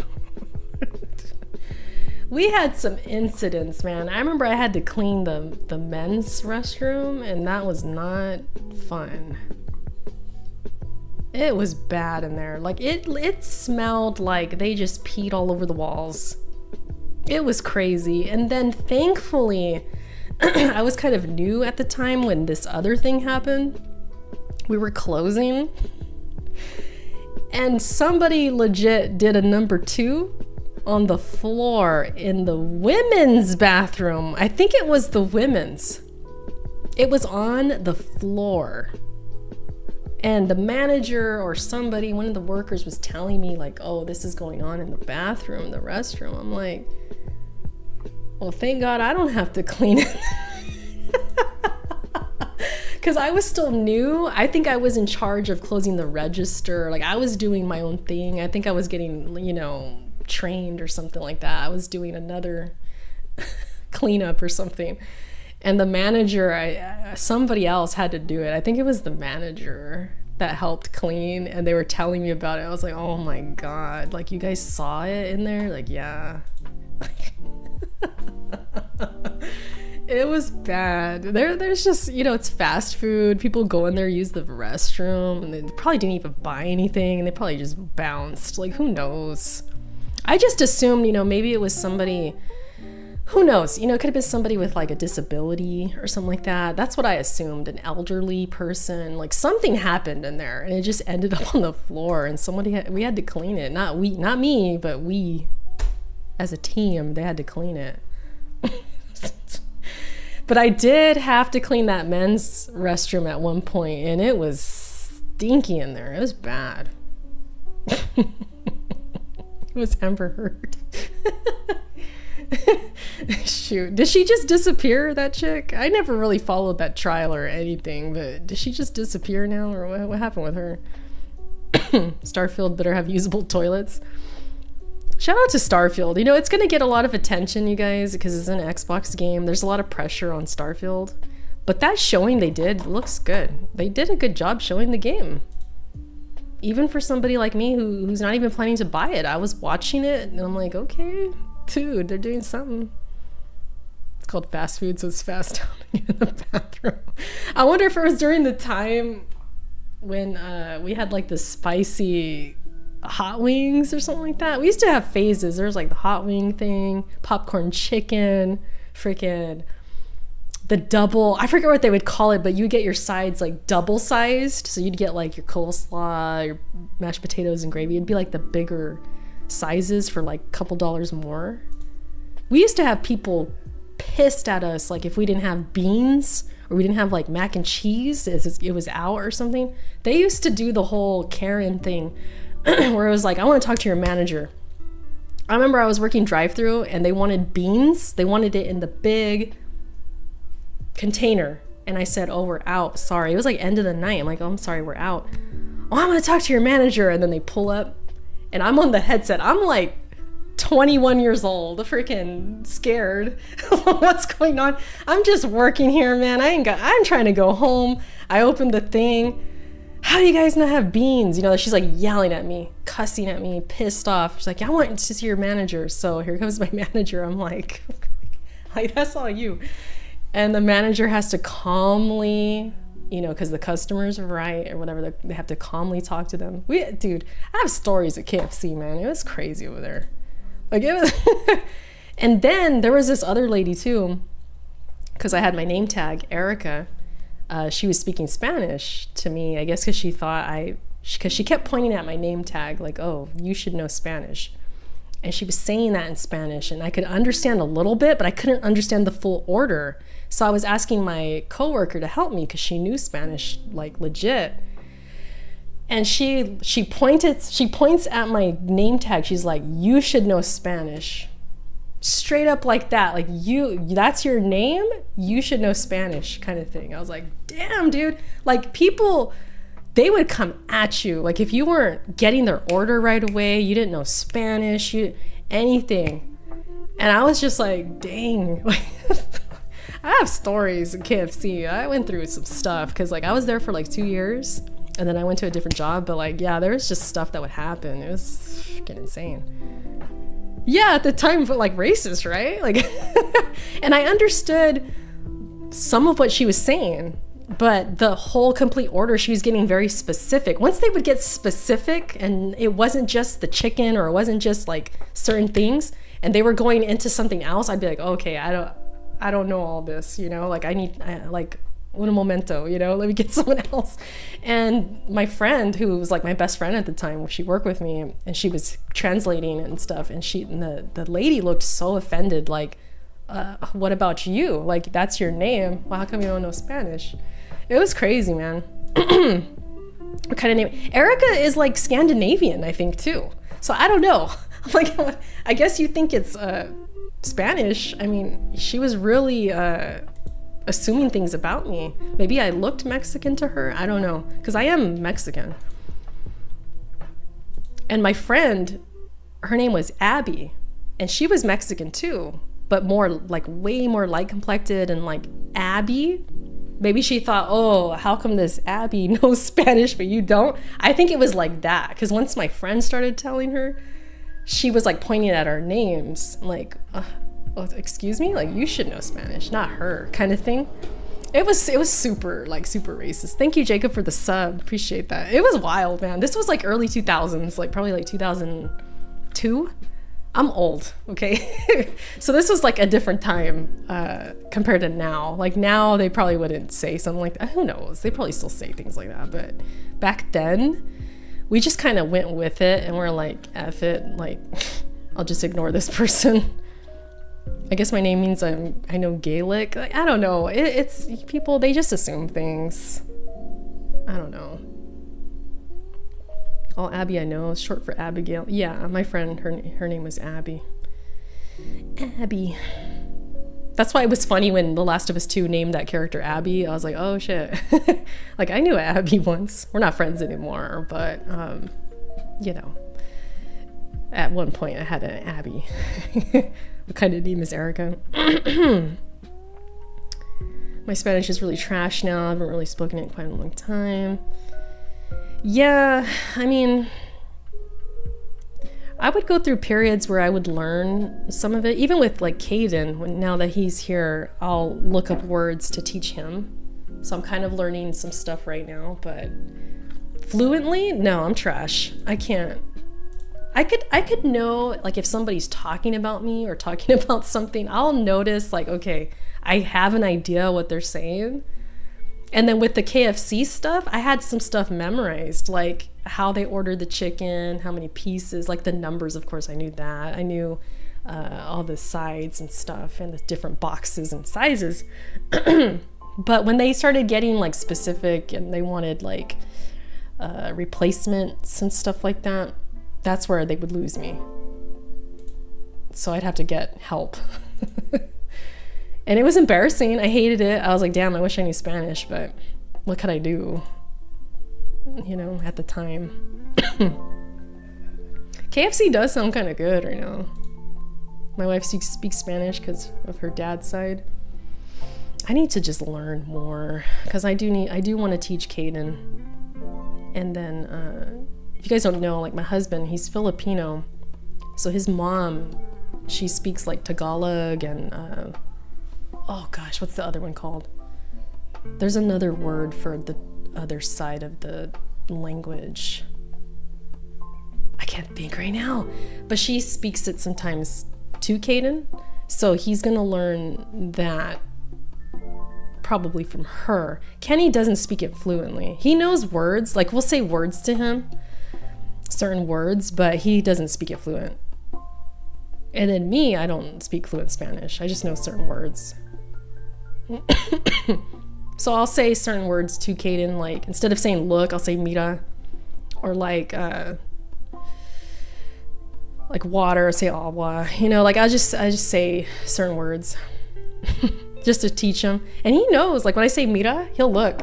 We had some incidents, man. I remember I had to clean the men's restroom, and that was not fun. It was bad in there. Like, it smelled like they just peed all over the walls. It was crazy. And then thankfully, I was kind of new at the time when this other thing happened. We were closing, and somebody legit did a number 2 on the floor in the women's bathroom. I think it was the women's. It was on the floor. And the manager or somebody, one of the workers, was telling me like, oh, this is going on in the bathroom, the restroom. I'm like, well, thank God I don't have to clean it. Because I was still new. I think I was in charge of closing the register. Like, I was doing my own thing. I think I was getting, trained or something like that. I was doing another cleanup or something. And the manager, somebody else had to do it. I think it was the manager that helped clean, and they were telling me about it. I was like, oh my God, like, you guys saw it in there? Like, yeah. It was bad. There's just, it's fast food. People go in there, use the restroom, and they probably didn't even buy anything, and they probably just bounced. Like, who knows? I just assumed, maybe it was somebody, who knows? It could have been somebody with like a disability or something like that. That's what I assumed, an elderly person. Like, something happened in there, and it just ended up on the floor, and we had to clean it. Not me, but we, as a team, they had to clean it. But I did have to clean that men's restroom at one point, and it was stinky in there. It was bad. It was Amber Heard. Shoot. Did she just disappear, that chick? I never really followed that trial or anything, but did she just disappear now, or what happened with her? Starfield better have usable toilets. Shout out to Starfield. It's going to get a lot of attention, you guys, because it's an Xbox game. There's a lot of pressure on Starfield. But that showing they did looks good. They did a good job showing the game. Even for somebody like me who's not even planning to buy it. I was watching it, and I'm like, okay, dude, they're doing something. It's called fast food, so it's fast in the bathroom. I wonder if it was during the time when we had like the spicy hot wings or something like that. We used to have phases. There was like the hot wing thing, popcorn chicken, freaking the double, I forget what they would call it, but you get your sides like double sized. So you'd get like your coleslaw, your mashed potatoes and gravy. It'd be like the bigger sizes for like a couple dollars more. We used to have people pissed at us like if we didn't have beans or we didn't have like mac and cheese, it was out or something. They used to do the whole Karen thing where it was like, I want to talk to your manager. I remember I was working drive-thru and they wanted beans. They wanted it in the big container. And I said, oh, we're out. Sorry. It was like end of the night. I'm like, oh, I'm sorry, we're out. Oh, I'm going to talk to your manager. And then they pull up and I'm on the headset. I'm like 21 years old, freaking scared. What's going on? I'm just working here, man. I'm trying to go home. I opened the thing. How do you guys not have beans? She's like yelling at me, cussing at me, pissed off. She's like, I want to see your manager. So here comes my manager. I'm like, that's all you. And the manager has to calmly, because the customers are right or whatever, they have to calmly talk to them. Dude, I have stories at KFC, man. It was crazy over there. Like, it was. And then there was this other lady too, because I had my name tag, Erica. She was speaking Spanish to me, I guess because she thought because she kept pointing at my name tag like, oh, you should know Spanish. And she was saying that in Spanish, and I could understand a little bit, but I couldn't understand the full order. So I was asking my coworker to help me because she knew Spanish like legit. And she points at my name tag. She's like, you should know Spanish. Straight up like that. Like, that's your name? You should know Spanish kind of thing. I was like, damn, dude. Like, people, they would come at you. Like, if you weren't getting their order right away, you didn't know Spanish, anything. And I was just like, dang. I have stories in KFC. I went through some stuff because like I was there for like 2 years and then I went to a different job. But like, yeah, there was just stuff that would happen. It was freaking insane. Yeah, at the time, but like racist, right? Like, and I understood some of what she was saying, but the whole complete order, she was getting very specific. Once they would get specific and it wasn't just the chicken or it wasn't just like certain things and they were going into something else, I'd be like, okay, I don't know all this, you know, like like un momento, you know, let me get someone else. And my friend, who was like my best friend at the time, she worked with me and she was translating and stuff. And the lady looked so offended, like, what about you? Like, that's your name. Well, how come you don't know Spanish? It was crazy, man. What kind of name? Erica is like Scandinavian, I think, too. So I don't know. I'm like, I guess you think it's Spanish. I mean, she was really assuming things about me. Maybe I looked Mexican to her. I don't know, because I am Mexican. And my friend, her name was Abby, and she was Mexican too, but more like way more light complected and like Abby. Maybe she thought, oh, how come this Abby knows Spanish but you don't? I think it was like that, because once my friend started telling her, she was like pointing at our names, like, oh, excuse me, like you should know Spanish, not her, kind of thing. It was super racist. Thank you, Jacob, for the sub. Appreciate that. It was wild, man. This was like early 2000s, like probably like 2002. I'm old, okay? So this was like a different time compared to now. Like now they probably wouldn't say something like that. Who knows? They probably still say things like that. But back then, we just kind of went with it and we're like, F it. Like, I'll just ignore this person. I guess my name means I know Gaelic. Like, I don't know. It's people, they just assume things. I don't know. All Abby I know is short for Abigail. Yeah, my friend, her name was Abby. Abby. That's why it was funny when The Last of Us 2 named that character Abby. I was like, oh shit. Like, I knew Abby once. We're not friends anymore, but, you know, at one point I had an Abby. What kind of name is Erica? My Spanish is really trash now. I haven't really spoken it in quite a long time. Yeah, I mean, I would go through periods where I would learn some of it. Even with like Caden, now that he's here, I'll look up words to teach him. So I'm kind of learning some stuff right now, but fluently, no, I'm trash. I can't. I could know, like, if somebody's talking about me or talking about something, I'll notice, like, okay, I have an idea what they're saying. And then with the KFC stuff, I had some stuff memorized, like how they ordered the chicken, how many pieces, like the numbers, of course, I knew that. I knew all the sides and stuff and the different boxes and sizes. But when they started getting like specific and they wanted like replacements and stuff like that, that's where they would lose me. So I'd have to get help. And it was embarrassing. I hated it. I was like, damn, I wish I knew Spanish, but what could I do? You know, at the time. KFC does sound kind of good right now. My wife speaks Spanish because of her dad's side. I need to just learn more because I do want to teach Caden. And then, if you guys don't know, like my husband, he's Filipino. So his mom, she speaks like Tagalog and, oh gosh, what's the other one called? There's another word for the other side of the language. I can't think right now. But she speaks it sometimes to Caden. So he's gonna learn that probably from her. Kenny doesn't speak it fluently. He knows words, like we'll say words to him, certain words, but he doesn't speak it fluent. And then me, I don't speak fluent Spanish. I just know certain words. So I'll say certain words to Caden, like instead of saying look, I'll say mira. or like water, say agua, you know, like I just say certain words just to teach him. And he knows, like when I say mira, he'll look.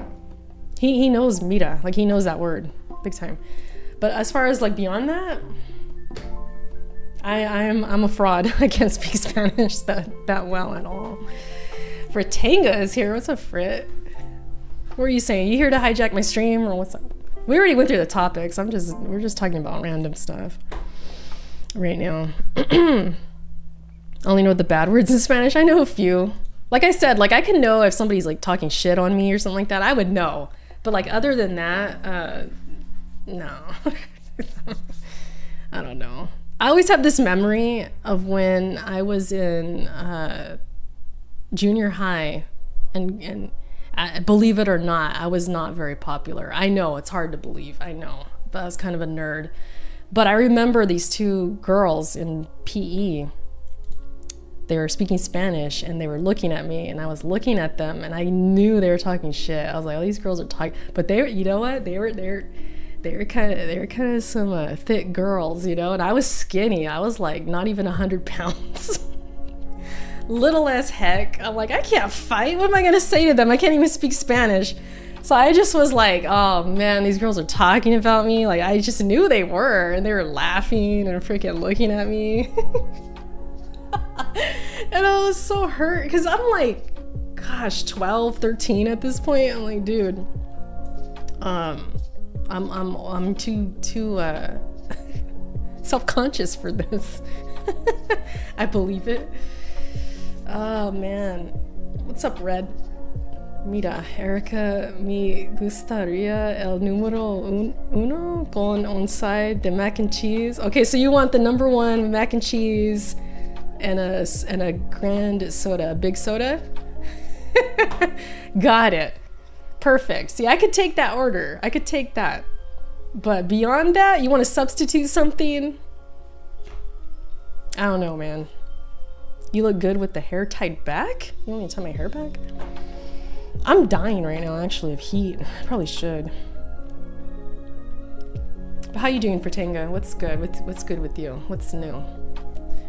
He knows mira, like he knows that word big time. But as far as like beyond that, I'm a fraud. I can't speak Spanish that well at all. Fritanga is here. What's up, Frit? What are you saying? You here to hijack my stream or what's up? We already went through the topics. We're just talking about random stuff right now. I only know the bad words in Spanish. I know a few. Like I said, like I can know if somebody's like talking shit on me or something like that. I would know. But like other than that, no. I don't know. I always have this memory of when I was in junior high, and believe it or not, I was not very popular. I know it's hard to believe. I know, but I was kind of a nerd. But I remember these two girls in PE. They were speaking Spanish and they were looking at me, and I was looking at them, and I knew they were talking shit. I was like, oh, these girls are talking, but they were, you know what? They were kind of some thick girls, you know, and I was skinny. I was like not even 100 pounds. Little as heck. I'm like, I can't fight. What am I gonna say to them? I can't even speak Spanish. So I just was like, oh man, these girls are talking about me. Like I just knew they were, and they were laughing and freaking looking at me. And I was so hurt because I'm like, gosh, 12, 13 at this point. I'm like, dude, I'm too self-conscious for this. I believe it. Oh man, what's up, Red? Mira, Erica, me gustaría el número uno con un side de mac and cheese. Okay, so you want the number one mac and cheese and a grand soda, a big soda? Got it. Perfect. See, I could take that order. I could take that. But beyond that, you want to substitute something? I don't know, man. You look good with the hair tied back? You want me to tie my hair back? I'm dying right now, actually, of heat. I probably should. But how you doing, Fritanga? What's good? What's good with you? What's new?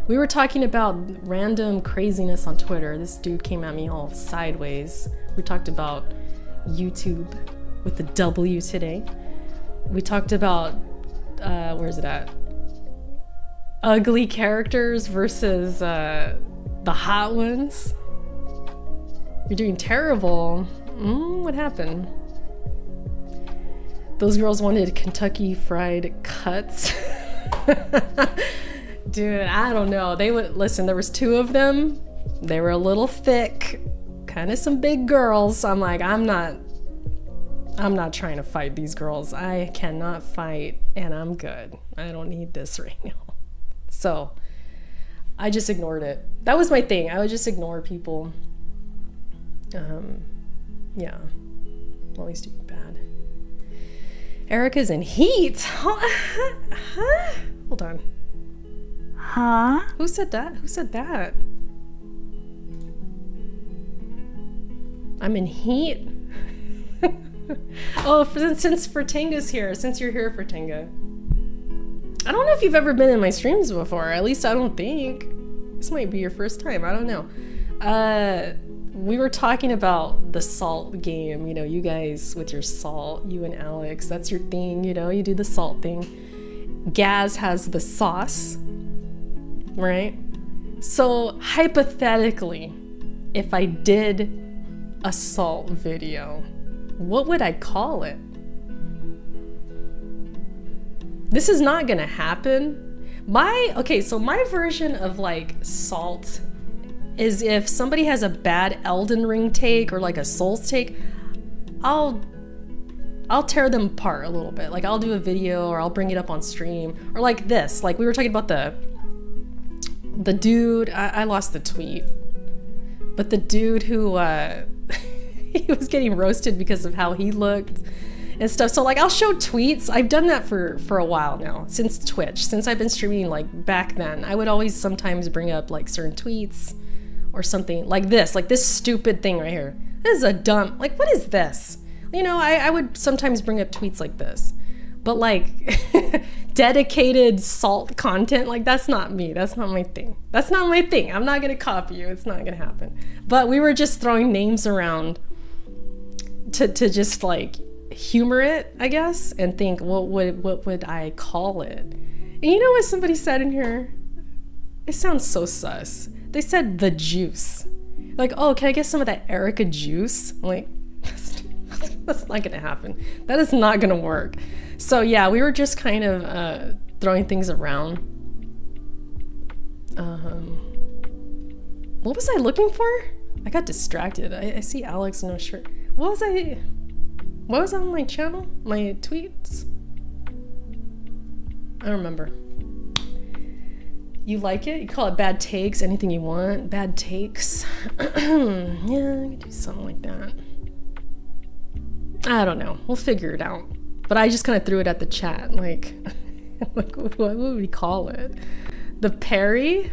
We were talking about random craziness on Twitter. This dude came at me all sideways. We talked about YouTube with the W today. We talked about, where's it at? Ugly characters versus the hot ones. You're doing terrible. What happened? Those girls wanted Kentucky Fried Cuts. Dude, I don't know. They would listen. There was two of them. They were a little thick, kind of some big girls. I'm like, I'm not trying to fight these girls. I cannot fight, and I'm good. I don't need this right now. So I just ignored it. That was my thing. I would just ignore people. Yeah. Always doing bad. Erica's in heat. Huh? Hold on. Huh? Who said that? Who said that? I'm in heat? Oh, since Furtanga's here. Since you're here, Furtanga. I don't know if you've ever been in my streams before. At least I don't think. This might be your first time. I don't know. We were talking about the salt game. You know, you guys with your salt, you and Alex, that's your thing, you know, you do the salt thing. Gaz has the sauce, right? So hypothetically, if I did a salt video, what would I call it? This is not gonna happen. So my version of like salt is if somebody has a bad Elden Ring take or like a Souls take, I'll tear them apart a little bit. Like I'll do a video or I'll bring it up on stream, or like this. Like we were talking about the dude, I lost the tweet, but the dude who he was getting roasted because of how he looked and stuff. So like I'll show tweets. I've done that for a while now, since Twitch, since I've been streaming. Like back then, I would always sometimes bring up like certain tweets or something like this stupid thing right here. This is a dumb, like, what is this? You know, I would sometimes bring up tweets like this. But like dedicated salt content, like that's not me. That's not my thing. That's not my thing. I'm not gonna copy you. It's not gonna happen. But we were just throwing names around to just like humor it, I guess, and think what would I call it? And you know what somebody said in here? It sounds so sus. They said the juice. Like, oh, can I get some of that Erica juice? I'm like, that's not gonna happen. That is not gonna work. So yeah, we were just kind of throwing things around. What was I looking for? I got distracted. I see Alex no shirt. What was on my channel? My tweets? I don't remember. You like it? You call it bad takes, anything you want. Bad takes. Yeah, I could do something like that. I don't know. We'll figure it out. But I just kind of threw it at the chat. Like, what would we call it? The Parry?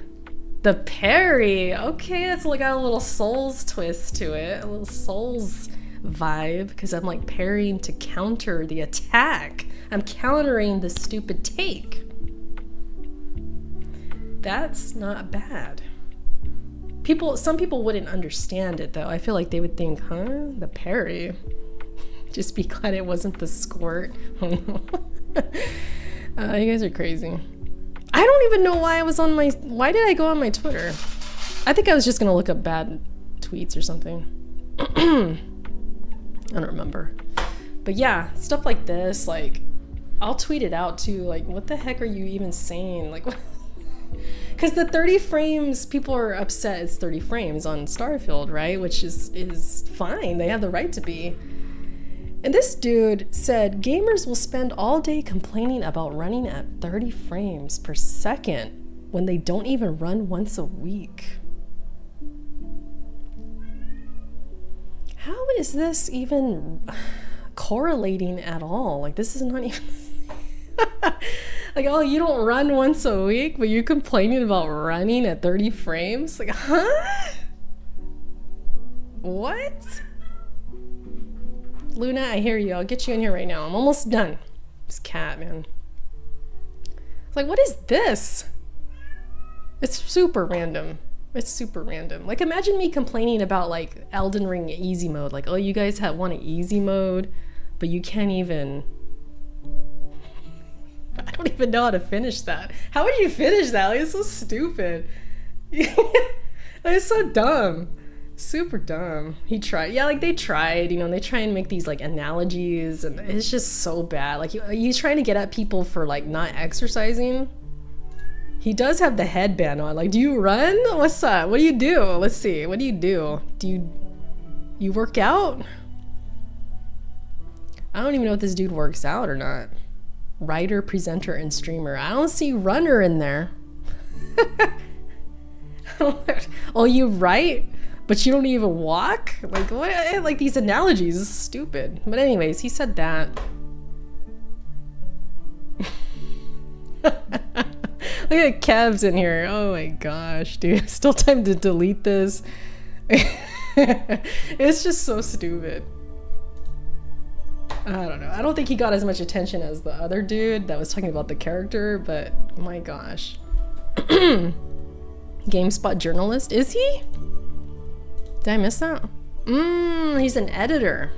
The Parry. Okay, it's like got a little Souls twist to it. A little Souls vibe. Because I'm like parrying to counter the attack. I'm countering the stupid take. That's not bad. Some people wouldn't understand it though. I feel like they would think, huh? The parry. Just be glad it wasn't the squirt. Oh no. You guys are crazy. I don't even know why I was on my... Why did I go on my Twitter? I think I was just gonna look up bad tweets or something. I don't remember. But yeah, stuff like this, like, I'll tweet it out too. Like, what the heck are you even saying? Like, what? Because the 30 frames, people are upset it's 30 frames on Starfield, right? Which is fine. They have the right to be. And this dude said gamers will spend all day complaining about running at 30 frames per second when they don't even run once a week. How is this even correlating at all? Like, this is not even... Like, oh, you don't run once a week, but you're complaining about running at 30 frames? Like, huh? What? Luna, I hear you. I'll get you in here right now. I'm almost done. This cat, man. It's like, what is this? It's super random. It's super random. Like, imagine me complaining about, like, Elden Ring easy mode. Like, oh, you guys want an easy mode, but you can't even... I don't even know how to finish that. How would you finish that? Like, it's so stupid. Like, it's so dumb. Super dumb. He tried. Yeah, like, they tried, you know, and they try and make these, like, analogies, and it's just so bad. Like, he's trying to get at people for, like, not exercising. He does have the headband on. Like, do you run? What's up? What do you do? Let's see. What do you do? Do you work out? I don't even know if this dude works out or not. Writer, presenter, and streamer. I don't see runner in there. Oh, you write, but you don't even walk? Like, what? Like, these analogies is stupid. But anyways, he said that. Look at Kev's in here. Oh my gosh, dude. Still time to delete this. It's just so stupid. I don't know. I don't think he got as much attention as the other dude that was talking about the character, but my gosh. GameSpot journalist, is he? Did I miss that? He's an editor.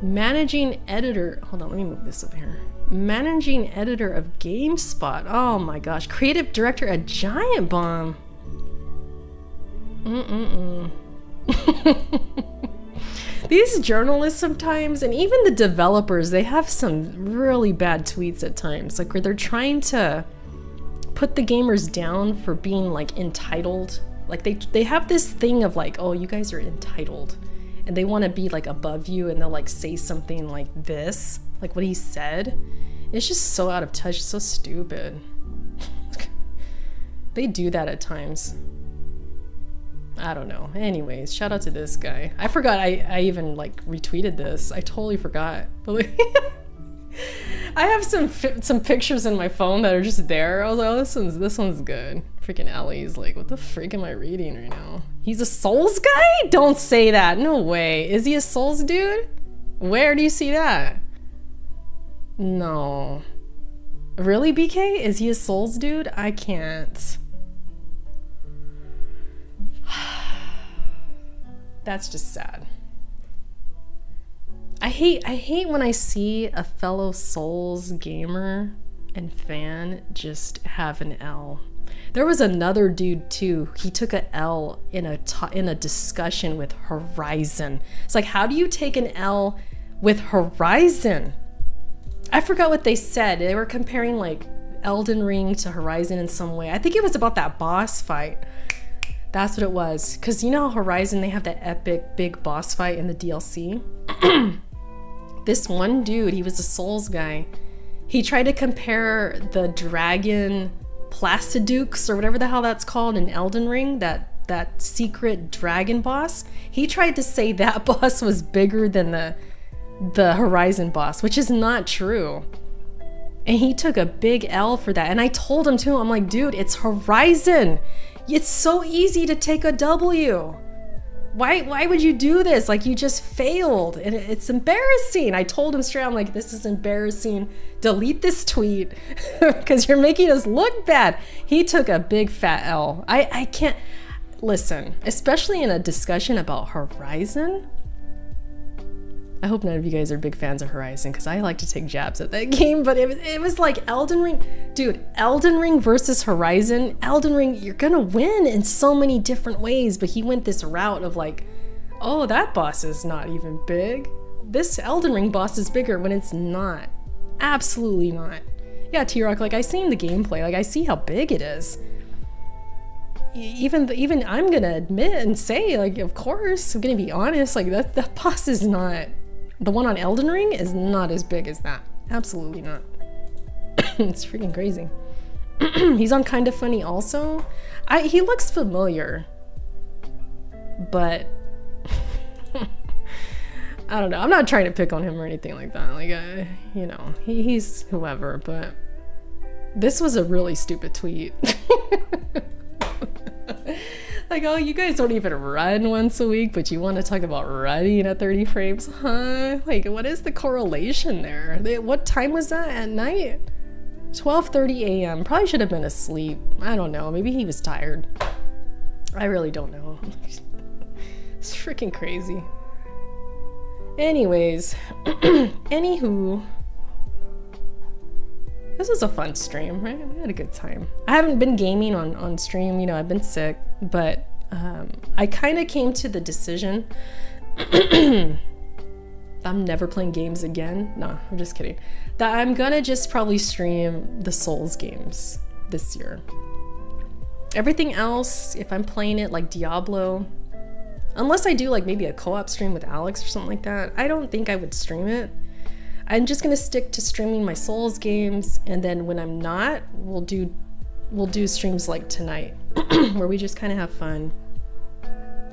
Managing editor. Hold on, let me move this over here. Managing editor of GameSpot. Oh my gosh. Creative director at Giant Bomb. These journalists sometimes, and even the developers, they have some really bad tweets at times, like where they're trying to put the gamers down for being like entitled. Like they have this thing of like, oh, you guys are entitled, and they want to be like above you, and they'll like say something like this, like what he said. It's just so out of touch, so stupid. They do that at times. I don't know. Anyways, shout out to this guy. I forgot I even like retweeted this. I totally forgot. But like, I have some pictures in my phone that are just there. I was like, oh, this one's good. Freaking Ellie's like, what the frick am I reading right now? He's a Souls guy? Don't say that. No way. Is he a Souls dude? Where do you see that? No. Really, BK? Is he a Souls dude? I can't. That's just sad. I hate when I see a fellow Souls gamer and fan just have an L. There was another dude too. He took a L in a discussion with Horizon. It's like, how do you take an L with Horizon? I forgot what they said. They were comparing like Elden Ring to Horizon in some way. I think it was about that boss fight. That's what it was. Because you know how Horizon, they have that epic big boss fight in the DLC? This one dude, he was a Souls guy. He tried to compare the dragon Placidukes, or whatever the hell that's called in Elden Ring, that secret dragon boss. He tried to say that boss was bigger than the Horizon boss, which is not true. And he took a big L for that. And I told him too, I'm like, dude, it's Horizon. It's so easy to take a W. Why would you do this? Like, you just failed. And it's embarrassing. I told him straight, I'm like, this is embarrassing. Delete this tweet because you're making us look bad. He took a big fat L. I can't, listen, especially in a discussion about Horizon. I hope none of you guys are big fans of Horizon because I like to take jabs at that game, but it was like Elden Ring. Dude, Elden Ring versus Horizon. Elden Ring, you're gonna win in so many different ways, but he went this route of like, oh, that boss is not even big. This Elden Ring boss is bigger when it's not. Absolutely not. Yeah, T-Rock, like I seen the gameplay, like I see how big it is. Even I'm gonna admit and say, like, of course, I'm gonna be honest, like that boss is not, the one on Elden Ring is not as big as that. Absolutely not. It's freaking crazy. He's on Kinda Funny also. He looks familiar, but I don't know. I'm not trying to pick on him or anything like that. Like, you know, he's whoever, but this was a really stupid tweet. Like, oh, you guys don't even run once a week, but you want to talk about running at 30 frames, huh? Like, what is the correlation there? What time was that at night? 12:30 a.m. Probably should have been asleep. I don't know. Maybe he was tired. I really don't know. It's freaking crazy. Anyways, anywho. This was a fun stream, right? We had a good time. I haven't been gaming on stream, you know, I've been sick, but I kind of came to the decision I'm never playing games again. No, I'm just kidding. That I'm gonna just probably stream the Souls games this year. Everything else, if I'm playing it like Diablo, unless I do like maybe a co-op stream with Alex or something like that, I don't think I would stream it. I'm just gonna stick to streaming my Souls games, and then when I'm not, we'll do streams like tonight, where we just kind of have fun,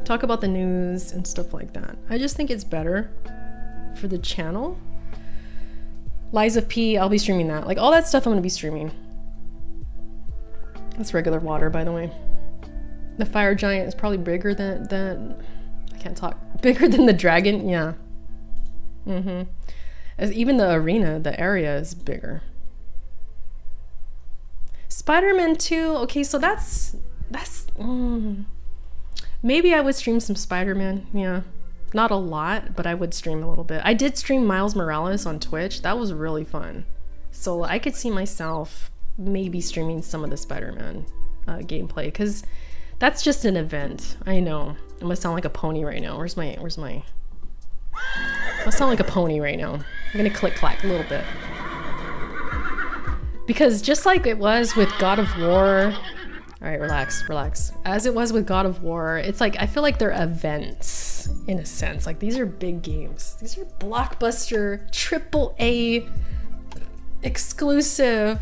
talk about the news and stuff like that. I just think it's better for the channel. Lies of P, I'll be streaming that. Like all that stuff I'm gonna be streaming. That's regular water, by the way. The fire giant is probably bigger than I can't talk. Bigger than the dragon, yeah. Even the arena, the area is bigger. Spider-Man 2, okay, so that's maybe I would stream some Spider-Man, yeah. Not a lot, but I would stream a little bit. I did stream Miles Morales on Twitch. That was really fun. So I could see myself maybe streaming some of the Spider-Man gameplay, because that's just an event. I know. I'm gonna sound like a pony right now. Where's my I sound like a pony right now. I'm gonna click clack a little bit. Because just like it was with God of War, alright, relax. As it was with God of War, it's like, I feel like they're events in a sense. Like these are big games. These are blockbuster, AAA, exclusive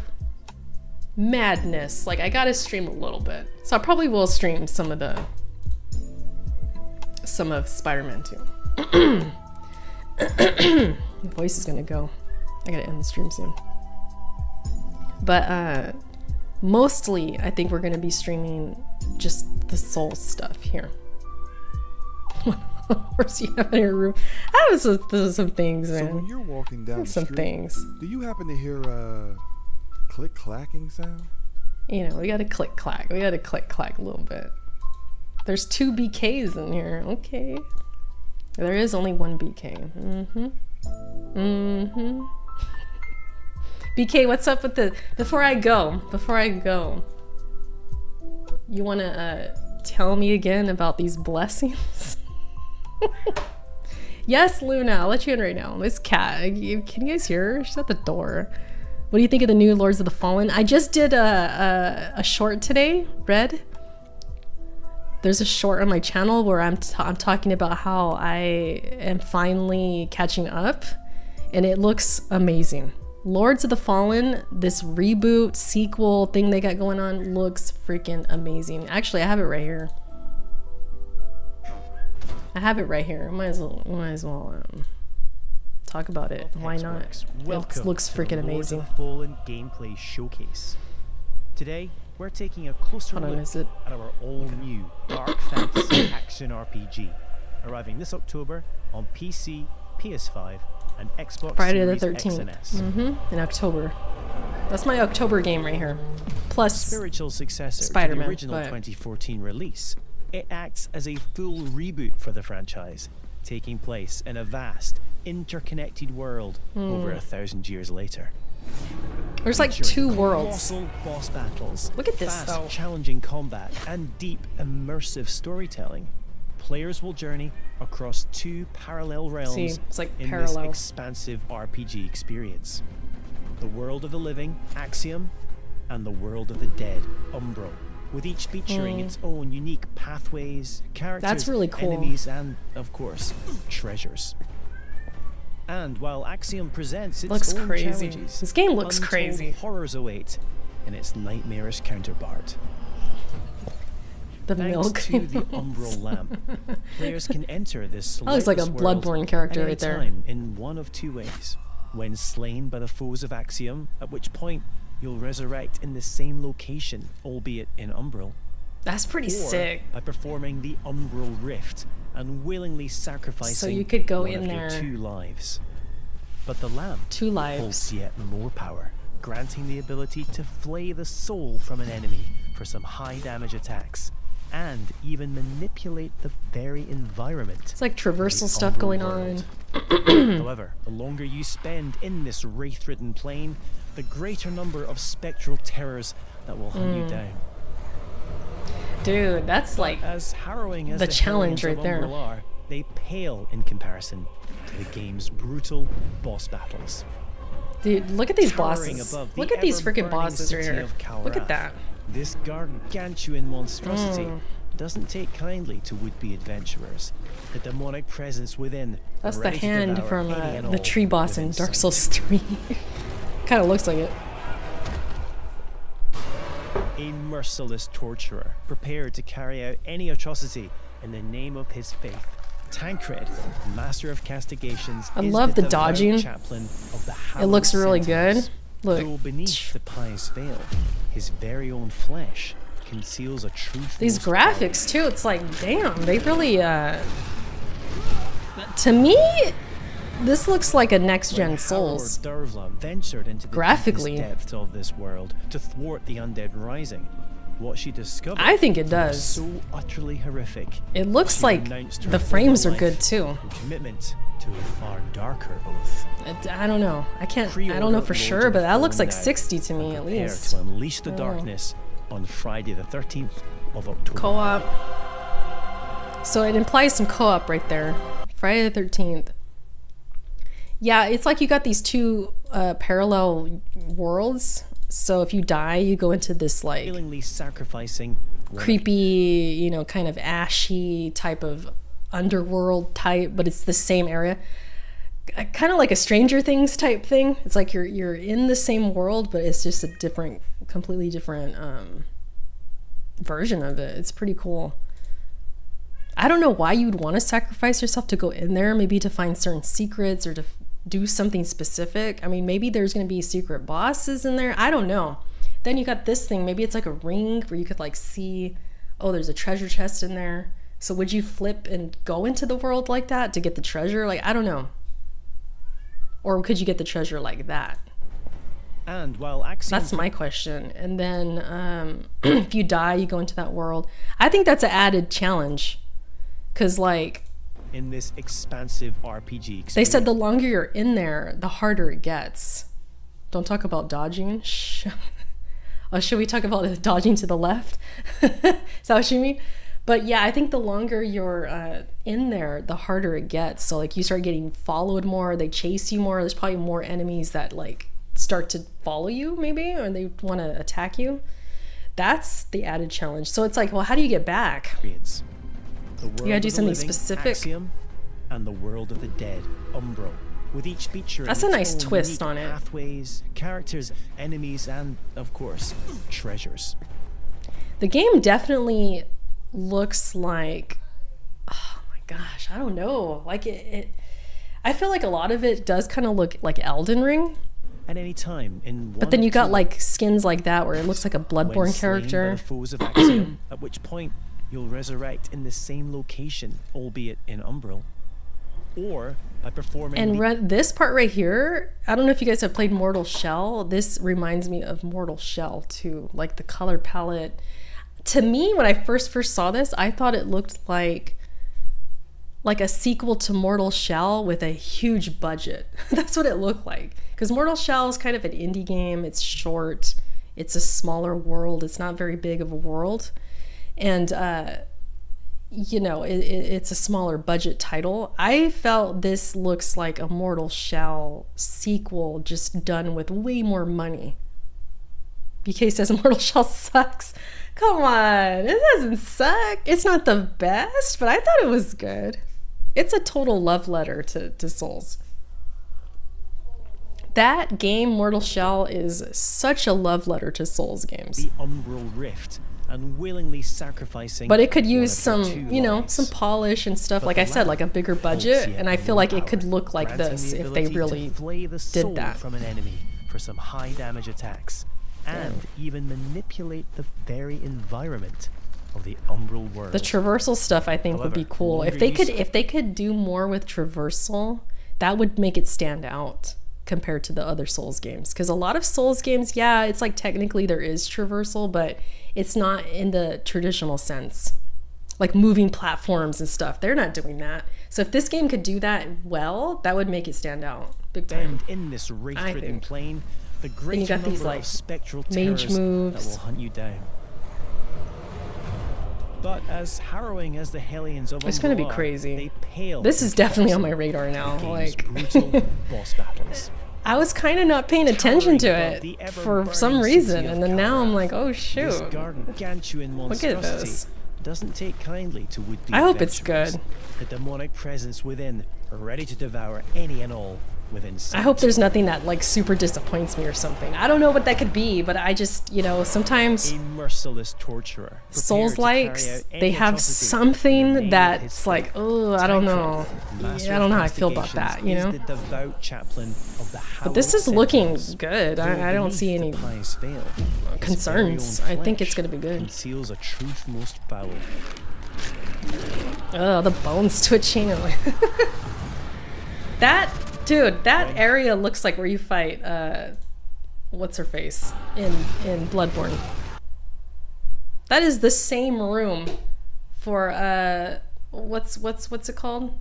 madness. Like I gotta stream a little bit. So I probably will stream some of Spider-Man 2. My voice is gonna go. I gotta end the stream soon. But mostly I think we're gonna be streaming just the Soul stuff here. horse you have in your room. That was some things, man. So when you're walking down the some street, things. do you happen to hear a click-clacking sound? You know, we gotta click clack. We gotta click clack a little bit. There's 2 BKs in here. Okay. There is only 1 BK. BK, what's up with the... Before I go, you wanna tell me again about these blessings? Yes, Luna, I'll let you in right now. This cat, can you guys hear her? She's at the door. What do you think of the new Lords of the Fallen? I just did a short today, Red. There's a short on my channel where I'm talking about how I am finally catching up, and it looks amazing. Lords of the Fallen, this reboot sequel thing they got going on, looks freaking amazing. Actually, I have it right here. Might as well talk about it. Why not? It looks freaking amazing. Lords of the Fallen gameplay showcase. Today, we're taking a closer look at our all-new dark fantasy action RPG, arriving this October on PC, PS5, and Xbox Friday the Series 13th. X and S. In October. That's my October game right here. Plus Spiritual successor Spider-Man, to the original 2014 release, it acts as a full reboot for the franchise, taking place in a vast, interconnected world over 1,000 years later. There's like 2 worlds. Colossal boss battles, Look at this, fast, though. challenging combat, and deep, immersive storytelling. Players will journey across 2 parallel realms See, it's like in parallel. this expansive RPG experience. The world of the living, Axiom, and the world of the dead, Umbral, with each featuring its own unique pathways, characters, That's really cool. enemies, and, of course, treasures. And while Axiom presents its Looks own crazy. challenges, This game looks untold crazy. horrors await in its nightmarish counterpart. The Thanks milk. to the Umbral lamp, players can enter this That looks like a lightless world Bloodborne character at right any there. time in one of 2 ways. When slain by the foes of Axiom, at which point you'll resurrect in the same location, albeit in Umbral. That's pretty Or sick. by performing the Umbral Rift and willingly sacrificing So you could go one in of your there. 2 lives. But the lamp 2 lives. holds yet more power, granting the ability to flay the soul from an enemy for some high damage attacks, and even manipulate the very environment. It's like of traversal the stuff Umbral going world. on. However, the longer you spend in this wraith-ridden plane, the greater number of spectral terrors that will hunt you down. Dude, that's like As harrowing as the challenge harrowings right of there. Umbral are, they pale in comparison to the game's brutal boss battles. Dude, look at these Towering bosses. above the Look at these freaking ever-burning bosses right city here. of Look at Kalrath, that. This gargantuan monstrosity doesn't take kindly to would-be adventurers. The demonic presence within, That's the ready to hand devour from any and the all tree boss in within Dark sight. Souls 3. Kind of looks like it. A merciless torturer, prepared to carry out any atrocity in the name of his faith. Tancred, master of castigations, I is love the devout dodging. chaplain of the It looks hallowed really sentence. good. Look. Though beneath the pious veil, his very own flesh conceals a truth. These most graphics too, it's like, damn, they really to me this looks like a next gen Souls. Dervla ventured into the Graphically. deepest depths of this world to thwart the undead rising. What she discovered I think it was does. so utterly horrific. It looks She like renounced her the frames are former good life too. and commitment to a far darker oath. I don't know. I don't know Pre-order for Lords sure, of but the that looks Fallen like now, 60 to me and at prepare least. to unleash the darkness on Friday the 13th of October. Co-op. So it implies some co-op right there. Friday the 13th. Yeah, it's like you got these 2 parallel worlds. So if you die, you go into this like Willingly sacrificing creepy, you know, kind of ashy type of underworld type, but it's the same area. Kind of like a Stranger Things type thing. It's like you're in the same world, but it's just a different, completely different version of it. It's pretty cool. I don't know why you'd want to sacrifice yourself to go in there, maybe to find certain secrets or to do something specific. I mean, maybe there's going to be secret bosses in there. I don't know. Then you got this thing. Maybe it's like a ring where you could like see, oh, there's a treasure chest in there. So would you flip and go into the world like that to get the treasure? Like, I don't know. Or could you get the treasure like that? And while Axiom... That's my question. And then if you die, you go into that world. I think that's an added challenge. Because, like... in this expansive RPG experience. They said the longer you're in there, the harder it gets. Don't talk about dodging. Oh, should we talk about dodging to the left? Is that what you mean? But yeah, I think the longer you're in there, the harder it gets. So like you start getting followed more, they chase you more. There's probably more enemies that like start to follow you maybe, or they want to attack you. That's the added challenge. So it's like, well, how do you get back? The You gotta do something specific. Axiom, and the world of the dead, Umbral. With each feature, That's a nice twist on it. Pathways, characters, enemies, and of course, treasures. The game definitely looks like, oh my gosh, I don't know. Like I feel like a lot of it does kind of look like Elden Ring. At any time in but then you got like skins like that where it looks like a Bloodborne character. By the foes of Axiom, at which point you'll resurrect in the same location, albeit in Umbral, or by performing. And this part right here, I don't know if you guys have played Mortal Shell. This reminds me of Mortal Shell too, like the color palette. To me, when I first saw this, I thought it looked like a sequel to Mortal Shell with a huge budget. That's what it looked like. Because Mortal Shell is kind of an indie game. It's short. It's a smaller world. It's not very big of a world. And, you know, it's a smaller budget title. I felt this looks like a Mortal Shell sequel just done with way more money. BK says Mortal Shell sucks. Come on, it doesn't suck. It's not the best, but I thought it was good. It's a total love letter to Souls. That game, Mortal Shell, is such a love letter to Souls games. The Umbral Rift, unwillingly sacrificing. But it could use some, you know, some polish and stuff. Like I said, like a bigger budget, and I feel like it could look like this if they really did that. From an enemy for some high damage attacks, and even manipulate the very environment of the Umbral world. The traversal stuff I think would be cool. If they could do more with traversal, that would make it stand out compared to the other Souls games. Because a lot of Souls games, yeah, it's like technically there is traversal, but it's not in the traditional sense. Like moving platforms and stuff. They're not doing that. So if this game could do that well, that would make it stand out. Big time. And in this wraith-ridden plane, the great number these, like, of spectral mage terrors moves. that will hunt you down. But as harrowing as the Hellions of It's Umbral gonna be are, crazy. they pale This is in definitely on my comparison radar now. to the game's Like brutal boss battles. I was kind of not paying attention to Towering above it the for ever-burning some reason, city of and then now I'm like, oh This shoot. gargantuan Look at monstrosity this. doesn't take kindly to would-be I hope it's adventurers. good. The demonic presence within, ready to devour any and all within sight. I hope there's nothing that like super disappoints me or something. I don't know what that could be, but I just, you know, sometimes A merciless torturer. Souls likes, they have something that's like, oh, I don't know. Yeah, I don't know how I feel about that, you know? The devout chaplain of the But this is hallowed looking sentence. good. I don't see any Pious veil, his concerns. very own I think it's flesh gonna be good. Conceals a truth most foul. Oh, the bones twitching. That, dude, that area looks like where you fight, what's her face in Bloodborne. That is the same room for, what's it called?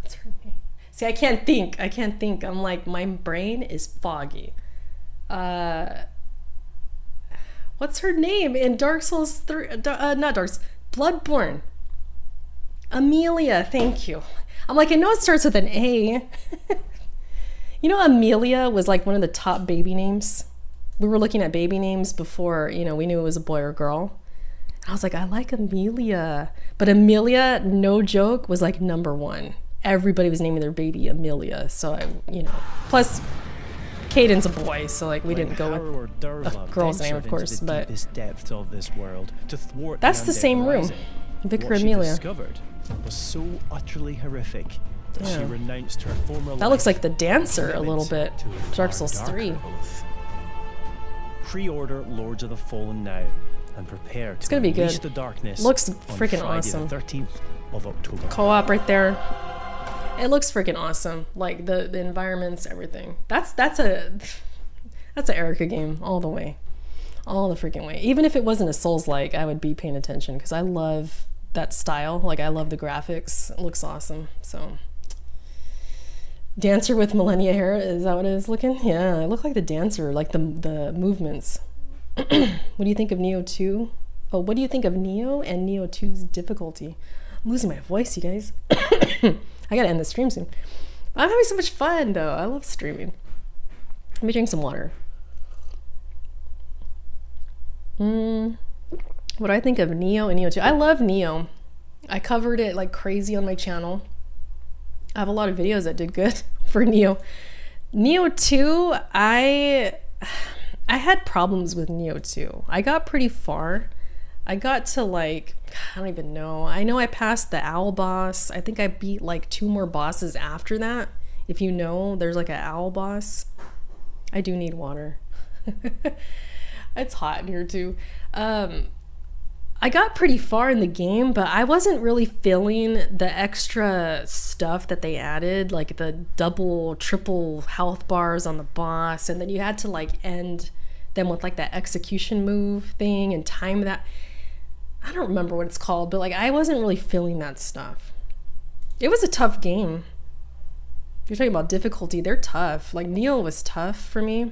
What's her name? See, I can't think. I'm like, my brain is foggy. What's her name in Dark Souls 3? Not Dark Souls, Bloodborne. Amelia, thank you. I'm like, I know it starts with an A. You know, Amelia was like one of the top baby names. We were looking at baby names before, you know, we knew it was a boy or girl. I was like, I like Amelia. But Amelia, no joke, was like #1. Everybody was naming their baby Amelia. So, you know, plus Caden's a boy, so like we didn't go with a girl's name, of course, but Depths of this world to thwart that's the undead same room. rising. Vicar What she Amelia. discovered was so utterly horrific that she Yeah. renounced her former That looks life like the dancer a little bit. to a Dark far Souls darker 3. oath. Pre-order Lords of the Fallen now. and prepare It's to gonna be unleash good. the darkness. Looks on freaking Friday awesome. The 13th of October. Co-op right there. It looks freaking awesome. Like the environments, everything. That's an Erica game all the way. All the freaking way. Even if it wasn't a Souls-like, I would be paying attention because I love that style. Like I love the graphics. It looks awesome. So Dancer with millennia hair, is that what it is looking? Yeah, I look like the dancer, like the movements. What do you think of Neo 2? Oh, what do you think of Neo and Neo 2's difficulty? I'm losing my voice, you guys. I gotta end the stream soon. I'm having so much fun though. I love streaming. Let me drink some water. What do I think of Neo and Neo 2? I love Neo. I covered it like crazy on my channel. I have a lot of videos that did good for Neo. Neo 2, I had problems with Neo 2. I got pretty far. I got to like, I don't even know. I know I passed the owl boss. I think I beat like 2 more bosses after that. If you know, there's like an owl boss. I do need water. It's hot in here too. I got pretty far in the game, but I wasn't really feeling the extra stuff that they added, like the double, triple health bars on the boss, and then you had to like end them with like that execution move thing and time that. I don't remember what it's called, but like I wasn't really feeling that stuff. It was a tough game. You're talking about difficulty, they're tough. Like Neo was tough for me,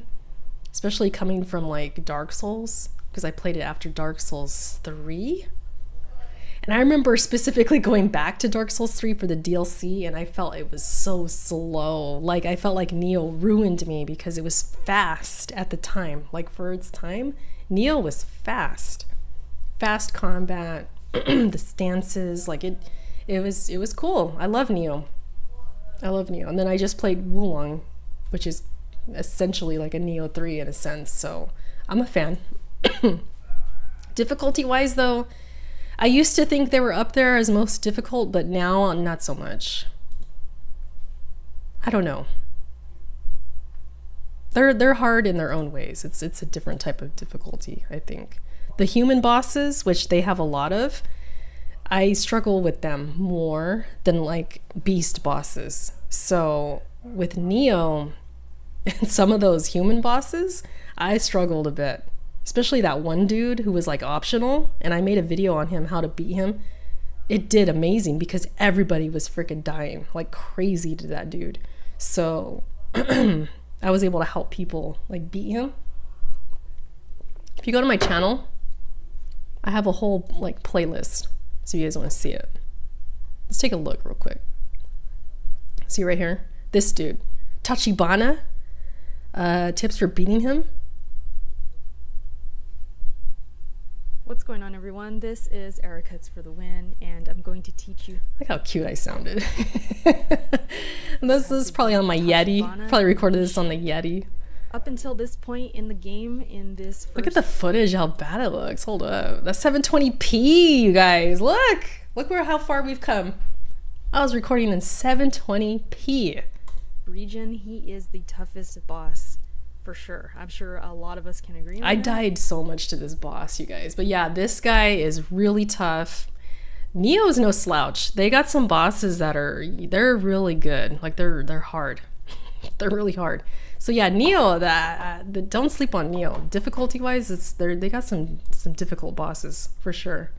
especially coming from like Dark Souls, because I played it after Dark Souls 3. And I remember specifically going back to Dark Souls 3 for the DLC, and I felt it was so slow. Like I felt like Neo ruined me because it was fast at the time. Like for its time, Neo was fast. Fast combat, the stances, like it was cool. I love Neo. I love Neo. And then I just played Wulong, which is essentially like a Neo 3 in a sense, so I'm a fan. Difficulty wise though, I used to think they were up there as most difficult, but now not so much. I don't know. They're hard in their own ways. It's a different type of difficulty, I think. The human bosses, which they have a lot of, I struggle with them more than like beast bosses. So with Neo and some of those human bosses, I struggled a bit. Especially that one dude who was like optional, and I made a video on him how to beat him. It did amazing because everybody was freaking dying like crazy to that dude. So I was able to help people like beat him. If you go to my channel, I have a whole like playlist, so you guys want to see it. Let's take a look real quick. See right here, this dude, Tachibana, tips for beating him. What's going on, everyone? This is Erica's for the win, and I'm going to teach you. Look how cute I sounded. This is probably on my Yeti. Probably recorded this on the Yeti. Up until this point in the game, in this first... Look at the footage, how bad it looks. Hold up. That's 720p, you guys. Look how far we've come. I was recording in 720p. Region, he is the toughest boss. For sure. I'm sure a lot of us can agree on I that. died so much to this boss, you guys. But yeah, this guy is really tough. Neo's no slouch. They got some bosses that they're really good. Like they're hard. They're really hard. So yeah, Neo, don't sleep on Neo. Difficulty wise, they got some difficult bosses for sure.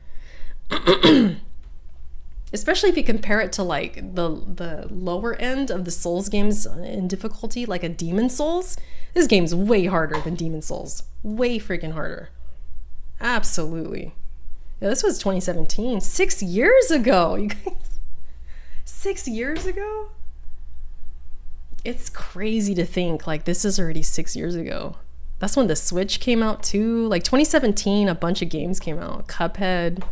Especially if you compare it to like the lower end of the Souls games in difficulty, like a Demon Souls. This game's way harder than Demon Souls. Way freaking harder. Absolutely. Yeah, this was 2017. 6 years ago, you guys. 6 years ago? It's crazy to think like this is already 6 years ago. That's when the Switch came out too. Like 2017, a bunch of games came out. Cuphead,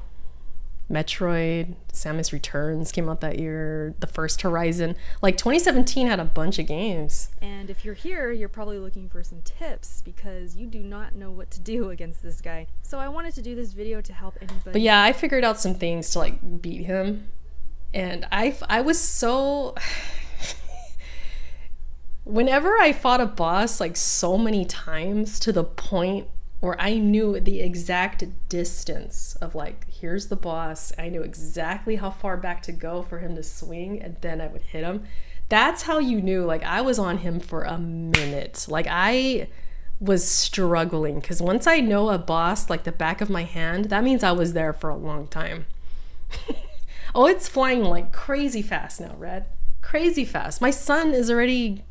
Metroid, Samus Returns came out that year, the first Horizon. Like 2017 had a bunch of games. And if you're here, you're probably looking for some tips because you do not know what to do against this guy. So I wanted to do this video to help anybody. But yeah, I figured out some things to like beat him. And I was so... Whenever I fought a boss like so many times to the point or I knew the exact distance of like, here's the boss. I knew exactly how far back to go for him to swing, and then I would hit him. That's how you knew, like, I was on him for a minute. Like, I was struggling, because once I know a boss like the back of my hand, that means I was there for a long time. Oh, it's flying like crazy fast now, Red. Crazy fast. My son is already,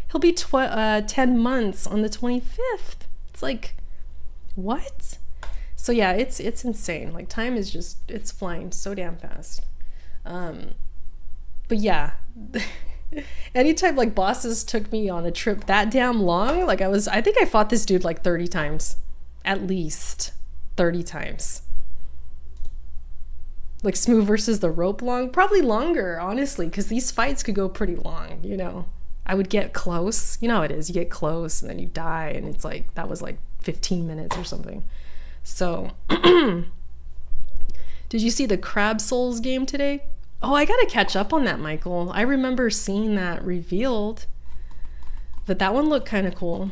he'll be 10 months on the 25th. It's like, what? So yeah, it's insane. Like, time is just, it's flying so damn fast. But yeah, anytime like bosses took me on a trip that damn long, like I think I fought this dude like 30 times, at least 30 times. Like Smooth versus the rope long, probably longer, honestly, because these fights could go pretty long, you know. I would get close, you know how it is, you get close and then you die, and it's like, that was like 15 minutes or something. So, did you see the Crab Souls game today? Oh, I gotta catch up on that, Michael. I remember seeing that revealed, but that one looked kind of cool.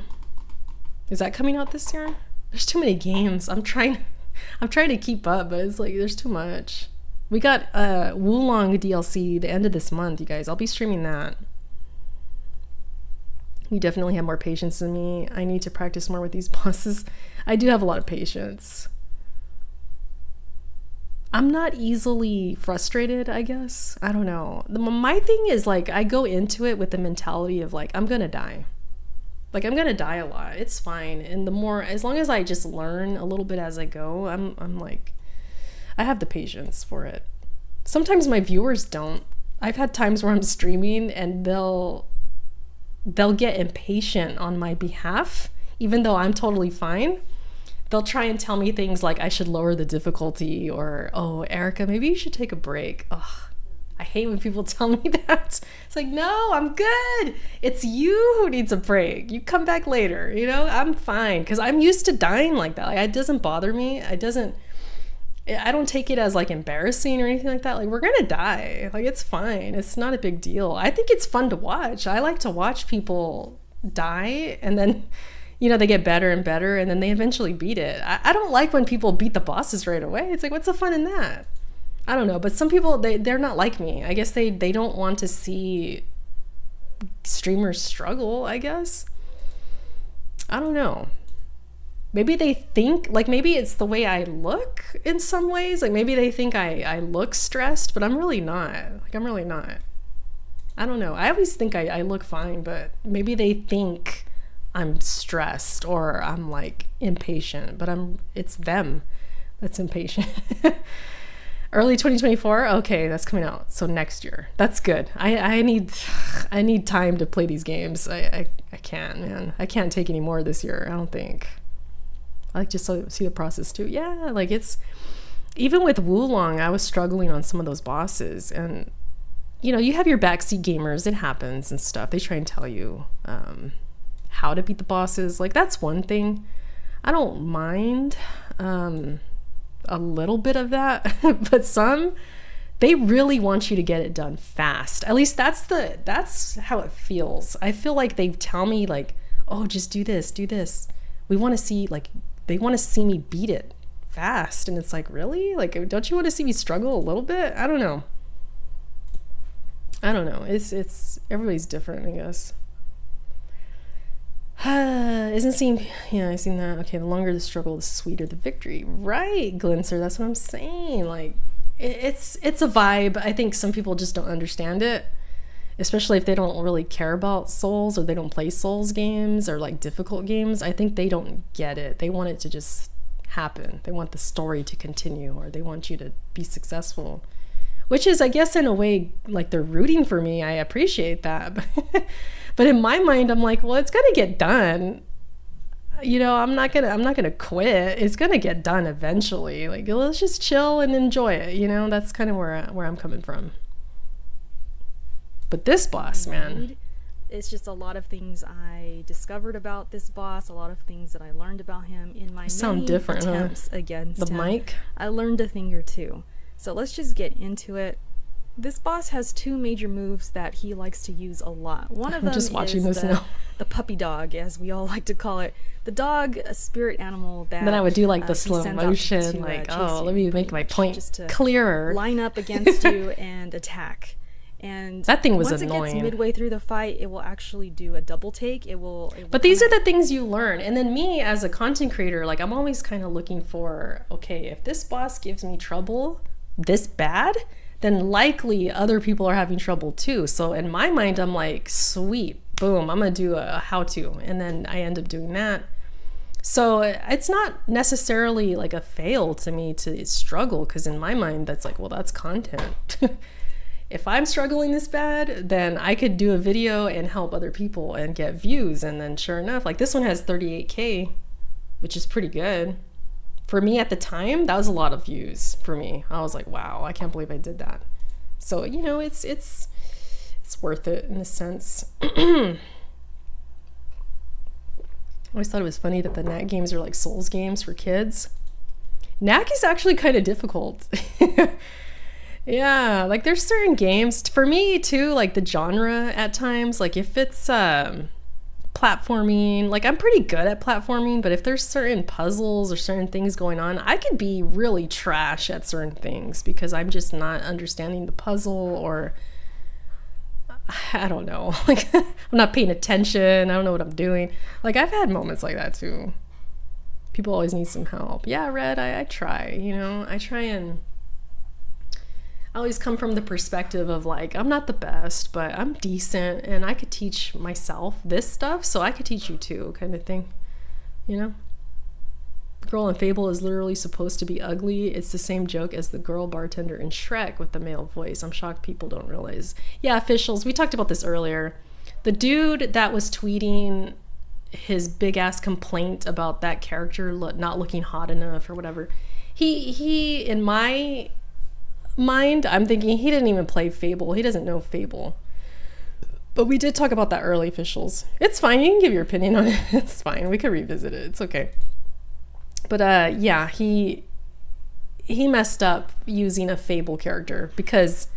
Is that coming out this year? There's too many games. I'm trying to keep up, but it's like, there's too much. We got Wulong DLC the end of this month, you guys. I'll be streaming that. You definitely have more patience than me. I need to practice more with these bosses. I do have a lot of patience. I'm not easily frustrated, I guess. I don't know. My thing is, like, I go into it with the mentality of like, I'm gonna die. Like, I'm gonna die a lot. It's fine. And the more, as long as I just learn a little bit as I go, I'm like, I have the patience for it. Sometimes my viewers don't. I've had times where I'm streaming and they'll get impatient on my behalf, even though I'm totally fine. They'll try and tell me things like I should lower the difficulty, or, oh, Erica, maybe you should take a break. Ugh, I hate when people tell me that. It's like, no, I'm good. It's you who needs a break. You come back later, you know? I'm fine, because I'm used to dying like that. Like, it doesn't bother me. I don't take it as like embarrassing or anything like that. Like, we're gonna die. Like, it's fine. It's not a big deal. I think it's fun to watch. I like to watch people die, and then, you know, they get better and better, and then they eventually beat it. I don't like when people beat the bosses right away. It's like, what's the fun in that? I don't know. But some people, they're not like me. I guess they don't want to see streamers struggle, I guess. I don't know. Maybe they think, like, maybe it's the way I look in some ways. Like, maybe they think I look stressed, but I'm really not. Like, I'm really not. I don't know. I always think I look fine, but maybe they think I'm stressed or I'm like impatient, but it's them that's impatient. Early 2024. Okay, that's coming out. So next year. That's good. I need time to play these games. I can't, man. I can't take any more this year, I don't think. I like just see the process too. Yeah, like, it's, even with Wulong, I was struggling on some of those bosses, and you know, you have your backseat gamers, it happens and stuff. They try and tell you how to beat the bosses. Like, that's one thing. I don't mind a little bit of that, but some, they really want you to get it done fast. At least that's how it feels. I feel like they tell me like, oh, just do this, do this. We want to see, like, they want to see me beat it fast, and it's like, really? Like, don't you want to see me struggle a little bit? I don't know. It's everybody's different, I guess. Isn't seeing, yeah, I seen that. Okay, the longer the struggle, the sweeter the victory. Right, Glinser, that's what I'm saying. Like, it's a vibe. I think some people just don't understand it, especially if they don't really care about Souls, or they don't play Souls games or like difficult games. I think they don't get it. They want it to just happen. They want the story to continue, or they want you to be successful, which is, I guess, in a way, like, they're rooting for me. I appreciate that. But in my mind, I'm like, well, it's gonna get done. You know, I'm not gonna quit. It's gonna get done eventually. Like, let's just chill and enjoy it. You know, that's kind of where I'm coming from. But this boss, man, it's just a lot of things I discovered about this boss, a lot of things that I learned about him in my many attempts against the him. mic. I learned a thing or two. So let's just get into it. This boss has two major moves that he likes to use a lot. One of them just watching is this now. the puppy dog, as we all like to call it. The dog, a spirit animal that Then I would do like the he slow sends out motion, to, like, chase oh, you, let me pretty make my much, point just to clearer. line up against you and attack. And That thing was once annoying. it gets midway through the fight, it will actually do a double take. It will But these are the things you learn. And then me as a content creator, like I'm always kind of looking for, okay, if this boss gives me trouble this bad, then likely other people are having trouble too. So in my mind, I'm like, sweet, boom, I'm gonna do a how-to. And then I end up doing that. So it's not necessarily like a fail to me to struggle, because in my mind, that's like, well, that's content. If I'm struggling this bad, then I could do a video and help other people and get views. And then sure enough, like this one has 38K, which is pretty good. For me at the time, that was a lot of views for me. I was like, wow, I can't believe I did that. So, you know, it's worth it in a sense. I always thought it was funny that the Knack games are like Souls games for kids. Knack is actually kind of difficult. Yeah, like there's certain games for me too, like the genre at times, like if it's platforming, like I'm pretty good at platforming, but if there's certain puzzles or certain things going on, I could be really trash at certain things because I'm just not understanding the puzzle, or I don't know, like I'm not paying attention, I don't know what I'm doing. Like I've had moments like that too. People always need some help. Yeah, Red, I try, you know, I try and I always come from the perspective of like, I'm not the best, but I'm decent and I could teach myself this stuff, so I could teach you too, kind of thing, you know? The girl in Fable is literally supposed to be ugly. It's the same joke as the girl bartender in Shrek with the male voice. I'm shocked people don't realize. Yeah, officials, we talked about this earlier. The dude that was tweeting his big ass complaint about that character not looking hot enough or whatever, he in my mind, I'm thinking he didn't even play Fable. He doesn't know Fable. But we did talk about that early, officials. It's fine. You can give your opinion on it. It's fine. We could revisit it. It's okay. But yeah, he messed up using a Fable character because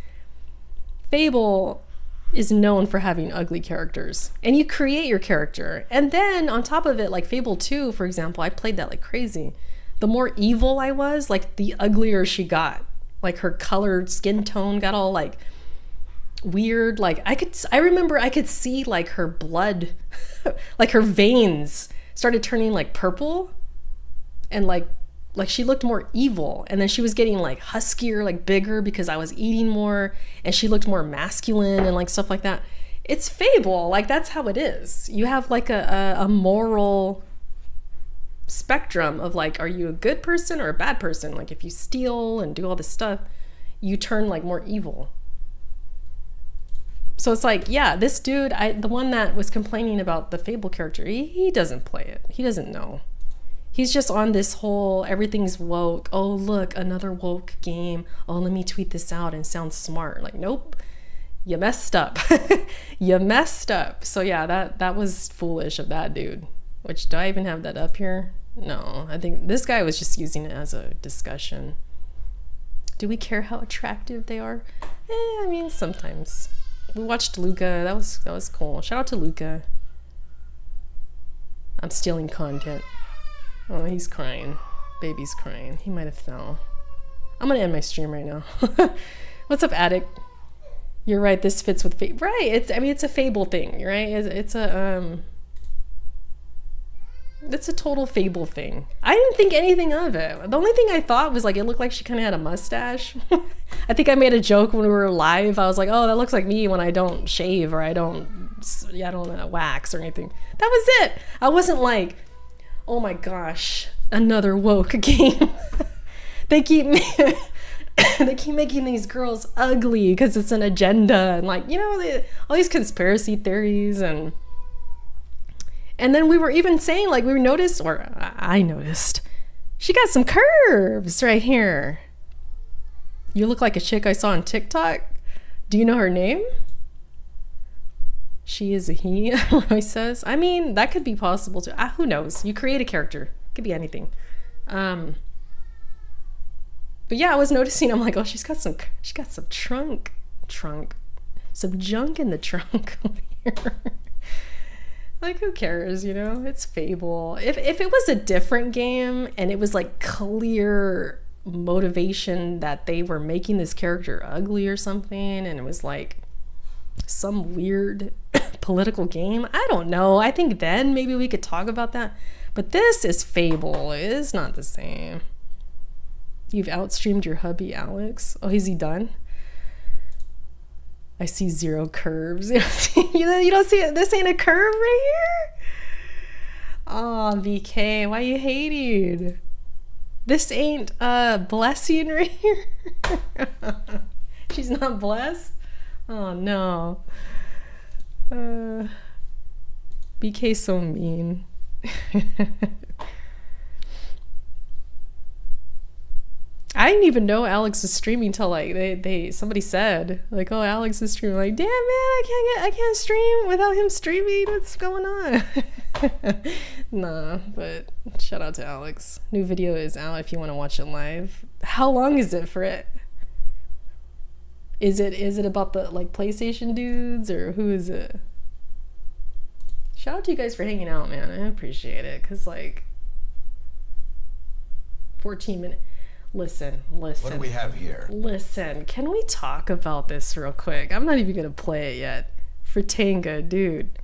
Fable is known for having ugly characters. And you create your character. And then on top of it, like Fable 2, for example, I played that like crazy. The more evil I was, like the uglier she got. Like her colored skin tone got all like weird. Like I remember I could see like her blood, like her veins started turning like purple, and like she looked more evil. And then she was getting like huskier, like bigger because I was eating more, and she looked more masculine and like stuff like that. It's Fable. Like that's how it is. You have like a moral spectrum of like, are you a good person or a bad person? Like if you steal and do all this stuff, you turn like more evil. So it's like, yeah, this dude, the one that was complaining about the Fable character, he doesn't play it. He doesn't know. He's just on this whole everything's woke. Oh, look, another woke game. Oh, let me tweet this out and sound smart. Like, nope, you messed up. You messed up. So yeah, that was foolish of that dude. Which, do I even have that up here? No, I think this guy was just using it as a discussion. Do we care how attractive they are? I mean, sometimes. We watched Luca. That was cool. Shout out to Luca. I'm stealing content. Oh, he's crying. Baby's crying. He might have fell. I'm gonna end my stream right now. What's up, Addict? You're right. This fits with Fable. Right. It's a Fable thing, right? It's a total Fable thing. I didn't think anything of it. The only thing I thought was like it looked like she kind of had a mustache. I think I made a joke when we were live. I was like, oh, that looks like me when I don't shave or I don't wax or anything. That was it. I wasn't like, oh my gosh, another woke game. They keep making these girls ugly because it's an agenda and like, you know, all these conspiracy theories and then we were even saying, like, we noticed, or I noticed, she got some curves right here. You look like a chick I saw on TikTok. Do you know her name? She is a he, Roy says. I mean, that could be possible too. Who knows? You create a character. It could be anything. But yeah, I was noticing, I'm like, oh, she's got some trunk. trunk. Some junk in the trunk over here. Like, who cares, you know? It's Fable. If it was a different game and it was like clear motivation that they were making this character ugly or something, and it was like some weird political game, I don't know. I think then maybe we could talk about that. But this is Fable. It is not the same. You've outstreamed your hubby, Alex. Oh, is he done? I see 0 curves. You don't see it. This ain't a curve right here. Oh, BK, why you hating? This ain't a blessing right here. She's not blessed. Oh no. BK's so mean. I didn't even know Alex was streaming till like somebody said like, oh, Alex is streaming. Like, damn man, I can't stream without him streaming. What's going on? Nah, but shout out to Alex. New video is out if you want to watch it live. How long is it for it? Is it about the like PlayStation dudes, or who is it? Shout out to you guys for hanging out, man. I appreciate it. Cause like 14 minutes. Listen. What do we have here? Listen, can we talk about this real quick? I'm not even gonna play it yet. Fratanga, dude.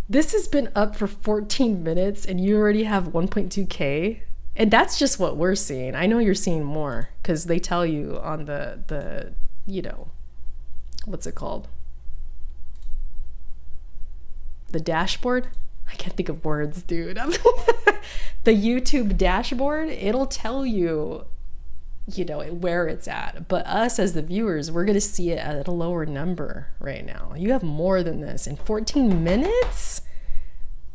This has been up for 14 minutes and you already have 1.2K. And that's just what we're seeing. I know you're seeing more because they tell you on the you know, what's it called? The dashboard? I can't think of words, dude. The YouTube dashboard, it'll tell you, you know, where it's at. But us as the viewers, we're going to see it at a lower number right now. You have more than this in 14 minutes?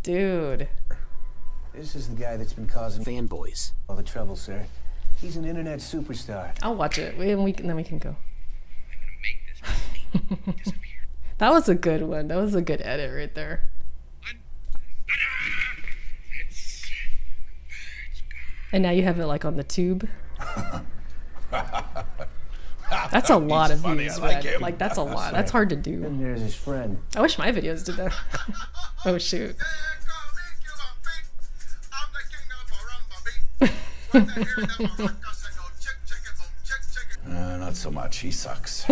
Dude. This is the guy that's been causing fanboys all the trouble, sir. He's an internet superstar. I'll watch it, and then we can go. That was a good one. That was a good edit right there. And now you have it like on the tube. That's a lot of views, Red. Like that's a lot. That's hard to do. And there's his friend. I wish my videos did that. Oh shoot. Not so much. He sucks.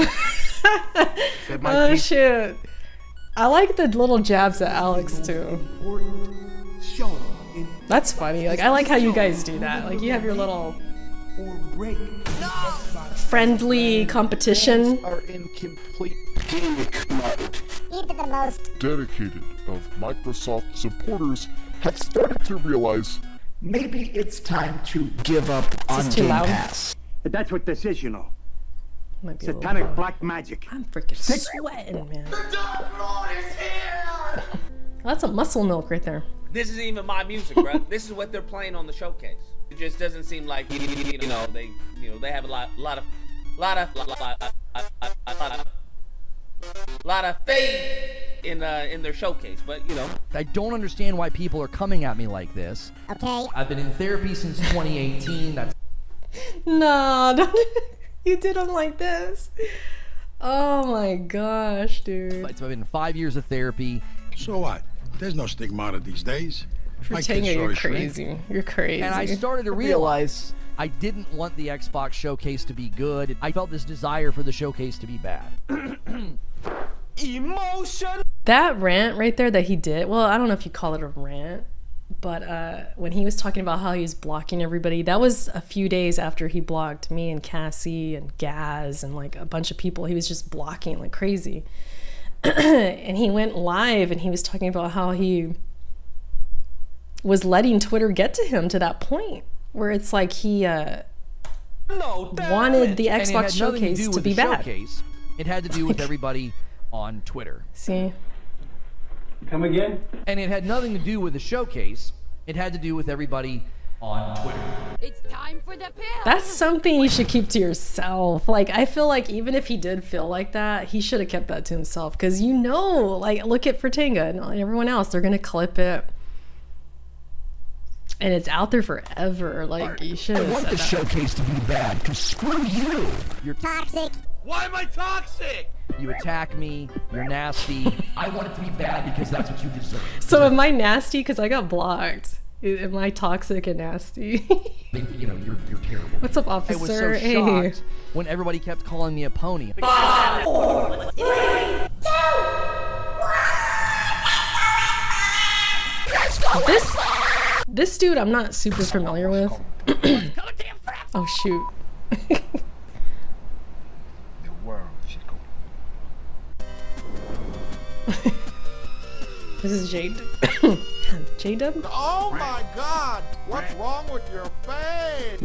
Oh shoot. I like the little jabs at Alex too. That's funny. Like I like how you guys do that. Like you have your little friendly competition. Are in complete panic mode. Even the most Dedicated of Microsoft supporters have started to realize maybe it's time to give up on Game Pass. That's what this is, you know. Satanic black magic. I'm freaking sweating, man. The Dark Lord is here! That's a muscle milk right there. This isn't even my music, bro. This is what they're playing on the showcase. It just doesn't seem like they have a lot of faith in their showcase, but you know. I don't understand why people are coming at me like this. Okay. I've been in therapy since 2018. That's No, don't. You did them like this. Oh my gosh, dude. I've been in 5 years of therapy. So what? There's no stigmata these days. Fratanga, you're crazy. You're crazy. And I started to realize I didn't want the Xbox showcase to be good. I felt this desire for the showcase to be bad. Emotion. That rant right there that he did, well, I don't know if you call it a rant, but when he was talking about how he was blocking everybody, that was a few days after he blocked me and Cassie and Gaz and like a bunch of people. He was just blocking like crazy. And he went live and he was talking about how he was letting Twitter get to him to that point where it's like he wanted the Xbox showcase to be bad. It had to do with everybody on Twitter. See? Come again? And it had nothing to do with the showcase. It had to do with everybody on Twitter. It's time for the pill. That's something you should keep to yourself. Like, I feel like even if he did feel like that, he should have kept that to himself. Because you know, like, look at Fratanga and everyone else. They're going to clip it. And it's out there forever. Like, you should have I want said the that. showcase to be bad, because screw you. You're toxic. Why am I toxic? You attack me. You're nasty. I want it to be bad because that's what you deserve. So am I nasty because I got blocked? Am I toxic and nasty? You know, you're terrible. What's up, officer? I was so Hey. shocked when everybody kept calling me a pony. 5, 4, 3, 2, 1. This dude I'm not super familiar with. Oh shoot. The world should go. This is Jade. J-Dub? Oh my god! What's wrong with your face?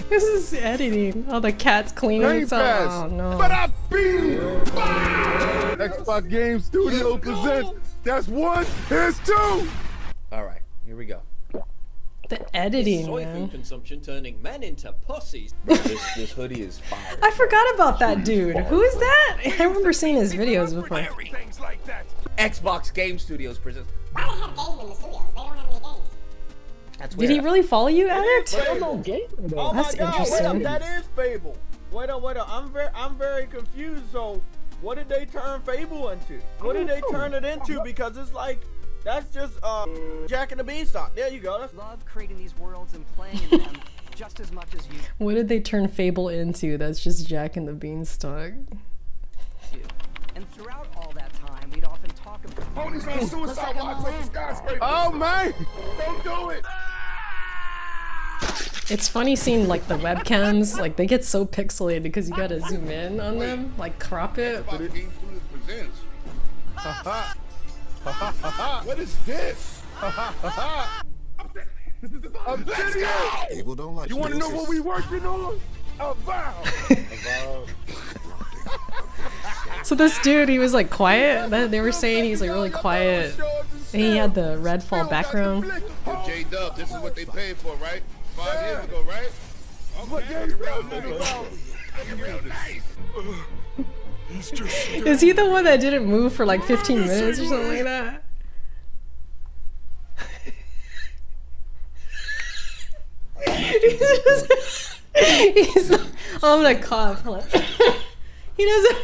This is editing. Oh, the cat's cleaning itself. Oh no. But I beat Xbox Game Studio presents. That's 1, here's 2. All right, here we go. The editing, Soy man. food consumption turning men into pussies. This hoodie is fire. I forgot about that dude. Who is that? I remember seeing his videos before. Xbox Game Studios presents. Why they have games in the studios? They don't have any games. That's Did he really follow you, Addict? Oh That's my god, interesting. wait up, that is Fable. Wait up, I'm very confused. So what did they turn Fable into? What did they turn it into? Because it's like that's just Jack and the Beanstalk. There you go. That's Love creating these worlds and playing in them just as much as you What did they turn Fable into? That's just Jack and the Beanstalk. do. And throughout all that time, we'd often talk about Ponies on suicide while I play the skyscraper. Oh man! Don't do it! It's funny seeing like the webcams, like they get so pixelated because you gotta zoom in on them, like crop it. Xbox Game Studios presents. What is this? A video! People don't like you want to know what we working on? A vow! So this dude, he was like quiet. They were saying he's like really quiet. And he had the Redfall background. J-Dub, this is what they paid for, right? 5 years ago, right? Okay, real nice. Is he the one that didn't move for like 15 minutes or something like that? he's I'm gonna cough. Hold on. He doesn't.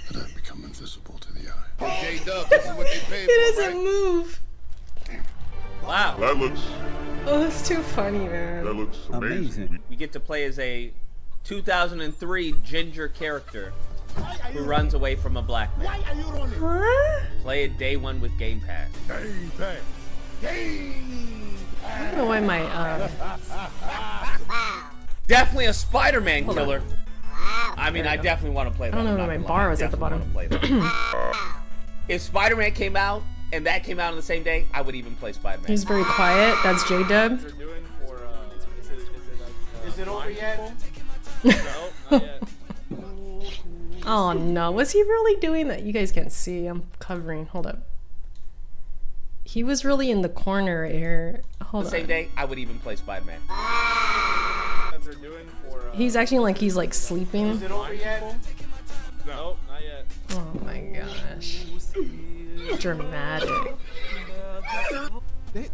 But I become invisible to the eye. J-Dub, this is what they paid He for, doesn't right? move. Wow. That looks Oh, that's too funny, man. that looks amazing. We get to play as a 2003 ginger character who runs away from a black man. Huh? Play it day one with Game Pass. Game Pass. I don't know why my Definitely a Spider-Man killer. I mean, I definitely want to play that. I don't know why my bar was at the bottom. If Spider-Man came out and that came out on the same day, I would even play Spider-Man. He's very quiet. That's J-Dub. is it over yet? No, not yet. Oh no, was he really doing that? You guys can't see. I'm covering. Hold up. He was really in the corner here. Hold the same on. day, I would even play Spider-Man. He's acting like he's like sleeping. Is it over yet? No, not yet. Oh my gosh. Dramatic. They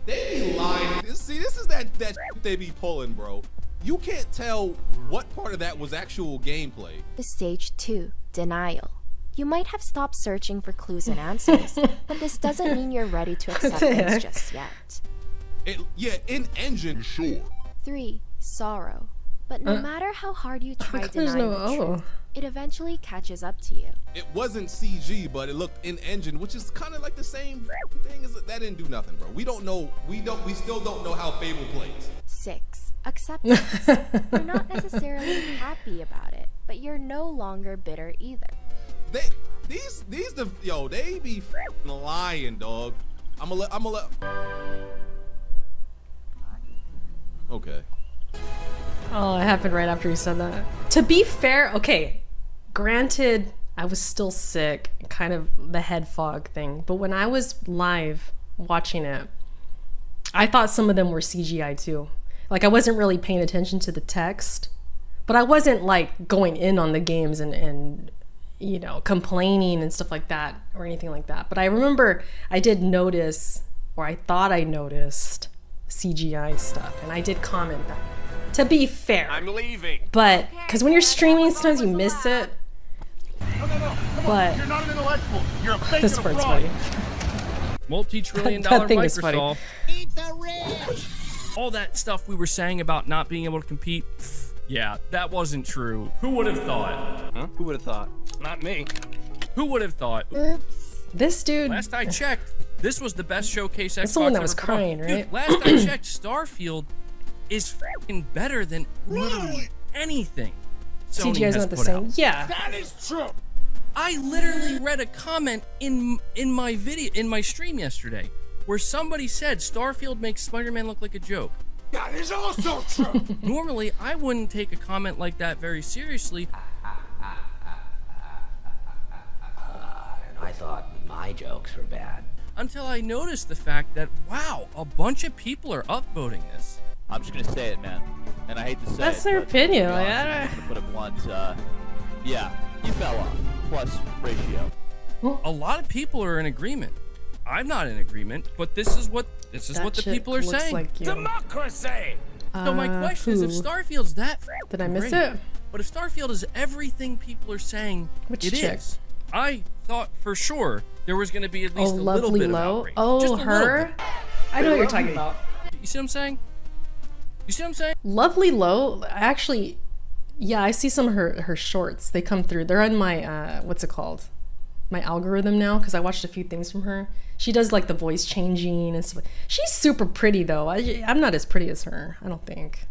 be lying. See, this is that they be pulling, bro. You can't tell what part of that was actual gameplay. Stage 2, denial. You might have stopped searching for clues and answers, but this doesn't mean you're ready to accept things just yet. Yeah, in engine, sure. 3, sorrow. But no matter how hard you try denying the truth, it eventually catches up to you. It wasn't CG, but it looked in engine, which is kind of like the same thing. As that didn't do nothing, bro. We still don't know how Fable plays. 6, acceptance. You're not necessarily happy about it, but you're no longer bitter either. They be lying, dog. I'ma let. Okay. Oh, it happened right after he said that. To be fair, okay, granted, I was still sick, kind of the head fog thing, but when I was live watching it, I thought some of them were CGI too. Like, I wasn't really paying attention to the text, but I wasn't like going in on the games and you know, complaining and stuff like that or anything like that. But I remember I did notice, or I thought I noticed, CGI stuff, and I did comment that. To be fair, I'm leaving. but because when you're streaming, sometimes you miss it. But You're not an intellectual. You're a fake this and a part's fraud. funny. Multi-trillion-dollar That thing is funny. Microsoft. All that stuff we were saying about not being able to compete, yeah, that wasn't true. Who would have thought? Huh? Who would have thought? Not me. Who would have thought? This dude. Last I checked, this was the best showcase Xbox That's the one that was ever put on. crying, right? Dude, last I checked, Starfield is fucking better than literally anything Sony CGI is has not the put same. out. Yeah. That is true. I literally read a comment in my video in my stream yesterday where somebody said Starfield makes Spider-Man look like a joke. That is also true. Normally, I wouldn't take a comment like that very seriously. And I thought my jokes were bad. Until I noticed the fact that, wow, a bunch of people are upvoting this. I'm just gonna say it, man, and I hate to say That's it. their but opinion. to be Like, honest, I I'm gonna put it blunt. Yeah, you fell off. Plus ratio. A lot of people are in agreement. I'm not in agreement, but this is what the people are saying. Like you. Democracy. So my question is, if who? Starfield's that Did I miss great, it? but if Starfield is everything people are saying Which it chick? is, I thought for sure there was going to be at least a little Lovely bit Low. of outrage. Oh, Just a little her. bit. I know what you're talking about. You see what I'm saying? You see what I'm saying? Lovely Low. Actually, yeah, I see some of her shorts. They come through. They're on my what's it called? My algorithm now, because I watched a few things from her. She does like the voice changing and stuff. She's super pretty though. I'm not as pretty as her, I don't think.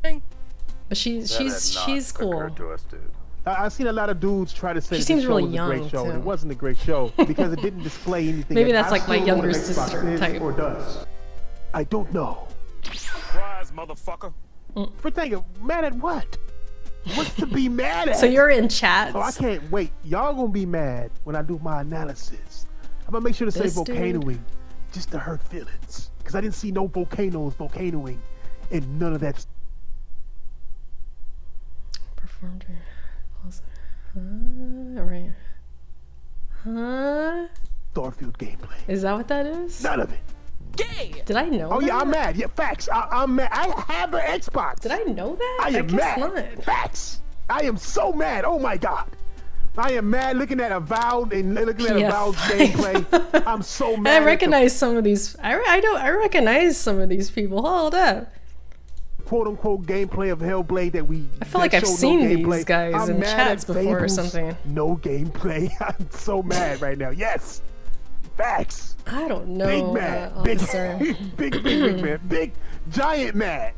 But she's cool. To us, dude. I've seen a lot of dudes try to say She that seems the show really was a great young, show, and too. it wasn't a great show because it didn't display anything. Maybe that that's like my I younger feel Xbox sister is type. or does. I don't know. Surprise, motherfucker. For thinking, mad at what? What's to be mad at? So you're in chats. Oh, I can't wait. Y'all gonna be mad when I do my analysis. I'm gonna make sure to say This dude. volcanoing just to hurt feelings. Because I didn't see no volcanoing and none of that. Performed her. Alright. Huh? Starfield gameplay. Is that what that is? None of it. Gay! Did I know Oh that? yeah, I'm mad. Yeah, facts. I'm mad. I have an Xbox. Did I know that? I am guess mad. not. Facts. I am so mad. Oh my god. I am mad looking at Avowed and looking at Avowed's gameplay. I'm so mad. I recognize some of these. I recognize some of these people. Hold up. Quote unquote gameplay of Hellblade that we. I feel like I've seen these guys in chats before or something. No gameplay. I'm so mad right now. Yes. Facts. I don't know. Big mad. Big man. Big giant mad.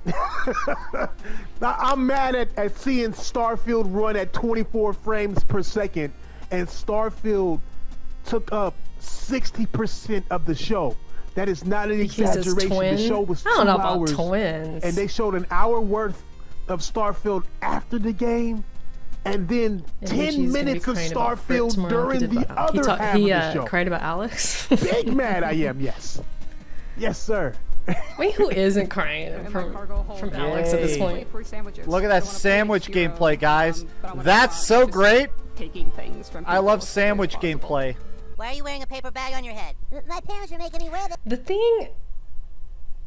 I'm mad at seeing Starfield run at 24 frames per second, and Starfield took up 60% of the show. That is not an exaggeration. The show was 2 I don't know hours, about twins. and they showed an hour worth of Starfield after the game, and then 10 minutes of Starfield during the other half of the show. He cried about Alex. Big mad I am, yes. Yes, sir. Wait, who isn't crying from Alex at this point? Look at that sandwich gameplay, guys. That's so great. Taking things from I love sandwich gameplay. Why are you wearing a paper bag on your head? My parents are making me wear that. The thing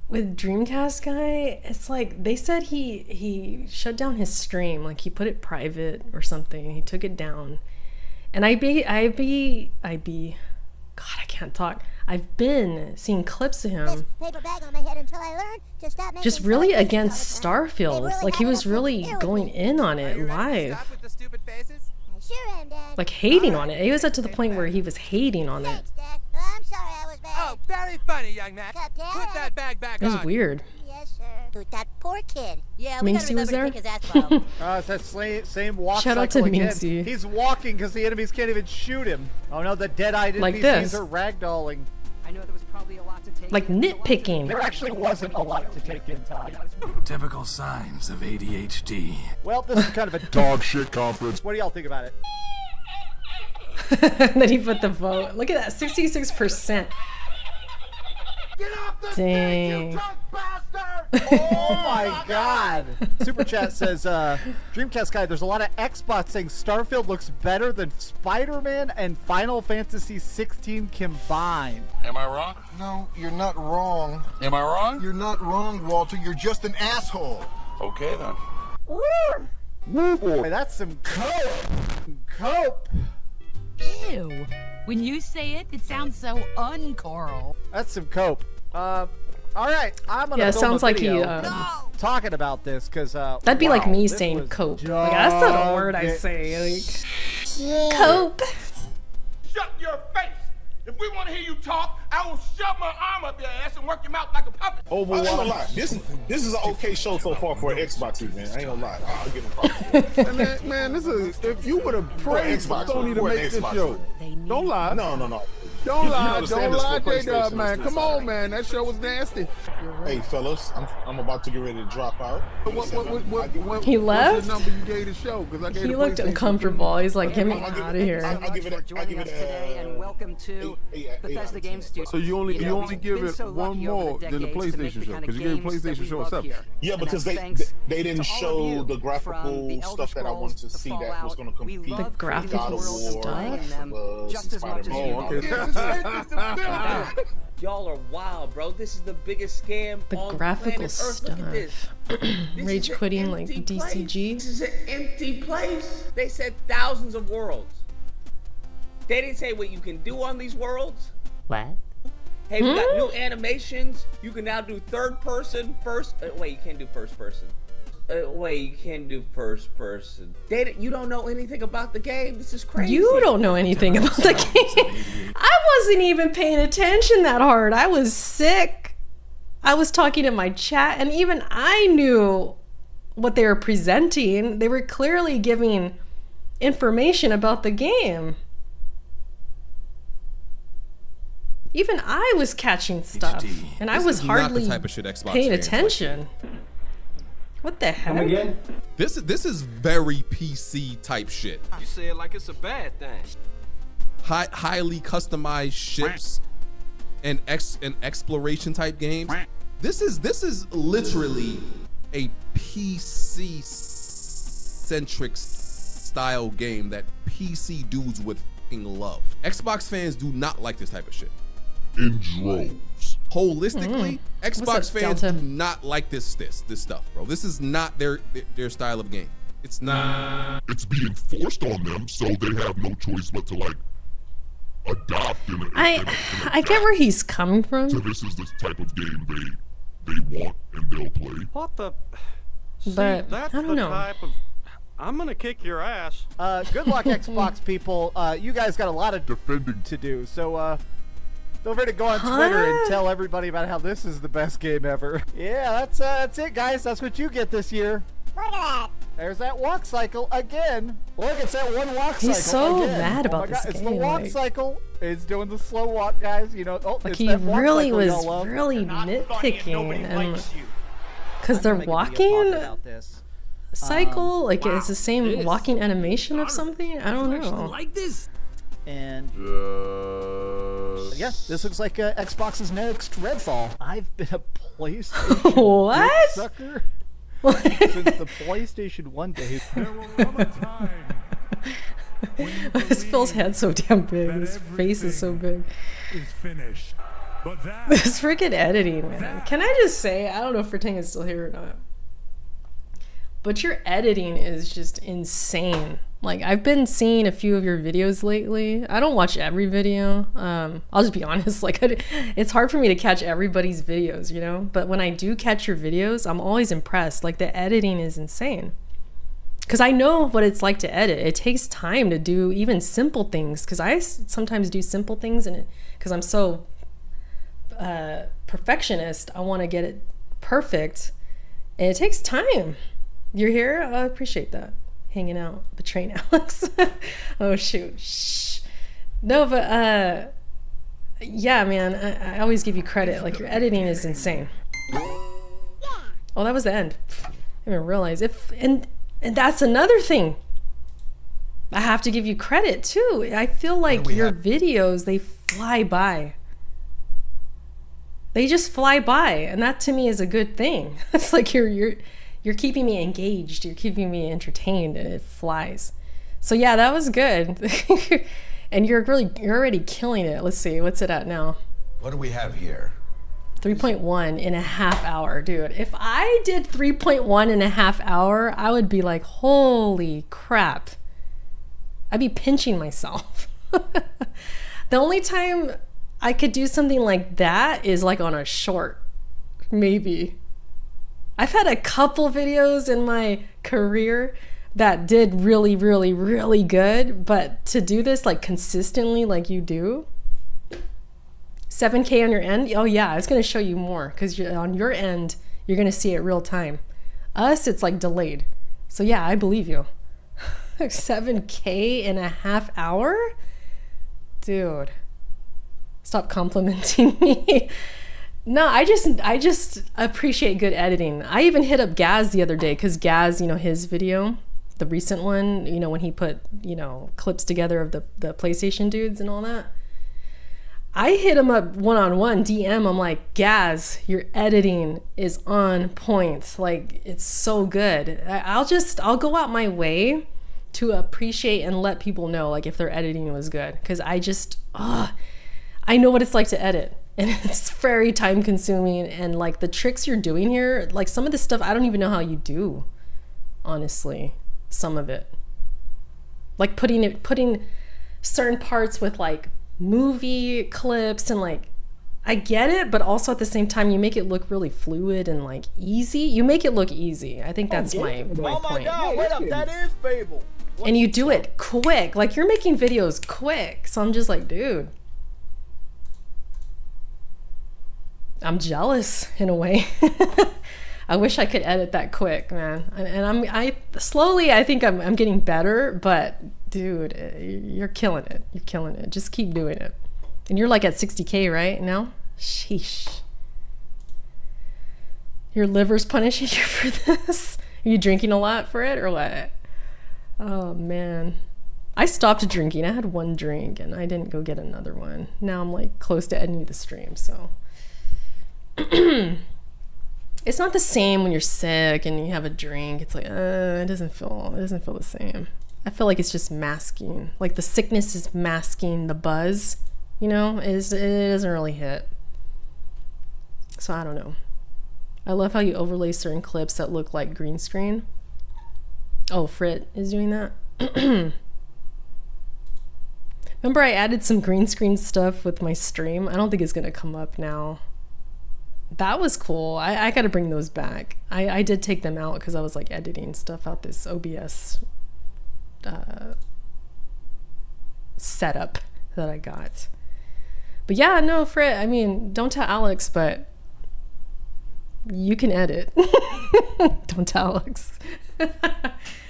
with Dreamcast guy, it's like they said he shut down his stream, like he put it private or something. He took it down, and I be God, I can't talk. I've been seeing clips of him Paper bag on my head until I learned to stop making just really silly against Starfield. Like he was really going in on it live. Sure am, Dad. Like hating on it. He was up to the point where he was hating on it. Thanks, Dad. I'm sorry I was bad. Oh, very funny, young man. Cut, Dad. Put that bag back It was on. weird. Yes, sir. Dude, that poor kid. Yeah, we Minxie gotta was remember there? to pick his ass well. Oh, it's that same walk Shout out cycle to again. Minxie. He's walking because the enemies can't even shoot him. Oh no, the dead-eyed Like NPCs this. are ragdolling. I know there was probably a lot to take. Like nitpicking. There actually wasn't a lot to take in, Todd. Typical signs of ADHD. Well, this is kind of a Dog shit conference. What do y'all think about it? Then he put the vote. Look at that, 66%. Get off the Dang. bastard! Oh my god! Super Chat says, Dreamcast guy, there's a lot of Xbox saying Starfield looks better than Spider-Man and Final Fantasy 16 combined. Am I wrong? No, you're not wrong. Am I wrong? You're not wrong, Walter. You're just an asshole. Okay then. Woo boy, that's some cope. Cope. Ew. When you say it, it sounds so uncoral. That's some cope. All right, I'm gonna. Yeah, film sounds a like video he. talking about this because That'd be like me saying cope. Like that's not a word I say. Like cope. Shut your face! If we want to hear you talk, I will shove my arm up your ass and work your mouth like a puppet. I ain't gonna lie. This is an okay show so far for an Xbox, man. I ain't gonna lie. I'll give him props. Man, this is if you would have praised Xbox, Sony to for an make this Xbox. show. Don't lie. No. Don't You lie. understand Don't this lie, for J-Dub, PlayStation, man. it's Come on, man. That show was nasty. Hey, fellas, I'm about to get ready to drop out. He What's left? the number you gave the show? Because I gave He the looked PlayStation uncomfortable. He's like, get me I'll give out it- of here. I'll give it a- joining us today, and welcome to Bethesda Game Studios. So you only we've give been it so one lucky over more than the decades to make PlayStation show kind of because you gave the games that PlayStation we show a love 7. here. Yeah, And because that's thanks they didn't to all of show you, the from graphical the Elder stuff that I wanted to Scrolls, see the that was going to Fallout. We compete love with graphical God of War, playing them just as much as Spider-Man. you. Oh, okay. Y'all are wild, bro. This is the biggest scam The on graphical planet Earth. Look at this. Rage is an quitting like empty place. DCG. This is an empty place. They said thousands of worlds. They didn't say what you can do on these worlds. What? Hey, we got new animations. You can now do third person, first. Wait, you can't do first person. Wait, you can't do first person. You don't know anything about the game. This is crazy. You don't know anything about the game. I wasn't even paying attention that hard. I was sick. I was talking in my chat, and even I knew what they were presenting. They were clearly giving information about the game. Even I was catching stuff, and I was hardly not the type of shit Xbox paying fans attention. What the heck? This is very PC type shit. You say it like it's a bad thing. Highly customized ships and exploration type games. This is literally a PC centric style game that PC dudes would fucking love. Xbox fans do not like this type of shit. In droves. Holistically, Xbox What's up, fans Delta? do not like this stuff, bro. This is not their style of game. It's not. It's being forced on them, so they have no choice but to like adopt and I get where he's coming from. So this is the type of game they want and they'll play. What the? But that's I don't the know. type of. I'm gonna kick your ass. Good luck, Xbox people. You guys got a lot of defending to do, so feel free to go on Twitter and tell everybody about how this is the best game ever. Yeah, that's it, guys. That's what you get this year. Look at that. There's that walk cycle again. Look, it's that one walk cycle. He's so again. mad about my this God, It's the game, walk like- cycle. It's doing the slow walk, guys. You know, Like it's he that walk really cycle was y'all love. really nitpicking and because I'm they're gonna make a video walking about this. cycle, like it's the same walking animation of something. I don't know. Like this. And yeah, this looks like Xbox's next Redfall. I've been a PlayStation What? dick sucker since the PlayStation 1 days. This Phil's head's so damn big. His face is so big. Is finished. But that This freaking editing, man. Can I just say, I don't know if Fertang is still here or not, but your editing is just insane. Like, I've been seeing a few of your videos lately. I don't watch every video. I'll just be honest. Like, it's hard for me to catch everybody's videos, you know? But when I do catch your videos, I'm always impressed. Like, the editing is insane. Because I know what it's like to edit. It takes time to do even simple things. Because I sometimes do simple things, and because I'm so perfectionist, I want to get it perfect. And it takes time. You're here? I appreciate that. Hanging out, betraying Alex. Oh shoot. Shh. No, but yeah, man, I always give you credit. Like, your editing is insane. Oh, that was the end. I didn't even realize and that's another thing. I have to give you credit too. I feel like your videos, they fly by. They just fly by, and that to me is a good thing. It's like you're keeping me engaged, you're keeping me entertained, and it flies. So yeah, that was good. And you're already killing it. Let's see, what's it at now? What do we have here? 3.1 in a half hour, dude. If I did 3.1 in a half hour, I would be like, holy crap. I'd be pinching myself. The only time I could do something like that is like on a short, maybe. I've had a couple videos in my career that did really, really, really good, but to do this like consistently like you do, 7K on your end, oh yeah, it's gonna show you more because on your end, you're gonna see it real time. Us, it's like delayed. So yeah, I believe you. 7K in a half hour? Dude, stop complimenting me. No, I just appreciate good editing. I even hit up Gaz the other day because Gaz, you know, his video, the recent one, you know, when he put, you know, clips together of the PlayStation dudes and all that. I hit him up one-on-one, DM. I'm like, Gaz, your editing is on point. Like, it's so good. I'll go out my way to appreciate and let people know, like, if their editing was good. Because I know what it's like to edit. And it's very time consuming. And like the tricks you're doing here, like some of the stuff, I don't even know how you do, honestly, some of it. Like putting certain parts with like movie clips and like, I get it, but also at the same time, you make it look really fluid and like easy. You make it look easy. I think that's my point. Oh my God, wait up, that is Fable. And you do it quick. Like you're making videos quick. So I'm just like, dude. I'm jealous in a way. I wish I could edit that quick, man. And I slowly, I think I'm getting better, but dude, you're killing it. You're killing it. Just keep doing it. And you're like at 60K right now? Sheesh. Your liver's punishing you for this? Are you drinking a lot for it or what? Oh man. I stopped drinking. I had one drink and I didn't go get another one. Now I'm like close to ending the stream, so. It's not the same when you're sick and you have a drink. It's like it doesn't feel the same. I feel like it's just masking. Like the sickness is masking the buzz, you know? It doesn't really hit. So I don't know. I love how you overlay certain clips that look like green screen. Oh, Frit is doing that. Remember I added some green screen stuff with my stream? I don't think it's gonna come up now. That was cool. I gotta bring those back. I did take them out because I was like editing stuff out this OBS setup that I got. But yeah, no, Frit, I mean, don't tell Alex, but you can edit. Don't tell Alex.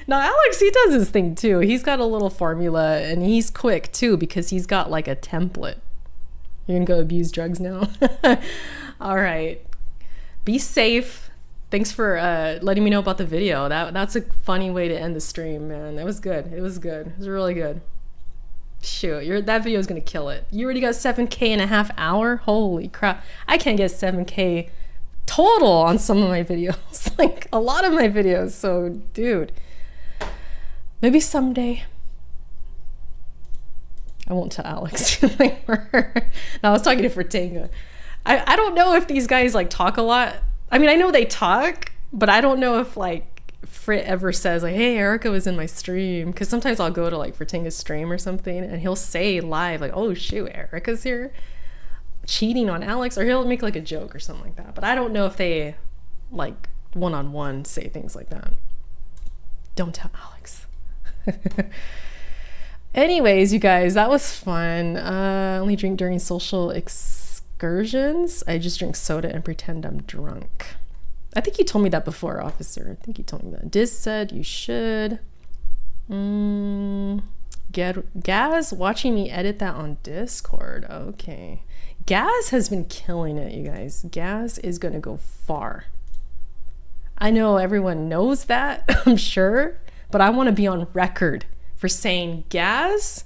No, Alex, he does his thing too. He's got a little formula and he's quick too because he's got like a template. You're gonna go abuse drugs now? All right. Be safe. Thanks for letting me know about the video. That's a funny way to end the stream, man. That was good. It was good. It was really good. Shoot, that video is gonna kill it. You already got 7K in a half hour? Holy crap. I can't get 7K total on some of my videos. Like a lot of my videos. So, dude. Maybe someday. I won't tell Alex. No, I was talking to Fritanga. I don't know if these guys like talk a lot. I mean, I know they talk, but I don't know if like Frit ever says like, hey, Erica was in my stream. Because sometimes I'll go to like Fritanga's stream or something and he'll say live like, oh shoot, Erica's here cheating on Alex, or he'll make like a joke or something like that. But I don't know if they like one-on-one say things like that. Don't tell Alex. Anyways, you guys, that was fun. Only drink during social excursions. I just drink soda and pretend I'm drunk. I think you told me that before, officer. I think you told me that. Diz said you should. Gaz watching me edit that on Discord. Okay. Gaz has been killing it, you guys. Gaz is gonna go far. I know everyone knows that, I'm sure, but I want to be on record for saying Gaz,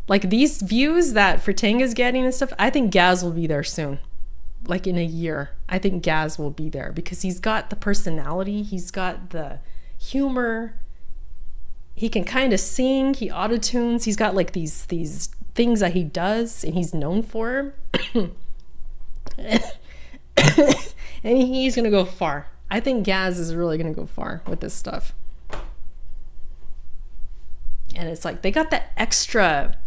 like these views that Fritanga's getting and stuff, I think Gaz will be there soon. like in a year, I think Gaz will be there because he's got the personality, he's got the humor, he can kind of sing, he auto-tunes, he's got like these things that he does and he's known for. And he's gonna go far. I think Gaz is really gonna go far with this stuff. And it's like they got that extra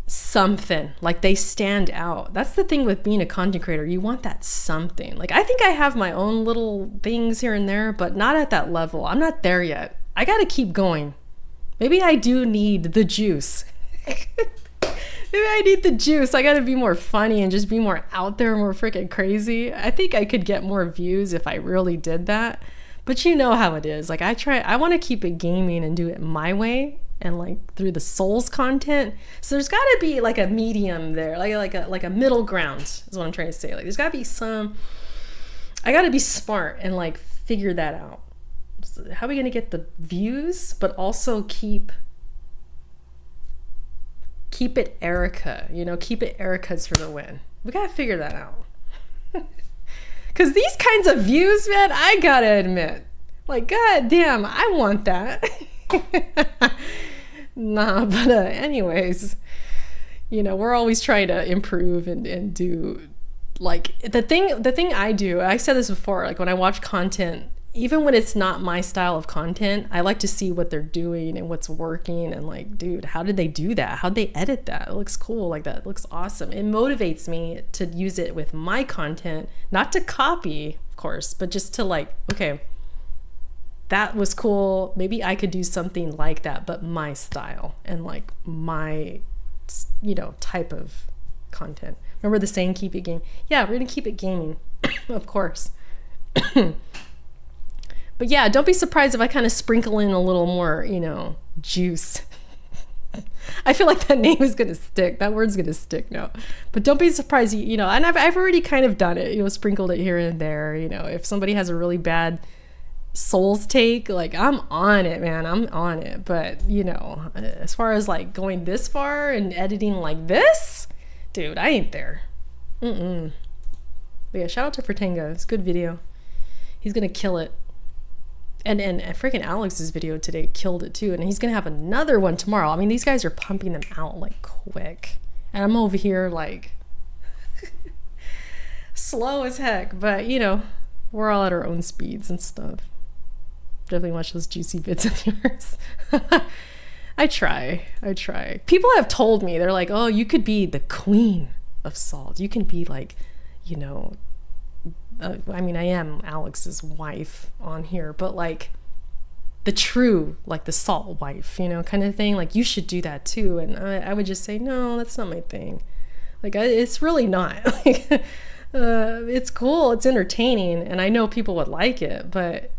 something, like they stand out. That's the thing with being a content creator, you want that something. Like I think I have my own little things here and there, but not at that level. I'm not there yet. I gotta keep going. Maybe I do need the juice. Maybe I need the juice. I gotta be more funny and just be more out there, more freaking crazy. I think I could get more views if I really did that. But you know how it is. Like I want to keep it gaming and do it my way and like through the Souls content. So there's got to be like a medium there, like a middle ground is what I'm trying to say. Like there's got to be some. I got to be smart and like figure that out. So how are we gonna get the views, but also keep it Erica? You know, keep it Erica's for the win. We gotta figure that out. Because these kinds of views, man, I gotta admit, like, god damn, I want that. Nah, but anyways, you know, we're always trying to improve and do, like, the thing I do, I said this before, like when I watch content, even when it's not my style of content, I like to see what they're doing and what's working and like, dude, how did they do that? How'd they edit that? It looks cool. Like that looks awesome. It motivates me to use it with my content, not to copy, of course, but just to like, okay, that was cool. Maybe I could do something like that, but my style and like my, you know, type of content. Remember the saying, keep it gaming? Yeah, we're gonna keep it gaming, of course. But yeah, don't be surprised if I kind of sprinkle in a little more, you know, juice. I feel like that name is going to stick. That word's going to stick now. But don't be surprised, you know, and I've already kind of done it, you know, sprinkled it here and there. You know, if somebody has a really bad Souls take, like I'm on it, man. I'm on it. But, you know, as far as like going this far and editing like this, dude, I ain't there. But yeah, shout out to Fertenga. It's a good video. He's going to kill it. And freaking Alex's video today killed it too. And he's going to have another one tomorrow. I mean, these guys are pumping them out like quick. And I'm over here like slow as heck. But, you know, we're all at our own speeds and stuff. Definitely watch those juicy bits of yours. I try. People have told me, they're like, oh, you could be the queen of salt. You can be like, you know, I mean, I am Alex's wife on here, but like the true, like the salt wife, you know, kind of thing. Like you should do that too. And I would just say, no, that's not my thing. Like it's really not. Like, it's cool, it's entertaining, and I know people would like it, but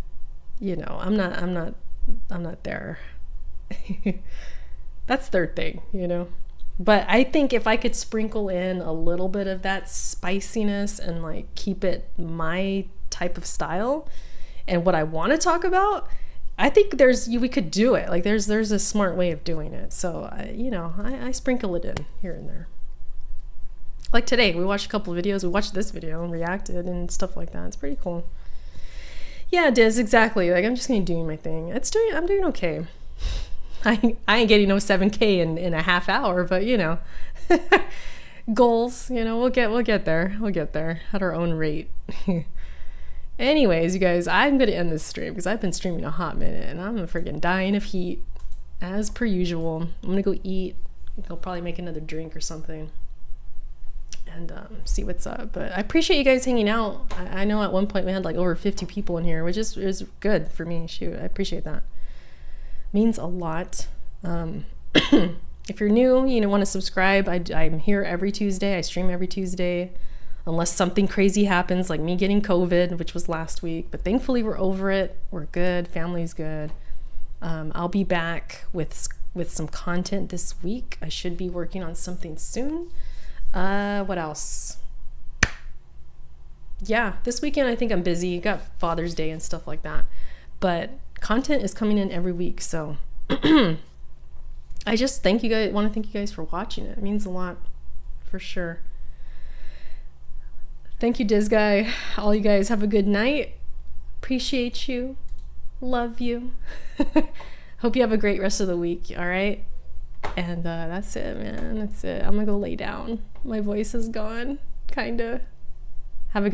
you know, I'm not there. That's their thing, you know. But I think if I could sprinkle in a little bit of that spiciness and like keep it my type of style and what I want to talk about, I think we could do it. Like there's a smart way of doing it. So you know, I sprinkle it in here and there. Like today, we watched a couple of videos. We watched this video and reacted and stuff like that. It's pretty cool. Yeah, Diz, exactly. Like I'm just gonna do my thing. I'm doing okay. I ain't getting no 7K in a half hour, but you know, goals, you know, we'll get there at our own rate. Anyways, you guys, I'm gonna end this stream because I've been streaming a hot minute and I'm freaking dying of heat as per usual. I'm gonna go eat. I'll probably make another drink or something and see what's up. But I appreciate you guys hanging out. I know at one point we had like over 50 people in here, which is good for me. Shoot, I appreciate that. Means a lot. If you're new, you know, want to subscribe, I'm here every Tuesday. I stream every Tuesday unless something crazy happens like me getting COVID, which was last week, but thankfully we're over it. We're good. Family's good. I'll be back with some content this week. I should be working on something soon. What else? Yeah, this weekend I think I'm busy. Got Father's Day and stuff like that, but content is coming in every week. So I just want to thank you guys for watching it. It means a lot for sure. Thank you, Diz Guy. All you guys have a good night. Appreciate you. Love you. Hope you have a great rest of the week, all right? And that's it, man. That's it. I'm gonna go lay down. My voice is gone, kinda.